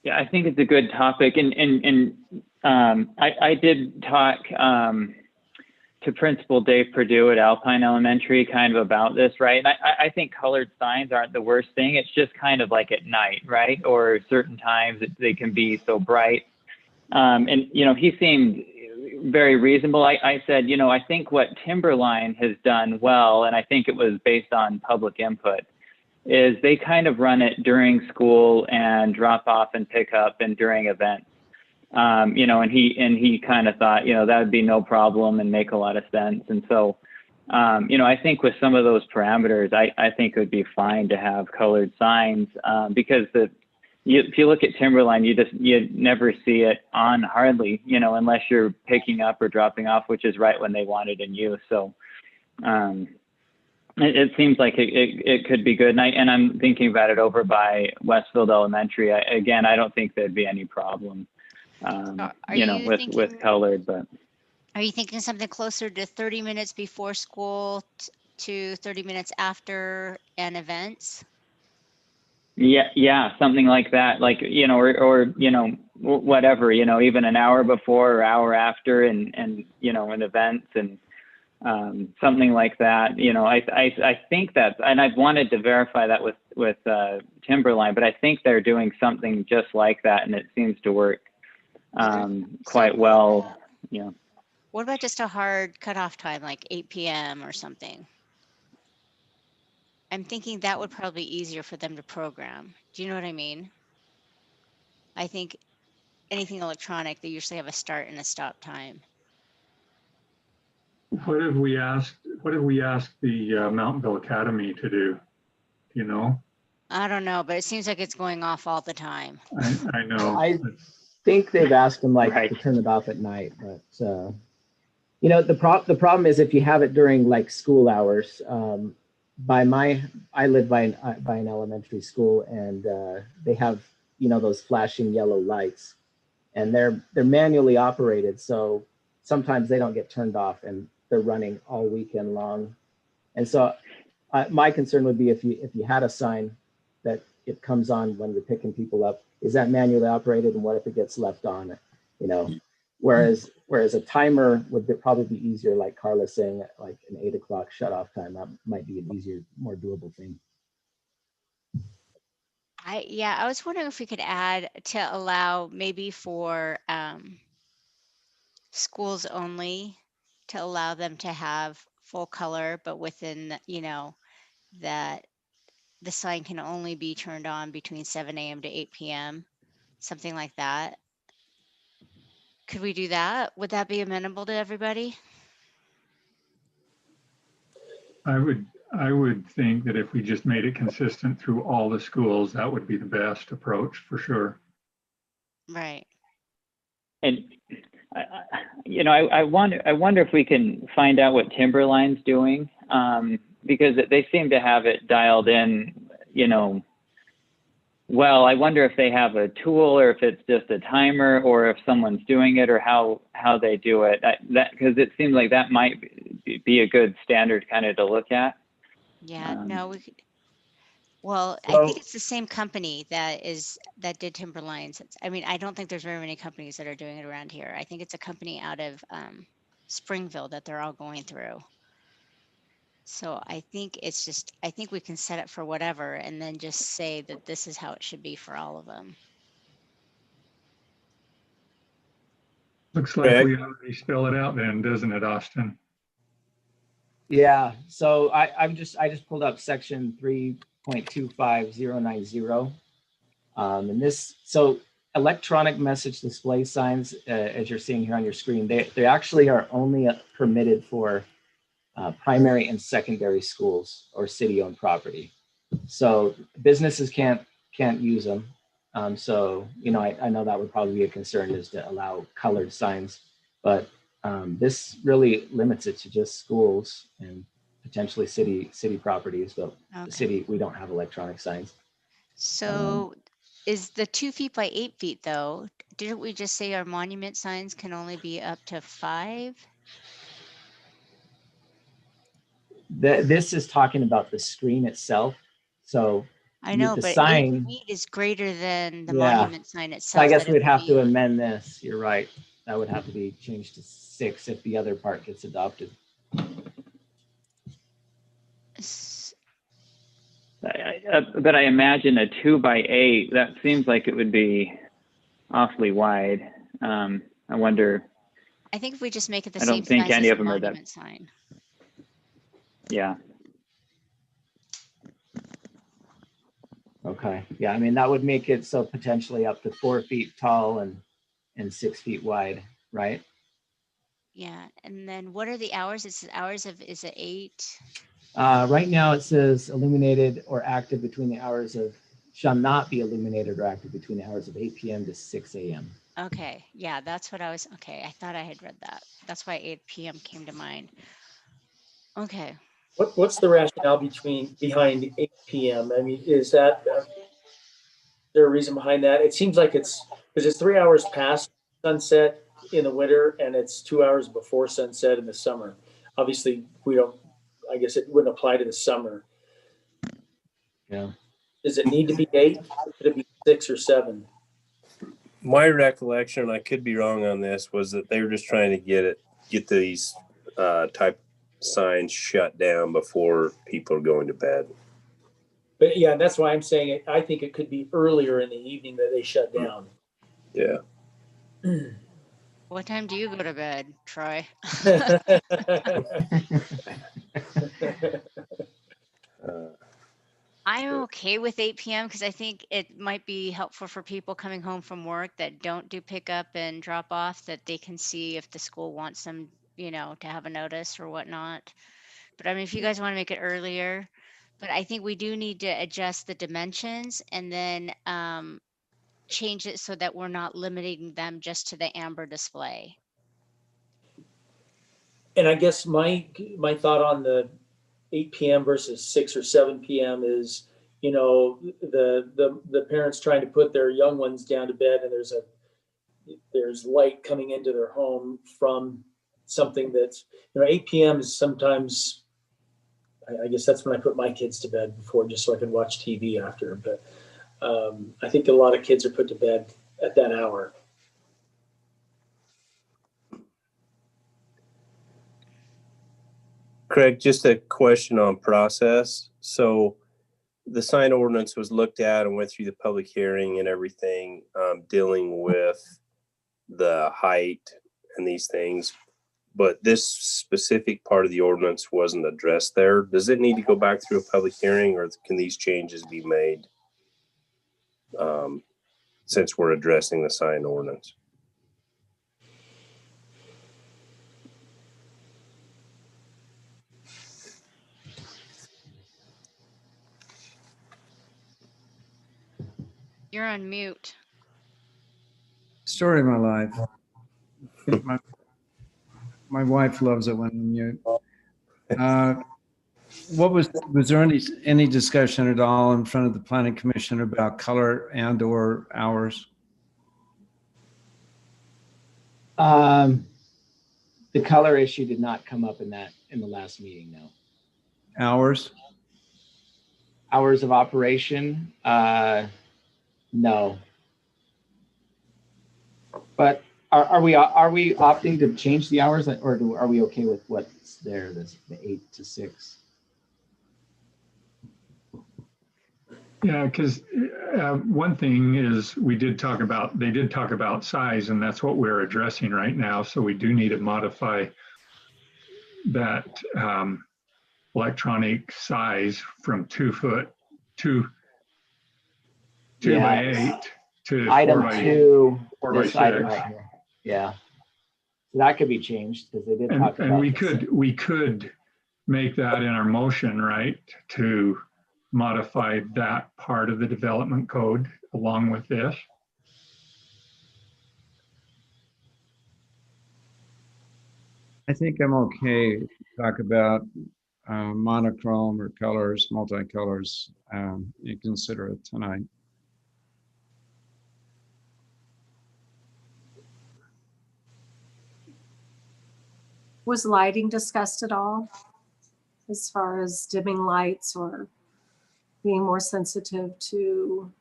Yeah, I think it's a good topic, and I did talk to Principal Dave Perdue at Alpine Elementary kind of about this, right? And I think colored signs aren't the worst thing. It's just kind of like at night, right? Or certain times they can be so bright. And, you know, he seemed very reasonable. I said, you know, I think what Timberline has done well, and I think it was based on public input, is they kind of run it during school and drop off and pick up and during events. You know, and he kind of thought, you know, that would be no problem and make a lot of sense. And so, you know, I think with some of those parameters, I think it would be fine to have colored signs, because if you look at Timberline, you never see it on hardly, you know, unless you're picking up or dropping off, which is right when they want it in use. So it seems like it could be good. And I'm thinking about it over by Westfield Elementary. Again, I don't think there'd be any problem, you know, with colored, but. Are you thinking something closer to 30 minutes before school to 30 minutes after an event? Yeah, something like that. Like, you know, or you know, whatever, you know, even an hour before or hour after, and you know, an event and something like that. You know, I think that, and I've wanted to verify that with Timberline, but I think they're doing something just like that, and it seems to work quite well. You know. What about just a hard cutoff time, like 8 p.m. or something? I'm thinking that would probably be easier for them to program. Do you know what I mean? I think anything electronic, they usually have a start and a stop time. What have we asked the Mountainville Academy to do? You know? I don't know, but it seems like it's going off all the time. I know. I think they've asked them like Right. to turn it off at night, but you know, the problem is if you have it during like school hours. I live by an elementary school, and they have, you know, those flashing yellow lights, and they're manually operated, so sometimes they don't get turned off, and they're running all weekend long. And so my concern would be if you had a sign that it comes on when you're picking people up, is that manually operated, and what if it gets left on? You know, whereas a timer would probably be easier, like Carla's saying, like an 8 o'clock shut off time. That might be an easier, more doable thing. I was wondering if we could add to allow maybe for schools only, to allow them to have full color, but within, you know, that the sign can only be turned on between 7 a.m. to 8 p.m., something like that. Could we do that? Would that be amenable to everybody? I would think that if we just made it consistent through all the schools, that would be the best approach for sure. Right. And you know, I wonder if we can find out what Timberline's doing, because they seem to have it dialed in, you know. Well, I wonder if they have a tool, or if it's just a timer, or if someone's doing it, or how they do it. Because it seems like that might be a good standard kind of to look at. Yeah, no, we could. Well, I So- think it's the same company that did Timberlines. I mean, I don't think there's very many companies that are doing it around here. I think it's a company out of Springville that they're all going through. So I think I think we can set it for whatever, and then just say that this is how it should be for all of them. Looks like Okay. we already spell it out then, doesn't it, Austin? Yeah, so I just pulled up section 3.25090. And this, so electronic message display signs, as you're seeing here on your screen, they actually are only permitted for primary and secondary schools or city-owned property. So businesses can't use them. So, you know, I know that would probably be a concern, is to allow colored signs, but this really limits it to just schools and potentially city properties. But Okay. the city, we don't have electronic signs. So is the 2 feet by 8 feet though? Didn't we just say our monument signs can only be up to 5? This is talking about the screen itself. So I know, the but 8 sign, feet is greater than the Yeah. monument sign so itself. I guess that it we'd would have be to on. amend this. You're right. That would have to be changed to 6 if the other part gets adopted. but I imagine a 2x8, that seems like it would be awfully wide. I wonder, I think if we just make it the I same don't think size any as of the them are that, monument sign. yeah. Okay, yeah, I mean, that would make it so potentially up to 4 feet tall and 6 feet wide, right? Yeah, and then what are the hours? It says hours of, is it 8? Right now it says illuminated or active between the hours of, shall not be illuminated or active between the hours of 8 p.m. to 6 a.m. Okay, yeah, that's what I was, okay, I thought I had read that. That's why 8 p.m. came to mind. Okay. What's the rationale behind 8 p.m.? I mean, is that there a reason behind that? It seems like it's because it's 3 hours past sunset in the winter and it's 2 hours before sunset in the summer. Obviously, we don't. I guess it wouldn't apply to the summer. Yeah. Does it need to be 8? Could it be 6 or 7? My recollection, I could be wrong on this, was that they were just trying to get these type signs shut down before people are going to bed. But yeah, that's why I'm saying it. I think it could be earlier in the evening that they shut down. Yeah. What time do you go to bed, Troy? I'm okay with 8 p.m. because I think it might be helpful for people coming home from work that don't do pickup and drop off, that they can see if the school wants them, to have a notice or whatnot. But I mean, if you guys want to make it earlier, but I think we do need to adjust the dimensions and then change it so that we're not limiting them just to the amber display. And I guess my thought on the 8 p.m. versus 6 or 7 p.m. is, the parents trying to put their young ones down to bed, and there's light coming into their home from something that's 8 p.m. is sometimes. I guess that's when I put my kids to bed before, just so I can watch TV after. But I think a lot of kids are put to bed at that hour. Craig, just a question on process. So the sign ordinance was looked at and went through the public hearing and everything, dealing with the height and these things. But this specific part of the ordinance wasn't addressed there. Does it need to go back through a public hearing, or can these changes be made since we're addressing the sign ordinance? You're on mute. Story of my life. My wife loves it when I'm mute. Was there any discussion at all in front of the planning commission about color and or hours? The color issue did not come up in the last meeting, no. Hours? Hours of operation, no. But are we opting to change the hours, or are we okay with what's there, the 8 to 6? Yeah, because one thing is they did talk about size, and that's what we're addressing right now. So we do need to modify that electronic size from 2 by 8 to item 2, 4 by 6. Item right here. Yeah, so that could be changed because they did talk about. And we could make that in our motion, right, to modify that part of the development code along with this. I think I'm okay to talk about monochrome or colors, multicolors. You consider it tonight. Was lighting discussed at all as far as dimming lights or being more sensitive to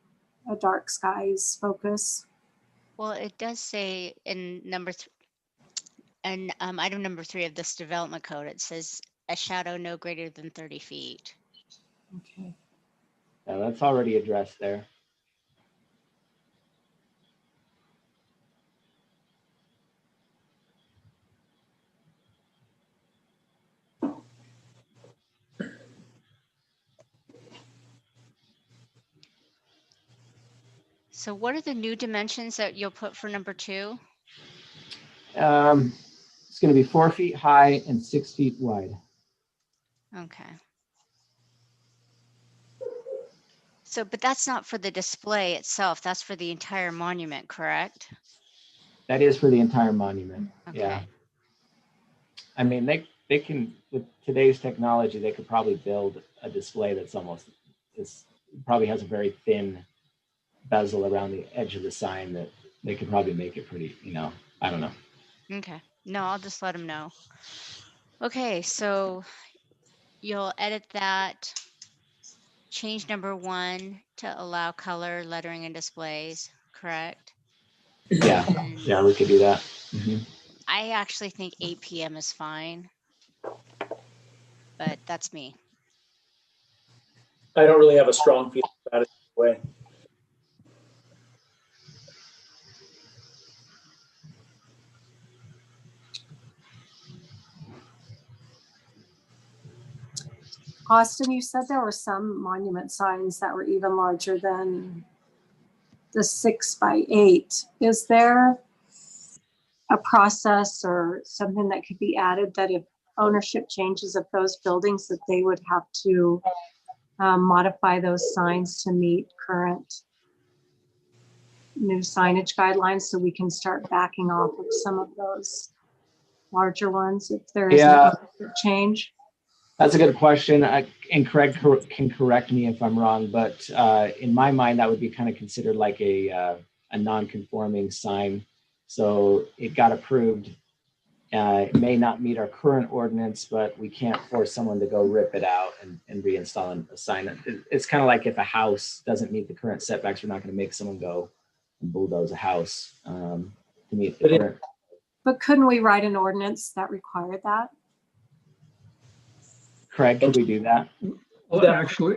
a dark skies focus? Well, it does say in item number 3 of this development code, it says a shadow no greater than 30 feet. Okay. That's already addressed there. So what are the new dimensions that you'll put for number 2? It's going to be 4 feet high and 6 feet wide. Okay. So, but that's not for the display itself. That's for the entire monument, correct? That is for the entire monument. Okay. Yeah. I mean, they can, with today's technology, they could probably build a display that's almost, probably has a very thin bezel around the edge of the sign that they could probably make it pretty, I don't know. Okay. No, I'll just let them know. Okay, so you'll edit that, change number 1 to allow color, lettering, and displays, correct? Yeah, And yeah, we could do that. Mhm. I actually think 8 p.m. is fine, but that's me. I don't really have a strong feeling about it anyway. Austin, you said there were some monument signs that were even larger than the 6 by 8. Is there a process or something that could be added that if ownership changes of those buildings, that they would have to modify those signs to meet current new signage guidelines, so we can start backing off of some of those larger ones if there is Yeah. a change? That's a good question. And Craig can correct me if I'm wrong, but in my mind, that would be kind of considered like a non-conforming sign. So it got approved. It may not meet our current ordinance, but we can't force someone to go rip it out and reinstall a sign. It's kind of like if a house doesn't meet the current setbacks, we're not going to make someone go and bulldoze a house to meet the current. But couldn't we write an ordinance that required that? Craig, could we do that? Well, actually,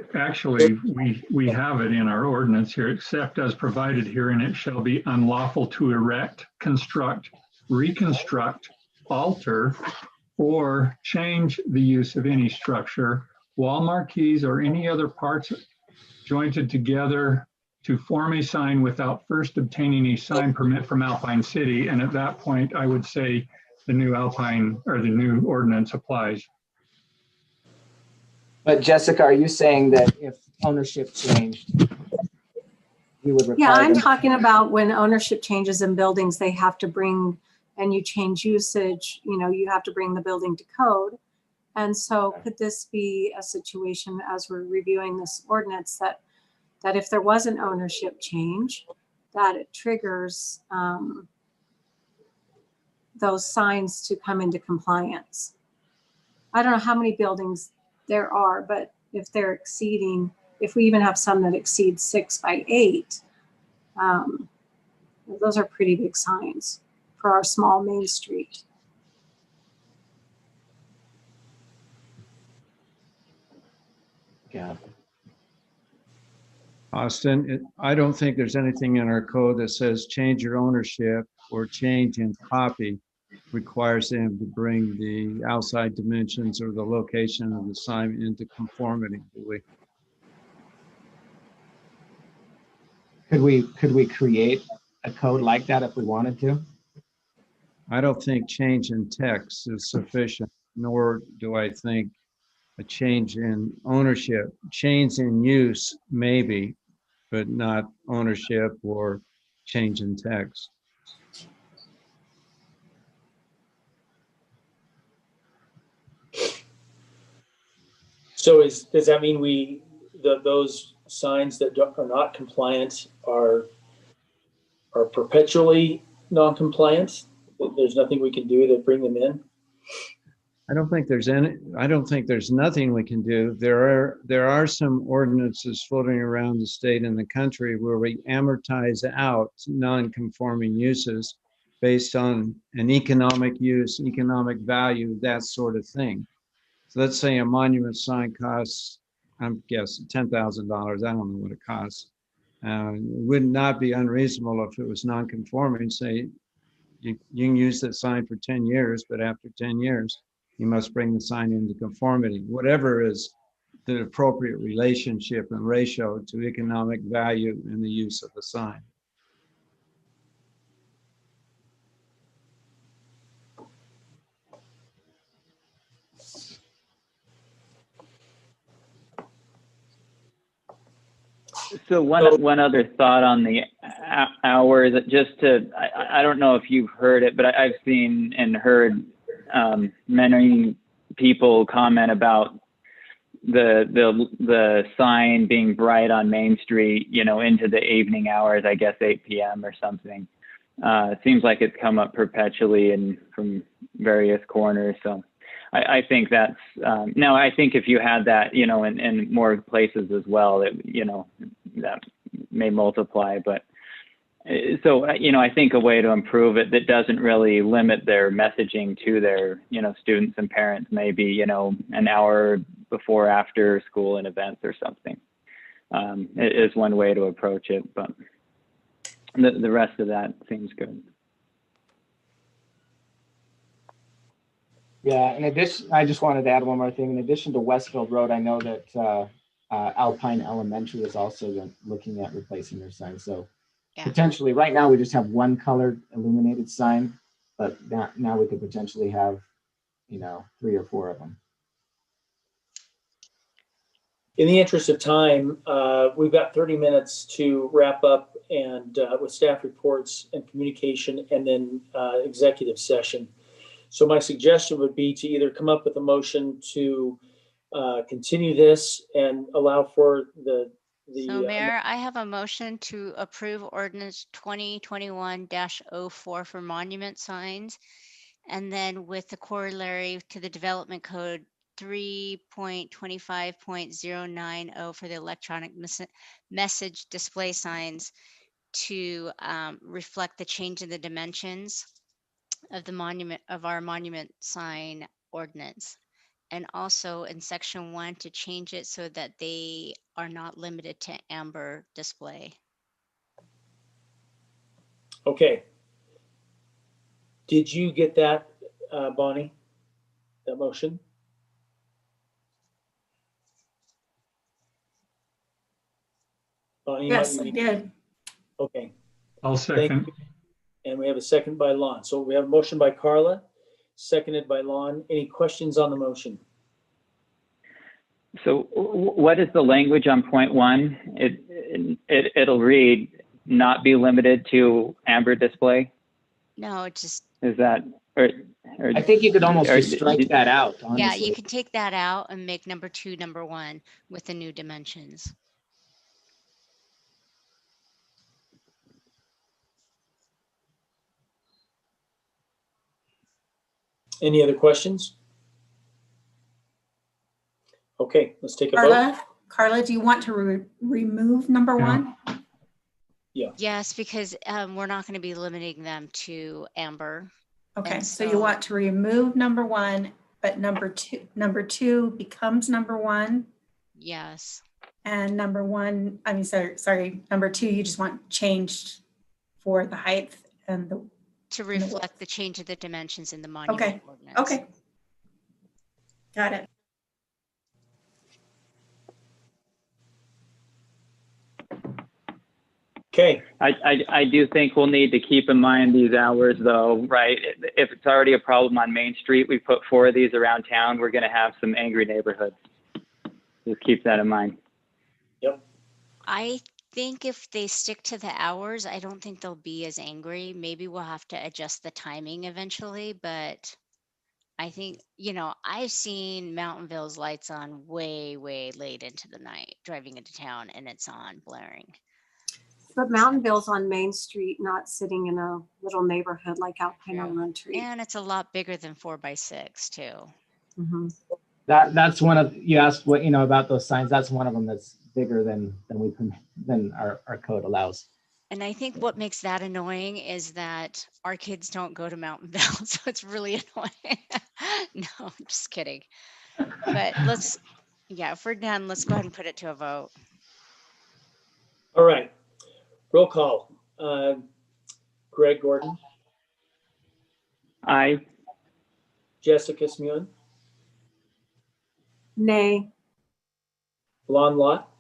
we have it in our ordinance here, except as provided herein, it shall be unlawful to erect, construct, reconstruct, alter, or change the use of any structure, wall marquees, or any other parts jointed together to form a sign without first obtaining a sign permit from Alpine City. And at that point, I would say the new Alpine or the new ordinance applies. But Jessica, are you saying that if ownership changed, you would require? Yeah, I'm them- talking about when ownership changes in buildings, they have to bring, and you change usage, you have to bring the building to code. And so could this be a situation as we're reviewing this ordinance that if there was an ownership change, that it triggers those signs to come into compliance? I don't know how many buildings there are, but if they're exceeding, if we even have some that exceed 6 by 8, those are pretty big signs for our small main street. Yeah. Austin, I don't think there's anything in our code that says change your ownership or change in copy requires them to bring the outside dimensions or the location of the sign into conformity, do we? Could we create a code like that if we wanted to? I don't think change in text is sufficient, nor do I think a change in ownership. Change in use, maybe, but not ownership or change in text. So does that mean those signs that are not compliant are perpetually non-compliant? There's nothing we can do to bring them in? I don't think there's nothing we can do. There are some ordinances floating around the state and the country where we amortize out non-conforming uses based on an economic use, economic value, that sort of thing. So let's say a monument sign costs I'm guessing $10,000. I don't know what it costs. It would not be unreasonable if it was non-conforming, say you can use that sign for 10 years, but after 10 years, you must bring the sign into conformity, whatever is the appropriate relationship and ratio to economic value in the use of the sign. So one other thought on the hours, just to, I don't know if you've heard it, but I've seen and heard many people comment about the sign being bright on Main Street, you know, into the evening hours, I guess 8 p.m. or something. It seems like it's come up perpetually and from various corners. So I think that's, now I think if you had that, you know, in more places as well, that, you know, that may multiply, but so, you know, I think a way to improve it that doesn't really limit their messaging to their, you know, students and parents, maybe, you know, an hour before, after school and events or something, is one way to approach it, but the rest of that seems good. Yeah, in addition, I just wanted to add one more thing. In addition to Westfield Road, I know that Alpine Elementary is also looking at replacing their sign. So Yeah. potentially, right now we just have one colored illuminated sign, but now we could potentially have, you know, 3 or 4 of them. In the interest of time, we've got 30 minutes to wrap up and with staff reports and communication and then executive session. So my suggestion would be to either come up with a motion to continue this and allow for the So Mayor, I have a motion to approve ordinance 2021-04 for monument signs. And then with the corollary to the development code 3.25.090 for the electronic message display signs to reflect the change in the dimensions of the monument, of our monument sign ordinance. And also in section 1 to change it so that they are not limited to amber display. Okay. Did you get that, Bonnie? That motion? Bonnie, Yes, I did. Okay. I'll second. And we have a second by Lon. So we have a motion by Carla, seconded by Lon. Any questions on the motion? So what is the language on point 1? It'll read, not be limited to amber display? No, it just. Is that, or I think you could almost just strike that out, honestly. Yeah, you can take that out and make number 2 number 1 with the new dimensions. Any other questions? Okay, let's take a vote. Carla, do you want to remove number 1? Yeah. Yes, because we're not going to be limiting them to amber. Okay, so you want to remove number 1, but number two becomes number 1. Yes. And number 1, I mean, sorry, number 2, you just want changed for the height and the. To reflect the change of the dimensions in the monument ordinance. Okay. Got it. Okay. I do think we'll need to keep in mind these hours though, right? If it's already a problem on Main Street, we put 4 of these around town, we're gonna have some angry neighborhoods. Just keep that in mind. Yep. I think if they stick to the hours, I don't think they'll be as angry. Maybe we'll have to adjust the timing eventually, but I think, you know, I've seen Mountainville's lights on way, way late into the night driving into town and it's on blaring. But Mountainville's on Main Street, not sitting in a little neighborhood like Alpine Elementary. And it's a lot bigger than 4x6 too. Mm-hmm. That's one of, you asked what, you know, about those signs. That's one of them that's bigger than our code allows. And I think what makes that annoying is that our kids don't go to Mountainville, so it's really annoying. No, I'm just kidding. But let's Yeah, if we're done, let's go ahead and put it to a vote. All right. Roll call. Greg Gordon, Aye. Jessica Smuin, Nay. Lon Lot,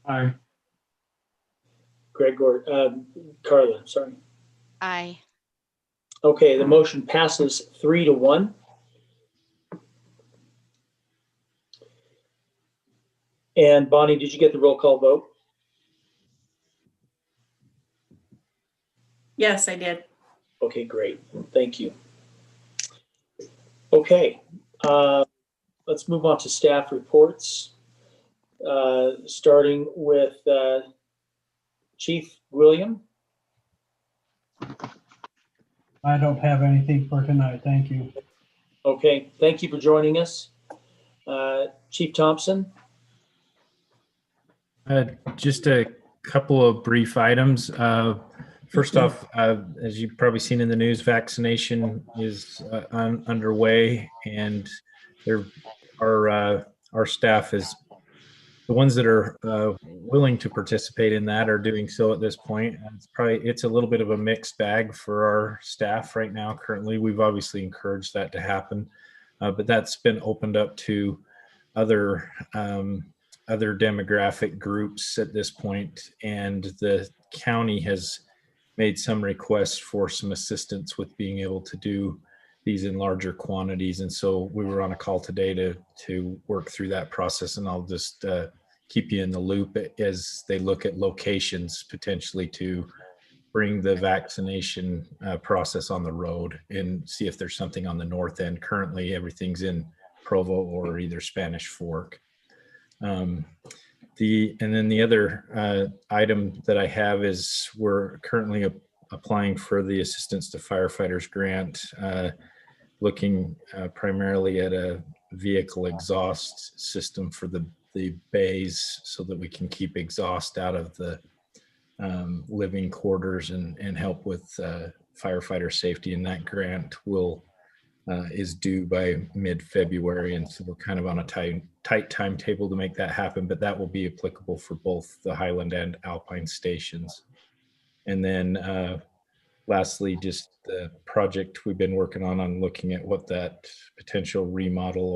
Aye. Greg Gordon, Carla, sorry. Aye. Okay, the motion passes 3-1. And Bonnie, did you get the roll call vote? Yes, I did. Okay, great. Thank you. Okay, let's move on to staff reports. Starting with Chief William. I don't have anything for tonight. Thank you. Okay, thank you for joining us. Chief Thompson. Just a couple of brief items. First off, as you've probably seen in the news, vaccination is underway, and our staff is the ones that are willing to participate in that are doing so at this point. It's a little bit of a mixed bag for our staff right now. Currently, we've obviously encouraged that to happen, but that's been opened up to other demographic groups at this point, and the county has made some requests for some assistance with being able to do these in larger quantities. And so we were on a call today to work through that process, and I'll just keep you in the loop as they look at locations potentially to bring the vaccination process on the road and see if there's something on the north end. Currently, everything's in Provo or either Spanish Fork. And then the other item that I have is we're currently applying for the Assistance to Firefighters grant, looking primarily at a vehicle exhaust system for the bays so that we can keep exhaust out of the living quarters and help with firefighter safety. And that grant is due by mid-February, and so we're kind of on a tight timetable to make that happen, but that will be applicable for both the Highland and Alpine stations. And then lastly, just the project we've been working on looking at what that potential remodel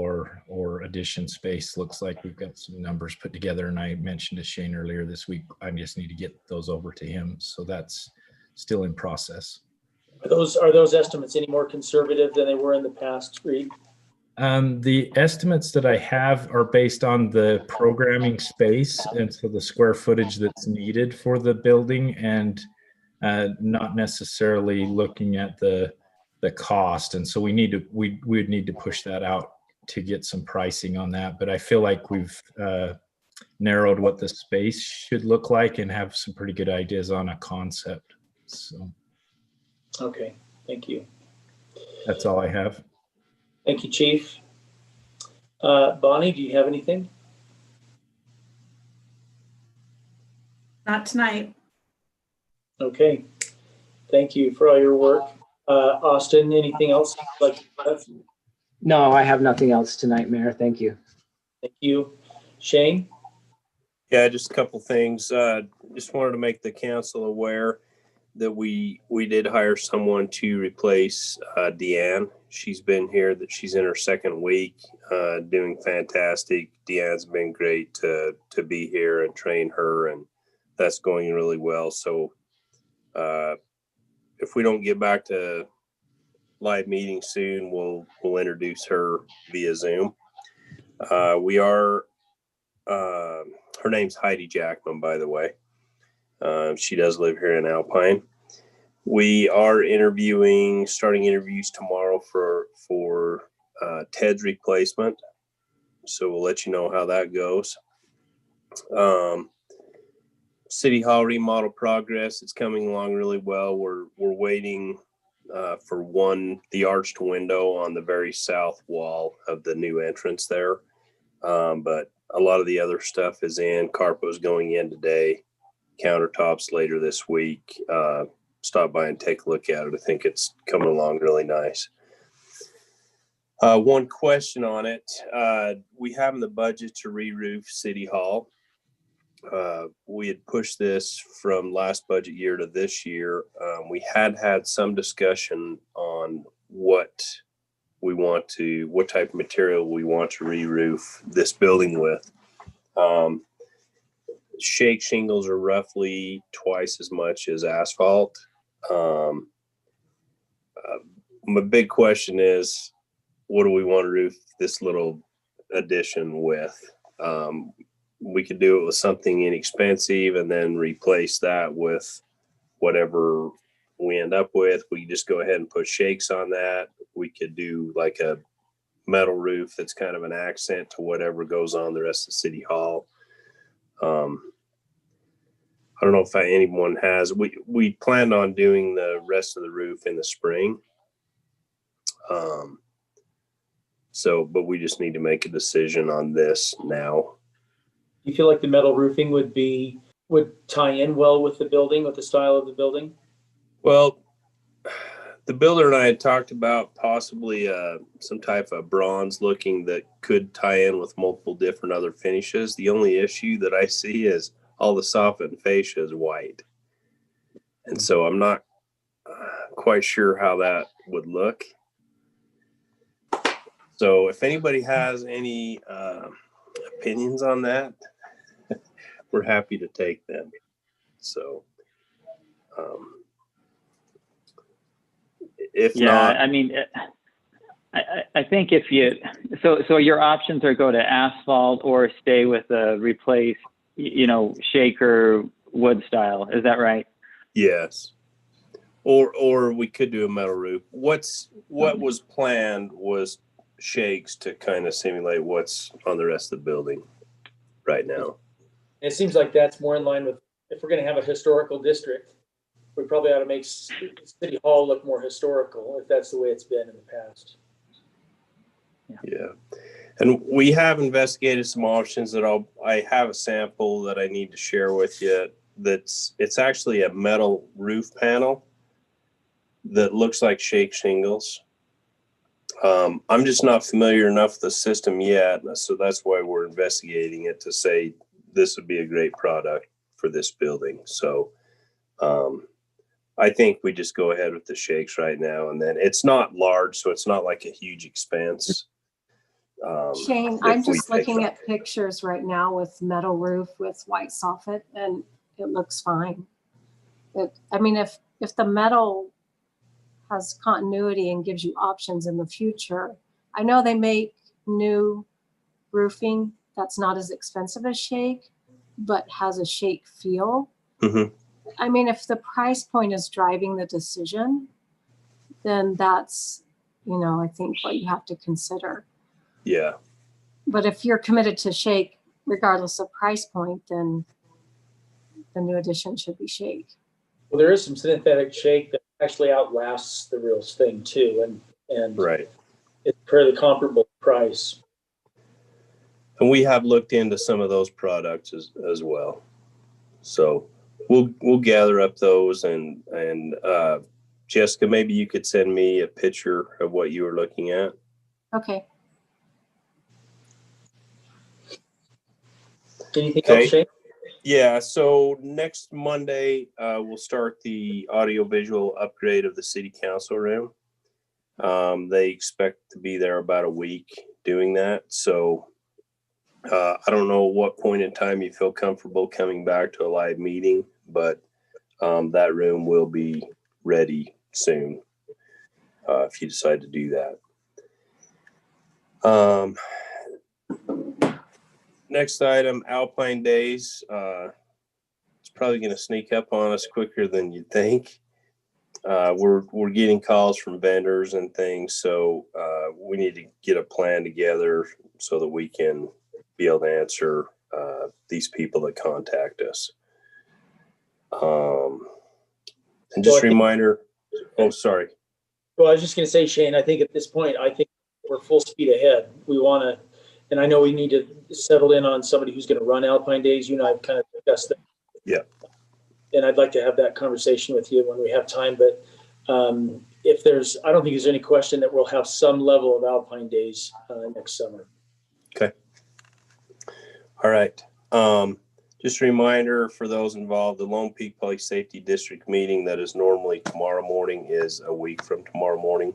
or addition space looks like. We've got some numbers put together, and I mentioned to Shane earlier this week, I just need to get those over to him. So that's still in process. Are those estimates any more conservative than they were in the past, Reed? The estimates that I have are based on the programming space, and so the square footage that's needed for the building, and not necessarily looking at the cost. And so we would need to push that out to get some pricing on that. But I feel like we've narrowed what the space should look like and have some pretty good ideas on a concept. So. Okay, thank you. That's all I have. Thank you, Chief. Bonnie, do you have anything? Not tonight. Okay, thank you for all your work. Austin, anything else? No, I have nothing else tonight, Mayor. Thank you. Thank you. Shane? Yeah, just a couple things. Just wanted to make the council aware that we did hire someone to replace Deanne. She's been here, she's in her second week, doing fantastic. Deanne's been great to be here and train her, and that's going really well. So if we don't get back to live meeting soon, we'll introduce her via Zoom. Her name's Heidi Jackman, by the way. She does live here in Alpine. We are starting interviews tomorrow for Ted's replacement. So we'll let you know how that goes. City Hall remodel progress. It's coming along really well. We're waiting for the arched window on the very south wall of the new entrance there. But a lot of the other stuff is in. Carpo's going in today. Countertops later this week. Stop by and take a look at it. I think it's coming along really nice. One question on it. We have in the budget to re-roof City Hall. We had pushed this from last budget year to this year. We had some discussion on what type of material we want to re-roof this building with. Shake shingles are roughly twice as much as asphalt. My big question is, what do we want to roof this little addition with? We could do it with something inexpensive and then replace that with whatever we end up with. We could just go ahead and put shakes on that. We could do like a metal roof that's kind of an accent to whatever goes on the rest of City Hall. I don't know if anyone has. We planned on doing the rest of the roof in the spring. But we just need to make a decision on this now. Do you feel like the metal roofing would tie in well with the building, with the style of the building? Well, the builder and I had talked about possibly some type of bronze looking that could tie in with multiple different other finishes. The only issue that I see is all the soffit fascia is white. And so I'm not quite sure how that would look. So if anybody has any opinions on that, we're happy to take them. So if not, I mean, I think if you, so your options are go to asphalt or stay with a replace, shaker wood style. Is that right? yes. Or we could do a metal roof. What was planned was shakes to kind of simulate what's on the rest of the building right now. It seems like that's more in line with, if we're going to have a historical district, we probably ought to make City Hall look more historical, if that's the way it's been in the past. Yeah. And we have investigated some options that I have a sample that I need to share with you. It's actually a metal roof panel that looks like shake shingles. I'm just not familiar enough with the system yet, so that's why we're investigating it, to say this would be a great product for this building. So I think we just go ahead with the shakes right now, and then it's not large, so it's not like a huge expense. Shane, I'm just looking at pictures right now with metal roof with white soffit, and it looks fine. I mean, if the metal has continuity and gives you options in the future, I know they make new roofing that's not as expensive as shake, but has a shake feel. Mm-hmm. I mean, if the price point is driving the decision, then that's, I think what you have to consider. Yeah. But if you're committed to shake, regardless of price point, then the new addition should be shake. Well, there is some synthetic shake that actually outlasts the real thing too, and right. It's fairly comparable price. And we have looked into some of those products as well. So we'll gather up those, and Jessica, maybe you could send me a picture of what you were looking at. Okay. Anything else, Shane? Yeah, so next Monday, we'll start the audiovisual upgrade of the city council room. They expect to be there about a week doing that. So I don't know what point in time you feel comfortable coming back to a live meeting, but that room will be ready soon if you decide to do that. Next item, Alpine Days. It's probably going to sneak up on us quicker than you'd think. We're getting calls from vendors and things, so we need to get a plan together so that we can be able to answer these people that contact us. And just a reminder. Oh, sorry. Well, I was just going to say, Shane, I think at this point, we're full speed ahead. We want to, and I know we need to settle in on somebody who's going to run Alpine Days. You and I have kind of discussed that. Yeah. And I'd like to have that conversation with you when we have time. But if there's, I don't think there's any question that we'll have some level of Alpine days next summer. Okay. All right. Just a reminder for those involved, the Lone Peak Public Safety District meeting that is normally tomorrow morning is a week from tomorrow morning.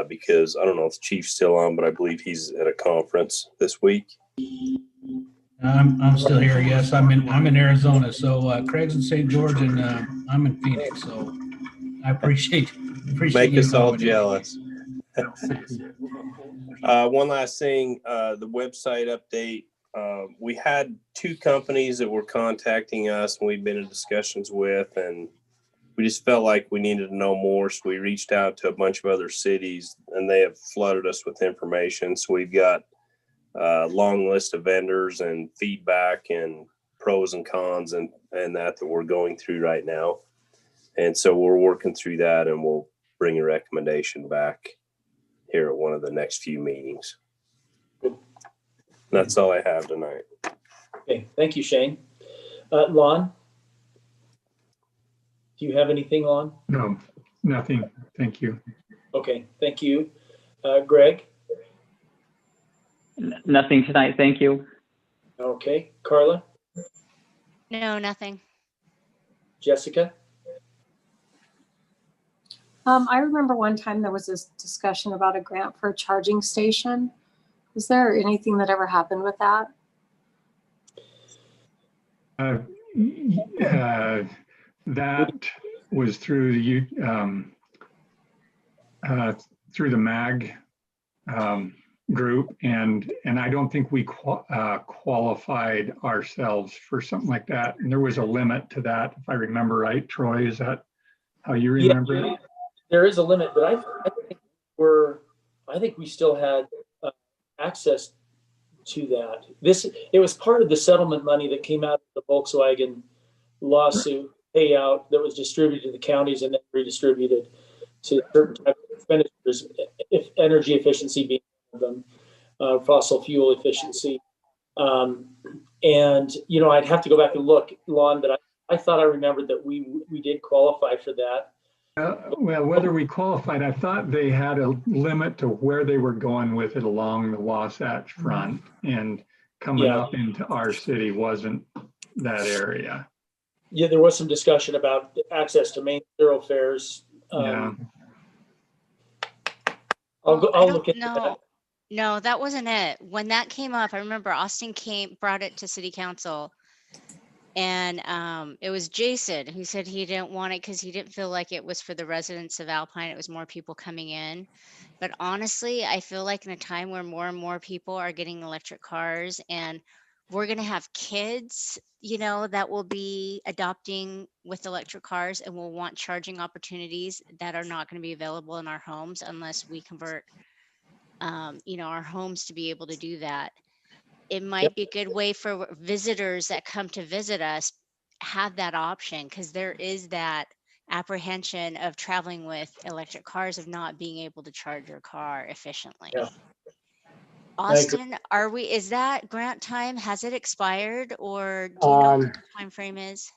Because I don't know if the chief's still on, but I believe he's at a conference this week. I'm still here. Yes, I'm in Arizona. So Craig's in St. George, and I'm in Phoenix. So I appreciate Make you us all accommodating. jealous. One last thing, the website update. We had 2 companies that were contacting us, and we've been in discussions with, and we just felt like we needed to know more. So we reached out to a bunch of other cities, and they have flooded us with information. So we've got a long list of vendors and feedback and pros and cons and that we're going through right now. And so we're working through that, and we'll bring a recommendation back here at one of the next few meetings. That's all I have tonight. Okay, thank you, Shane. Lon, do you have anything, Lon? No, nothing. Thank you. Okay, thank you. Greg? Nothing tonight. Thank you. Okay, Carla? No, nothing. Jessica? I remember one time there was this discussion about a grant for a charging station. Is there anything that ever happened with that? That was through the MAG group, and I don't think we qualified ourselves for something like that. And there was a limit to that, if I remember right. Troy, is that how you remember it? There is a limit, but I think we still had access to that. It was part of the settlement money that came out of the Volkswagen lawsuit payout that was distributed to the counties and then redistributed to certain types of expenditures, if energy efficiency being one of them, fossil fuel efficiency. And I'd have to go back and look, Lon, but I thought I remembered that we did qualify for that. Well, whether we qualified, I thought they had a limit to where they were going with it along the Wasatch Front, and coming up into our city wasn't that area. Yeah, there was some discussion about access to main thoroughfares. Yeah. I'll look into that. No, that wasn't it. When that came up, I remember Austin brought it to city council, and it was Jason who said he didn't want it because he didn't feel like it was for the residents of Alpine. It was more people coming in. But honestly, I feel like in a time where more and more people are getting electric cars, and we're going to have kids, that will be adopting with electric cars and will want charging opportunities that are not going to be available in our homes unless we convert, our homes to be able to do that. It might be a good way for visitors that come to visit us have that option, because there is that apprehension of traveling with electric cars of not being able to charge your car efficiently. Yeah. Austin, is that grant time, has it expired, or do you know what the time frame is?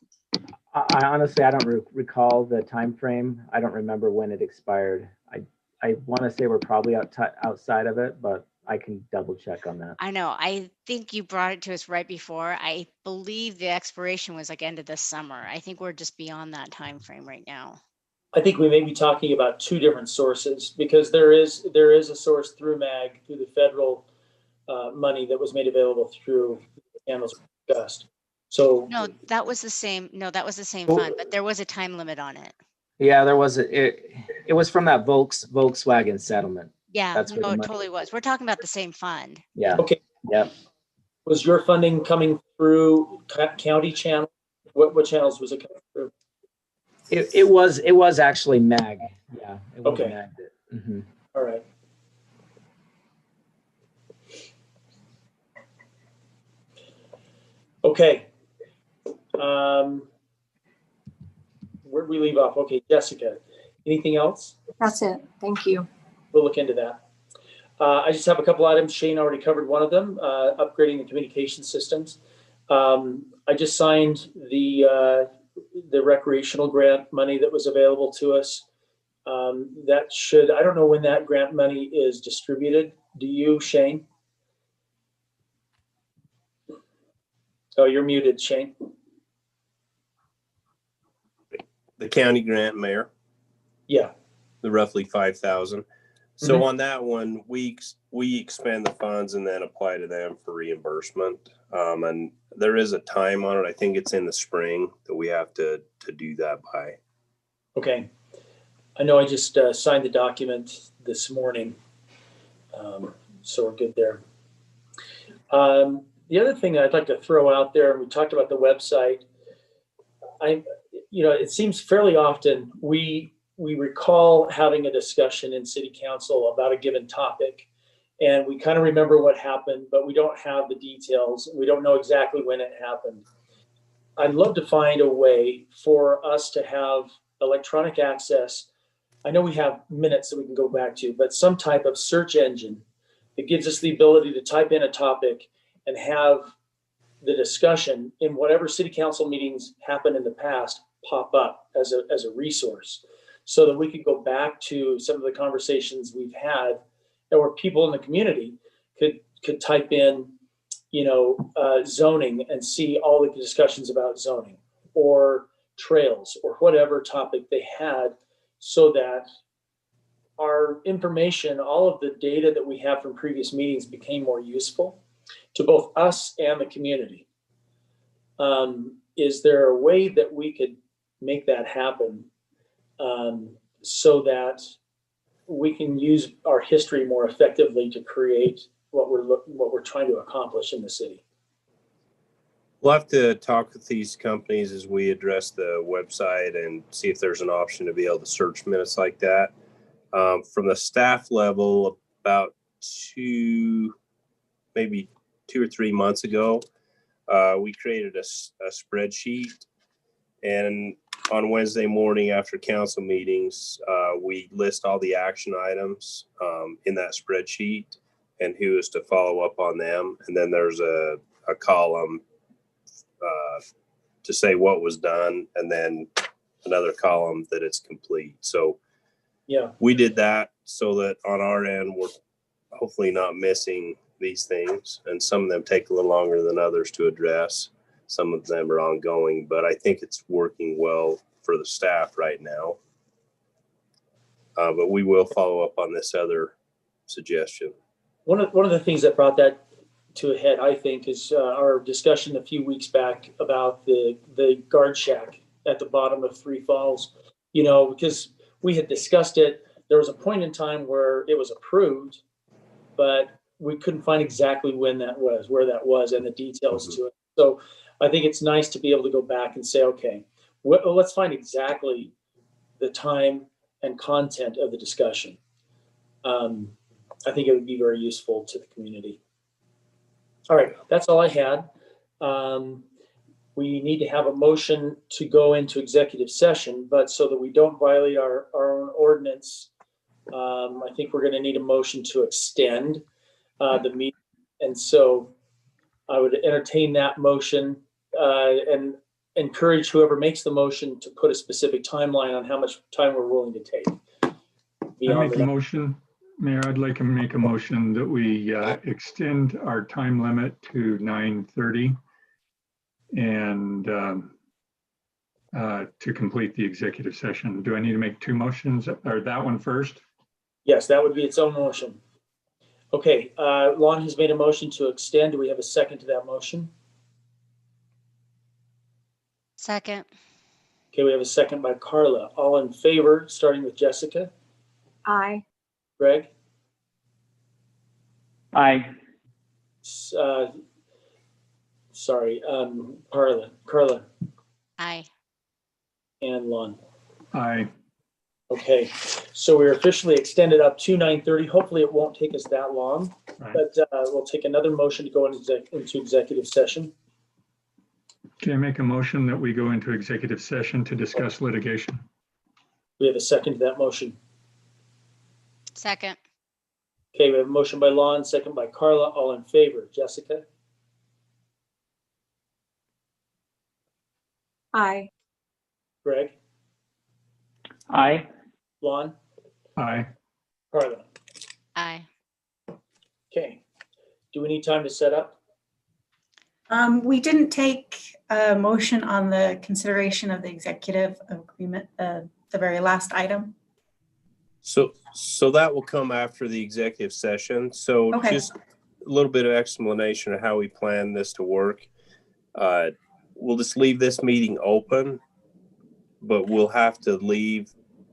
I honestly, I don't recall the time frame. I don't remember when it expired. I want to say we're probably outside of it, but I can double check on that. I know. I think you brought it to us right before. I believe the expiration was like end of this summer. I think we're just beyond that time frame right now. I think we may be talking about 2 different sources, because there is a source through MAG, through the federal money that was made available through the channels we discussed. So No, that was the same. No, that was the same fund, but there was a time limit on it. Yeah, there was it was from that Volkswagen settlement. Yeah, That's no, it totally was. We're talking about the same fund. Yeah. Okay. Yeah. Was your funding coming through county channel? What channels was it coming through? It was actually MAG. Yeah. It was Okay. MAG. Mm-hmm. All right. Okay. Where'd we leave off? Okay, Jessica, anything else? That's it. Thank you. We'll look into that. I just have a couple items. Shane already covered one of them, upgrading the communication systems. I just signed the recreational grant money that was available to us That should, I don't know when that grant money is distributed. Do you, Shane? Oh, you're muted, Shane. The county grant, Mayor, Yeah. the roughly 5,000. So on that one, we expend the funds and then apply to them for reimbursement. And there is a time on it. I think it's in the spring that we have to do that by. Okay. I know I just signed the document this morning, so we're good there. The other thing I'd like to throw out there, and we talked about the website. It seems fairly often we recall having a discussion in city council about a given topic, and we kind of remember what happened, but we don't have the details. We don't know exactly when it happened. I'd love to find a way for us to have electronic access. I know we have minutes that we can go back to, but some type of search engine that gives us the ability to type in a topic and have the discussion in whatever city council meetings happened in the past pop up as a resource, so that we could go back to some of the conversations we've had, or people in the community could type in, zoning and see all the discussions about zoning or trails or whatever topic they had, so that our information, all of the data that we have from previous meetings, became more useful to both us and the community. Is there a way that we could make that happen, so that we can use our history more effectively to create what we're trying to accomplish in the city? We'll have to talk with these companies as we address the website and see if there's an option to be able to search minutes like that. From the staff level, about maybe 2 or 3 months ago, we created a spreadsheet, and on Wednesday morning after council meetings, we list all the action items in that spreadsheet and who is to follow up on them. And then there's a column to say what was done, and then another column that it's complete. So yeah, we did that so that on our end, we're hopefully not missing these things. And some of them take a little longer than others to address. Some of them are ongoing, but I think it's working well for the staff right now. But we will follow up on this other suggestion. One of the things that brought that to a head, I think, is our discussion a few weeks back about the guard shack at the bottom of Three Falls. Because we had discussed it, there was a point in time where it was approved, but we couldn't find exactly when that was, where that was, and the details to it. So I think it's nice to be able to go back and say, okay, let's find exactly the time and content of the discussion. I think it would be very useful to the community. All right, that's all I had. We need to have a motion to go into executive session, but so that we don't violate our own ordinance, I think we're going to need a motion to extend the meeting. And so I would entertain that motion and encourage whoever makes the motion to put a specific timeline on how much time we're willing to take. I make a motion, Mayor, I'd like to make a motion that we extend our time limit to 9:30 and to complete the executive session. Do I need to make two motions, or that one first? Yes, that would be its own motion. Okay, Lon has made a motion to extend. Do we have a second to that motion? Second. Okay, we have a second by Carla. All in favor, starting with Jessica? Aye. Greg? Aye. Sorry, Carla, Aye. and Lon. Aye. Okay, so we're officially extended up to 9:30. Hopefully it won't take us that long, Right. but we'll take another motion to go into executive session. Can I make a motion that we go into executive session to discuss litigation? We have a second to that motion. Second. Okay, we have a motion by Lon, second by Carla. All in favor. Jessica? Aye. Greg? Aye. Lon, Aye. Carla. Aye. Okay. Do we need time to set up? We didn't take a motion on the consideration of the executive agreement, the very last item. So that will come after the executive session. So Okay. just a little bit of explanation of how we plan this to work. We'll just leave this meeting open, but we'll have to leave.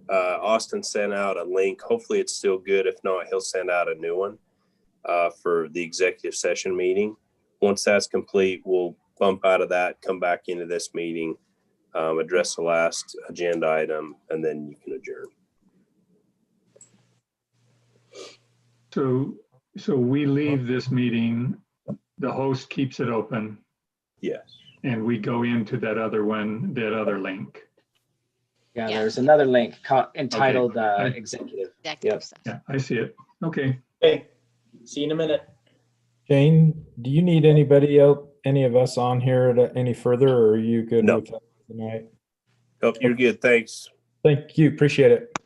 Austin sent out a link. Hopefully it's still good. If not, he'll send out a new one for the executive session meeting. Once that's complete, we'll bump out of that, come back into this meeting, address the last agenda item, and then you can adjourn. So we leave this meeting, the host keeps it open, Yes. and we go into that other one, that other link. Yeah, Yeah. there's another link entitled executive. Executive Yep. session. Yeah, I see it. Okay. Okay. See you in a minute. Jane, do you need anybody else, any of us on here any further, or are you good No. with that tonight? Oh, you're good. Thanks. Thank you. Appreciate it.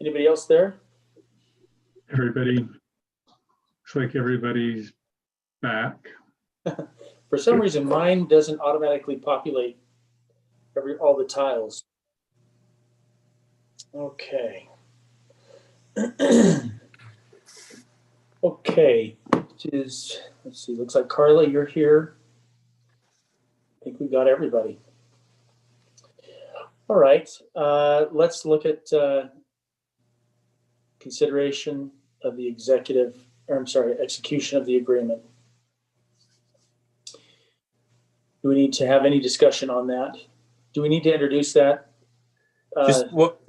Anybody else there? Everybody, looks like everybody's back. For some reason, mine doesn't automatically populate all the tiles. Okay. Okay, let's see, looks like Carla, you're here. I think we got everybody. All right, let's look at consideration of the execution of the agreement. Do we need to have any discussion on that? Do we need to introduce that? Just what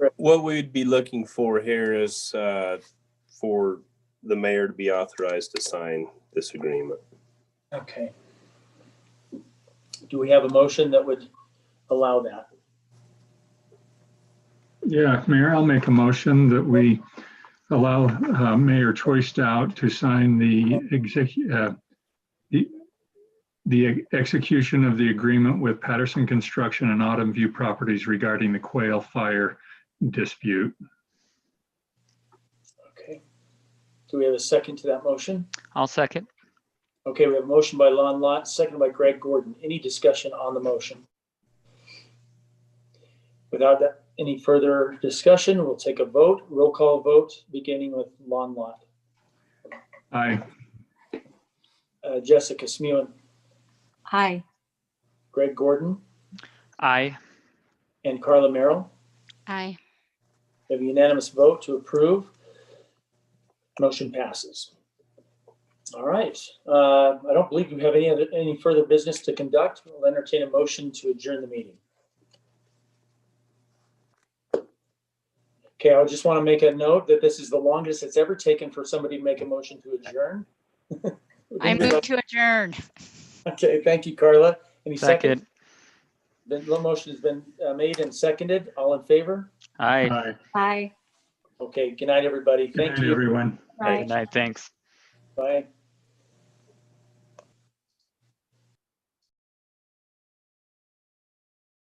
we'd be looking for here is for the mayor to be authorized to sign this agreement. Okay. Do we have a motion that would allow that? Yeah, Mayor, I'll make a motion that we allow Mayor Choice-Stout to sign the execution of the agreement with Patterson Construction and Autumn View Properties regarding the Quail Fire dispute. Okay. Do we have a second to that motion? I'll second. Okay, we have a motion by Lon Lott, seconded by Greg Gordon. Any discussion on the motion? Without any further discussion, we'll take a vote, roll call vote, beginning with Lon Lott. Aye. Jessica Smewen. Aye. Greg Gordon. Aye. And Carla Merrill. Aye. We have a unanimous vote to approve. Motion passes. All right. I don't believe we have any further business to conduct. We'll entertain a motion to adjourn the meeting. Okay, I just want to make a note that this is the longest it's ever taken for somebody to make a motion to adjourn. I move to adjourn. Okay, thank you, Carla. Any Second. The motion has been made and seconded. All in favor? Aye. Aye. Aye. Okay, good night, everybody. Good Thank night, you. everyone. Aye. Good night. Thanks. Bye.